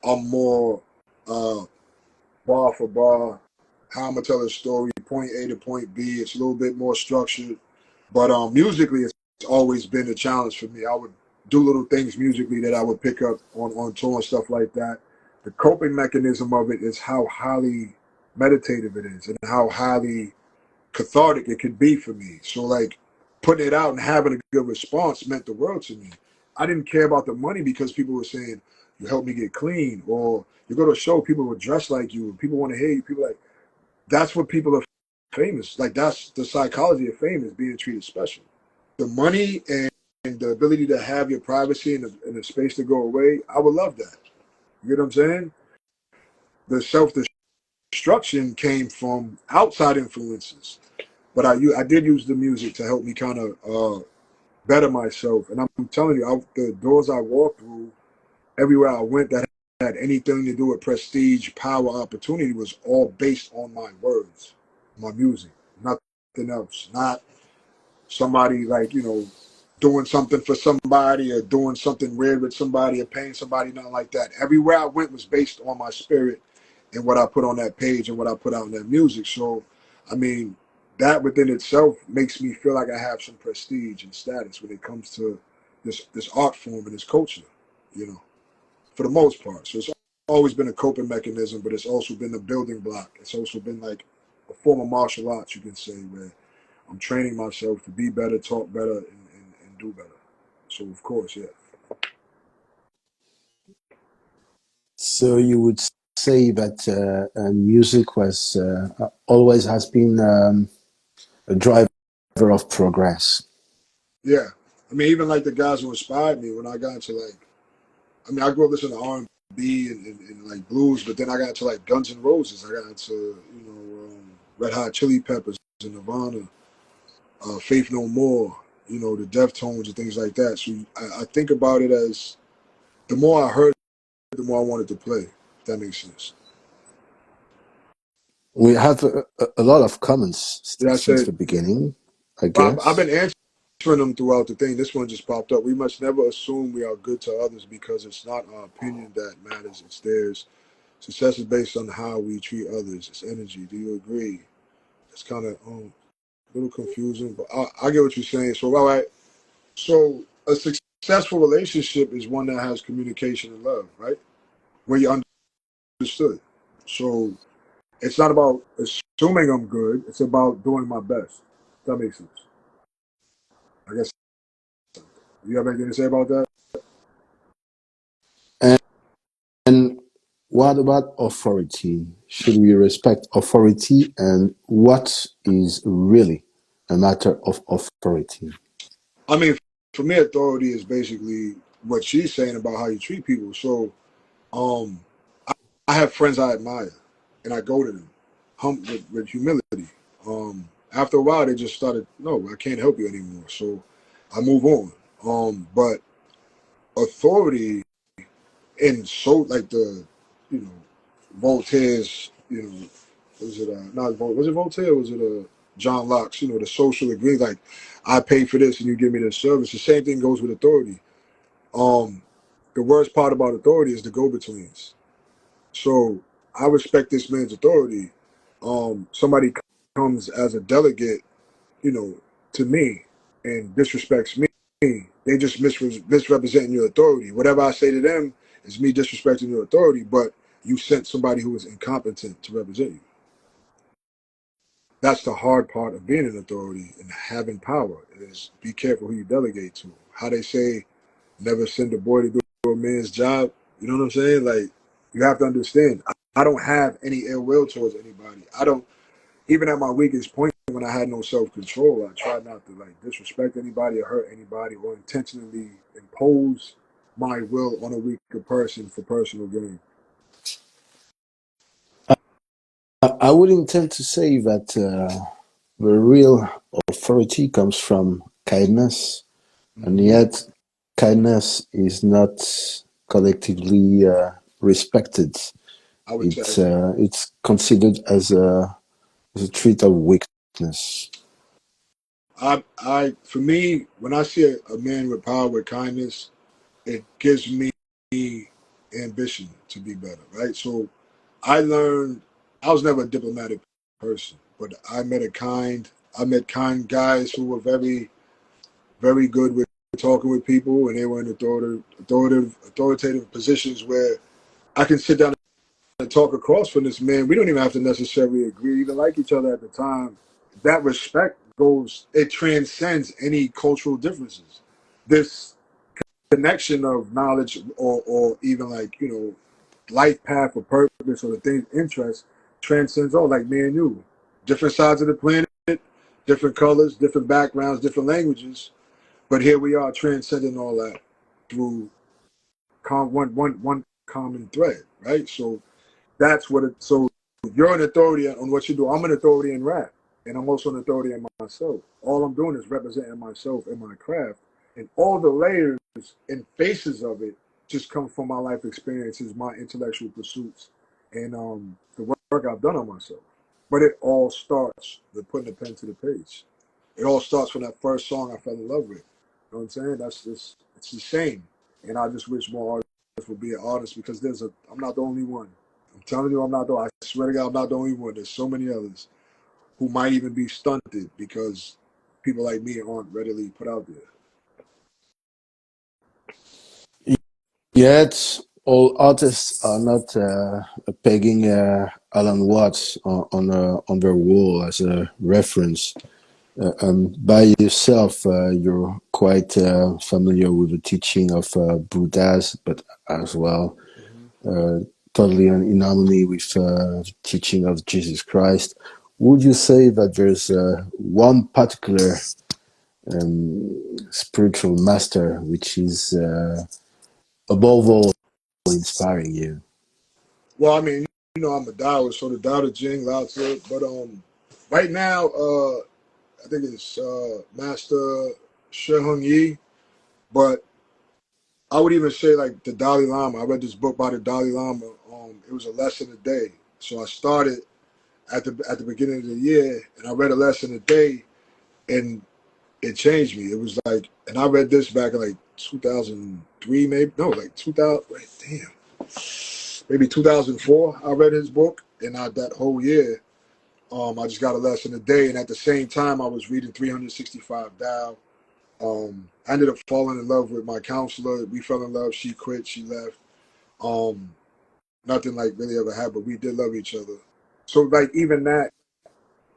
I'm more uh, bar for bar, how I'm gonna tell a story, point A to point B. It's a little bit more structured, but musically, it's always been a challenge for me. I would do little things musically that I would pick up on tour and stuff like that. The coping mechanism of it is how highly meditative it is and how highly cathartic it could be for me. So like putting it out and having a good response meant the world to me. I didn't care about the money because people were saying, you helped me get clean, or you go to a show, people will dress like you, people want to hear you, people like that's what people are famous. Like that's the psychology of fame, is being treated special. The money and the ability to have your privacy and the space to go away, I would love that. You get what I'm saying? The self destruction came from outside influences, but I did use the music to help me kind of better myself. And I'm telling you, the doors I walked through, everywhere I went that had anything to do with prestige, power, opportunity, was all based on my words, my music, nothing else. Not somebody like doing something for somebody or doing something weird with somebody or paying somebody, nothing like that. Everywhere I went was based on my spirit and what I put on that page and what I put out in that music. So, I mean, that within itself makes me feel like I have some prestige and status when it comes to this art form and this culture, you know, for the most part. So it's always been a coping mechanism, but it's also been a building block. It's also been like a form of martial arts, you can say, where I'm training myself to be better, talk better, and do better. So of course, yeah, So you would say that music was always has been a driver of progress. yeah. I mean, even like the guys who inspired me when I got into like, I mean, I grew up listening to R&B and like blues, but then I got into like Guns N' Roses. I got into Red Hot Chili Peppers and Nirvana, Faith No More, the Deftones and things like that. So I think about it as the more I heard, the more I wanted to play. If that makes sense. We have a lot of comments Yeah, I since said the beginning, I I've been guess. answering them throughout the thing. This one just popped up. We must never assume we are good to others because it's not our opinion that matters, it's theirs. Success is based on how we treat others. It's energy. Do you agree? It's kind of a little confusing, but I get what you're saying. So, all right. So, a successful relationship is one that has communication and love, right? Where you understood. So, it's not about assuming I'm good. It's about doing my best. That makes sense. I guess. You have anything to say about that? And what about authority? Should we respect authority? And what is really a matter of authority? I mean, for me, authority is basically what she's saying about how you treat people. So, um, I have friends I admire, and I go to them, with humility. After a while, they just started, no, I can't help you anymore. So, I move on. But authority, and so like you know, Voltaire's, was it not was it Voltaire? Or was it John Locke's? The social agreement, like I pay for this and you give me this service. The same thing goes with authority. Um, the worst part about authority is the go-betweens. So I respect this man's authority. Somebody comes as a delegate, you know, to me and disrespects me. They just misrepresenting your authority. Whatever I say to them is me disrespecting your authority, but you sent somebody who is incompetent to represent you. That's the hard part of being an authority and having power is be careful who you delegate to. How they say, never send a boy to do a man's job. You know what I'm saying? Like, you have to understand, I don't have any ill will towards anybody. I don't, even at my weakest point when I had no self-control, I tried not to like disrespect anybody or hurt anybody or intentionally impose my will on a weaker person for personal gain. I would intend to say that the real authority comes from kindness, and Hmm. yet kindness is not collectively respected. I would say, It's considered as a trait of weakness. for me, when I see a man with power, with kindness, it gives me ambition to be better, right? So I learned I was never a diplomatic person, but I met kind guys who were very, very good with talking with people, and they were in authoritative positions where I can sit down and talk across from this man. We don't even have to necessarily agree, even like each other at the time. That respect it transcends any cultural differences. This connection of knowledge or even like, life path or purpose or the things interest transcends all, like me and you. Different sides of the planet, different colors, different backgrounds, different languages. But here we are transcending all that through one common thread, right? So that's what it. So you're an authority on what you do. I'm an authority in rap, and I'm also an authority in myself. All I'm doing is representing myself and my craft, and all the layers and faces of it just come from my life experiences, my intellectual pursuits, and the work I've done on myself. But it all starts with putting a pen to the page. It all starts from that first song I fell in love with. You know what I'm saying? That's just it's the same. And I just wish more artists would be an artist because I'm not the only one. I'm telling you, I'm not the. I swear to God, I'm not the only one. There's so many others who might even be stunted because people like me aren't readily put out there. Yet, all artists are not pegging Alan Watts on their wall as a reference. By yourself, you're quite familiar with the teaching of Buddhas, but as well, Hmm. uh, totally in harmony with the teaching of Jesus Christ. Would you say that there's one particular spiritual master which is above all inspiring you? Well, I mean, I'm a Taoist, so the Tao Te Ching, Lao Tzu. But right now, I think it's Master Shi Hung Yi. But I would even say like the Dalai Lama. I read this book by the Dalai Lama. It was a lesson a day. So I started at the beginning of the year, and I read a lesson a day, and it changed me. It was like, and I read this back in like 2003, maybe no, like 2000. Wait, damn, maybe 2004. I read his book, and that whole year, I just got a lesson a day, and at the same time, I was reading 365 Tao. I ended up falling in love with my counselor. We fell in love. She quit. She left. Um, Nothing like really ever happened, but we did love each other. So like even that,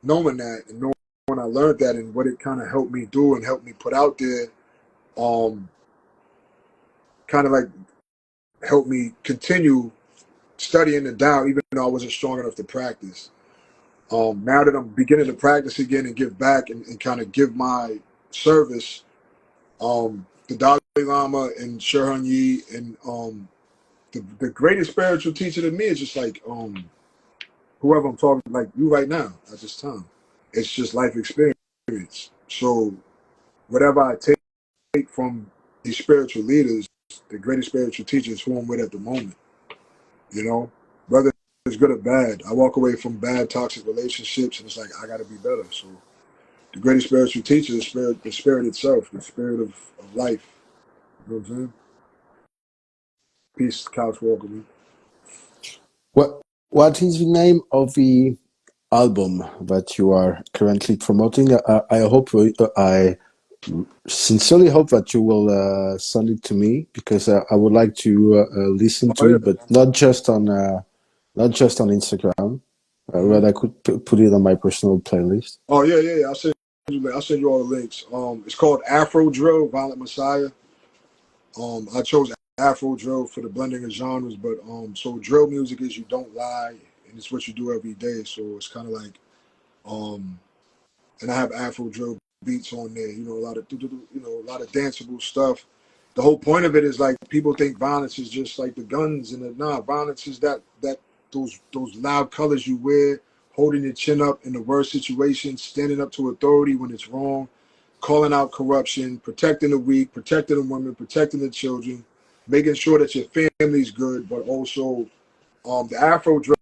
knowing that, and knowing when I learned that, and what it kind of helped me do and helped me put out there, um, kind of like helped me continue studying the Tao, even though I wasn't strong enough to practice. Now that I'm beginning to practice again and give back and kind of give my service, The Dalai Lama and Sherhan Yi, and the greatest spiritual teacher to me is just like whoever I'm talking, like you right now at this time. It's just life experience. So whatever I take from these spiritual leaders, the greatest spiritual teachers who I'm with at the moment, you know, whether it's good or bad, I walk away from bad toxic relationships and it's like I got to be better. So the greatest spiritual teacher is the spirit itself, the spirit of life. You know what I'm saying? Peace, couch walker. What is the name of the album that you are currently promoting? I hope I sincerely hope that you will send it to me because I would like to listen Oh to yeah. it, but not just on Instagram. Mm-hmm. But I could put it on my personal playlist. Oh yeah. I'll send you all the links. It's called Afro Drill, Violent Messiah. I chose Afro Drill for the blending of genres, but so drill music is you don't lie, and it's what you do every day. So it's kind of like um, and I have Afro drill beats on there. You know, a lot of a lot of danceable stuff. The whole point of it is like people think violence is just like the guns and the nah. Violence is that those loud colors you wear, holding your chin up in the worst situations, standing up to authority when it's wrong, calling out corruption, protecting the weak, protecting the women, protecting the children, making sure that your family's good, but also the Afro drill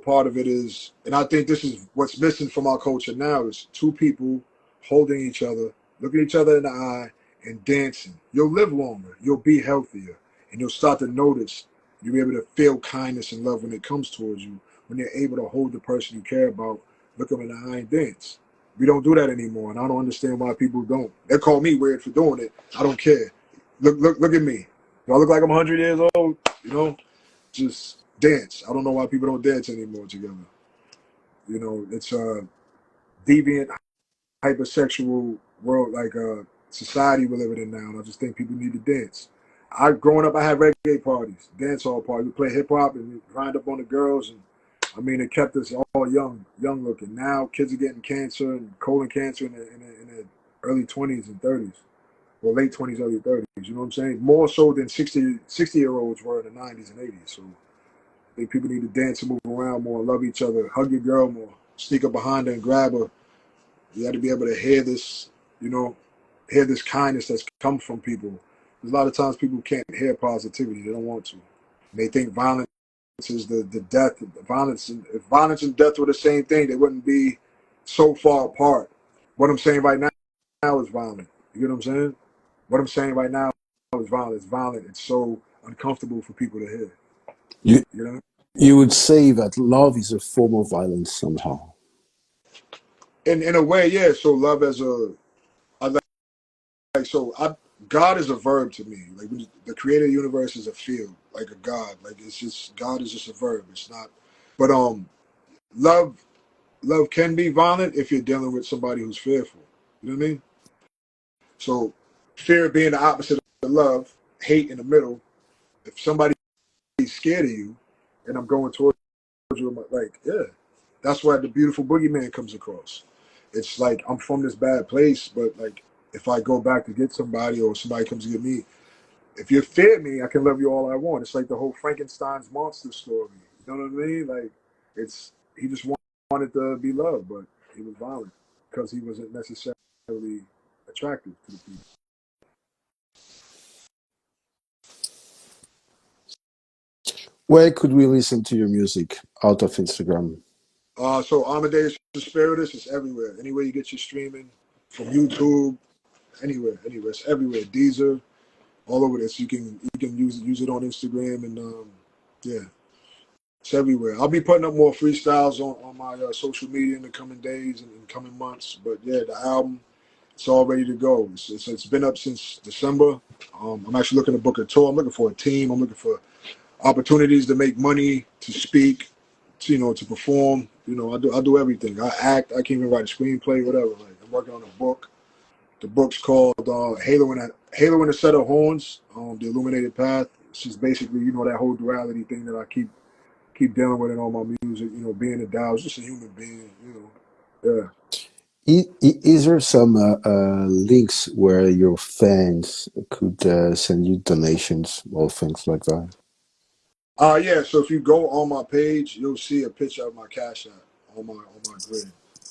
part of it is, and I think this is what's missing from our culture now, is two people holding each other, looking each other in the eye, and dancing. You'll live longer, you'll be healthier, and you'll start to notice. You'll be able to feel kindness and love when it comes towards you, when you're able to hold the person you care about, look them in the eye and dance. We don't do that anymore, and I don't understand why people don't. They call me weird for doing it. I don't care. Look at me. Do I look like I'm 100 years old? You know, just dance. I don't know why people don't dance anymore together. You know, it's a deviant, hypersexual world, like society we're living in now. And I just think people need to dance. Growing up, I had reggae parties, dance hall parties. We play hip hop and we grind up on the girls, and I mean, it kept us all young looking. Now kids are getting cancer and colon cancer in the early 20s and 30s, or late 20s, early 30s. You know what I'm saying? More so than 60-year-olds were in the 90s and 80s. So I think people need to dance and move around more, love each other, hug your girl more, sneak up behind her and grab her. You got to be able to hear this, hear this kindness that's come from people. There's a lot of times people can't hear positivity; they don't want to. And they think violence is the death. Violence, if violence and death were the same thing, they wouldn't be so far apart. What I'm saying right now is violent. You get what I'm saying? What I'm saying right now is violent. It's violent. It's so uncomfortable for people to hear. You You know? you would say that love is a form of violence somehow. In a way, yeah. So love as I like so I God is a verb to me. Like the creator universe is a field, like a God. Like it's just God is just a verb. It's not. But love love can be violent if you're dealing with somebody who's fearful. You know what I mean? So fear being the opposite of love, hate in the middle. If somebody's scared of you, and I'm going towards you, like yeah, that's why the beautiful boogeyman comes across. It's like I'm from this bad place, but like if I go back to get somebody or somebody comes to get me, if you fear me, I can love you all I want. It's like the whole Frankenstein's monster story. You know what I mean? Like it's he just wanted to be loved, but he was violent because he wasn't necessarily attractive to the people. Where could we listen to your music out of Instagram? So Amadeus Espiritus is everywhere. Anywhere you get your streaming, from YouTube, anywhere. It's everywhere. Deezer, all over this. You can use it on Instagram and yeah, it's everywhere. I'll be putting up more freestyles on my social media in the coming days and in coming months. But yeah, the album it's all ready to go. It's been up since December. I'm actually looking to book a tour. I'm looking for a team. I'm looking for opportunities to make money, to speak, to perform. I do everything. I act. I can even write a screenplay, whatever. Like I'm working on a book. The book's called Halo and a Set of Horns, The Illuminated Path. It's just basically, that whole duality thing that I keep dealing with in all my music, being a Tao, just a human being. Yeah. Is there some links where your fans could send you donations or things like that? Yeah. So if you go on my page, you'll see a picture of my Cash App on my grid.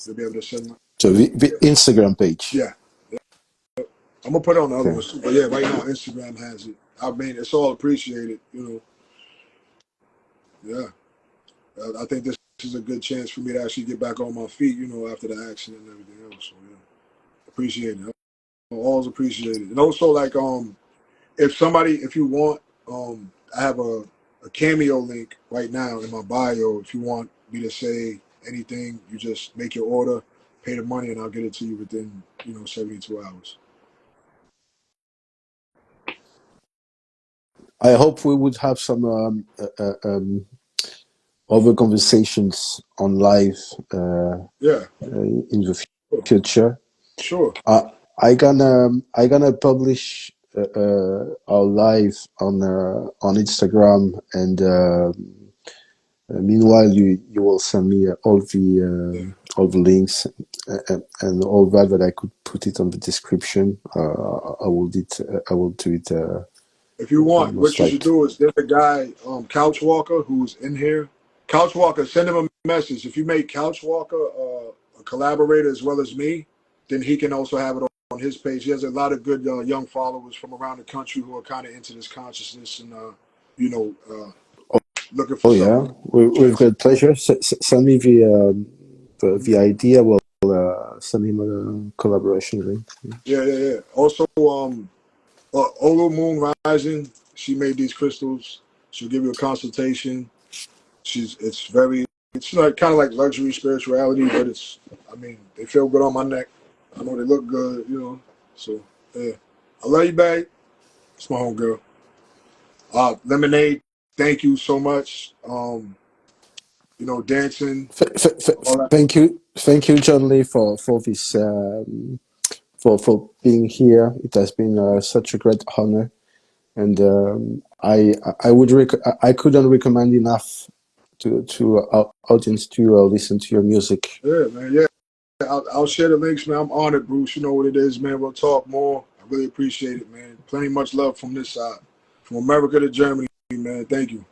You'll be able to send my. So the Instagram page. Yeah. I'm gonna put it on the other Okay. ones too. But yeah, right now Instagram has it. I mean, it's all appreciated. Yeah. I think this is a good chance for me to actually get back on my feet. After the accident and everything else. So yeah, appreciate it. I always appreciate it. And also, like, if you want, I have a Cameo link right now in my bio. If you want me to say anything, you just make your order, pay the money, and I'll get it to you within 72 hours. I hope we would have some other conversations on live Yeah, in the sure. future. Sure. Uh, I gonna publish our live on Instagram, and meanwhile you will send me Yeah. all the links and all that I could put it on the description. I will do it If you want, most what you should likely. do is there's a guy, Couch Walker, who's in here. Couch Walker, send him a message. If you make Couch Walker a collaborator as well as me, then he can also have it on his page. He has a lot of good young followers from around the country who are kind of into this consciousness and you know uh, looking for Oh yeah, something with great transcendent. pleasure. Send me Mhm. the idea. We'll send him a collaboration link. Yeah, yeah, yeah. Also, Olu Moon Rising, she made these crystals. She'll give you a consultation. It's like kind of like luxury spirituality, but I mean, they feel good on my neck. I know they look good. So yeah, I love you, babe. It's my home girl. Lemonade, thank you so much. Dancing, all that. Thank you, John Lee, for this for being here. It has been such a great honor, and I couldn't recommend enough to our audience to listen to your music. Yeah, man. Yeah, I'll share the links, man. I'm honored, Bruce. You know what it is, man. We'll talk more. I really appreciate it, man. Plenty much love from this side, from America to Germany, man. Thank you.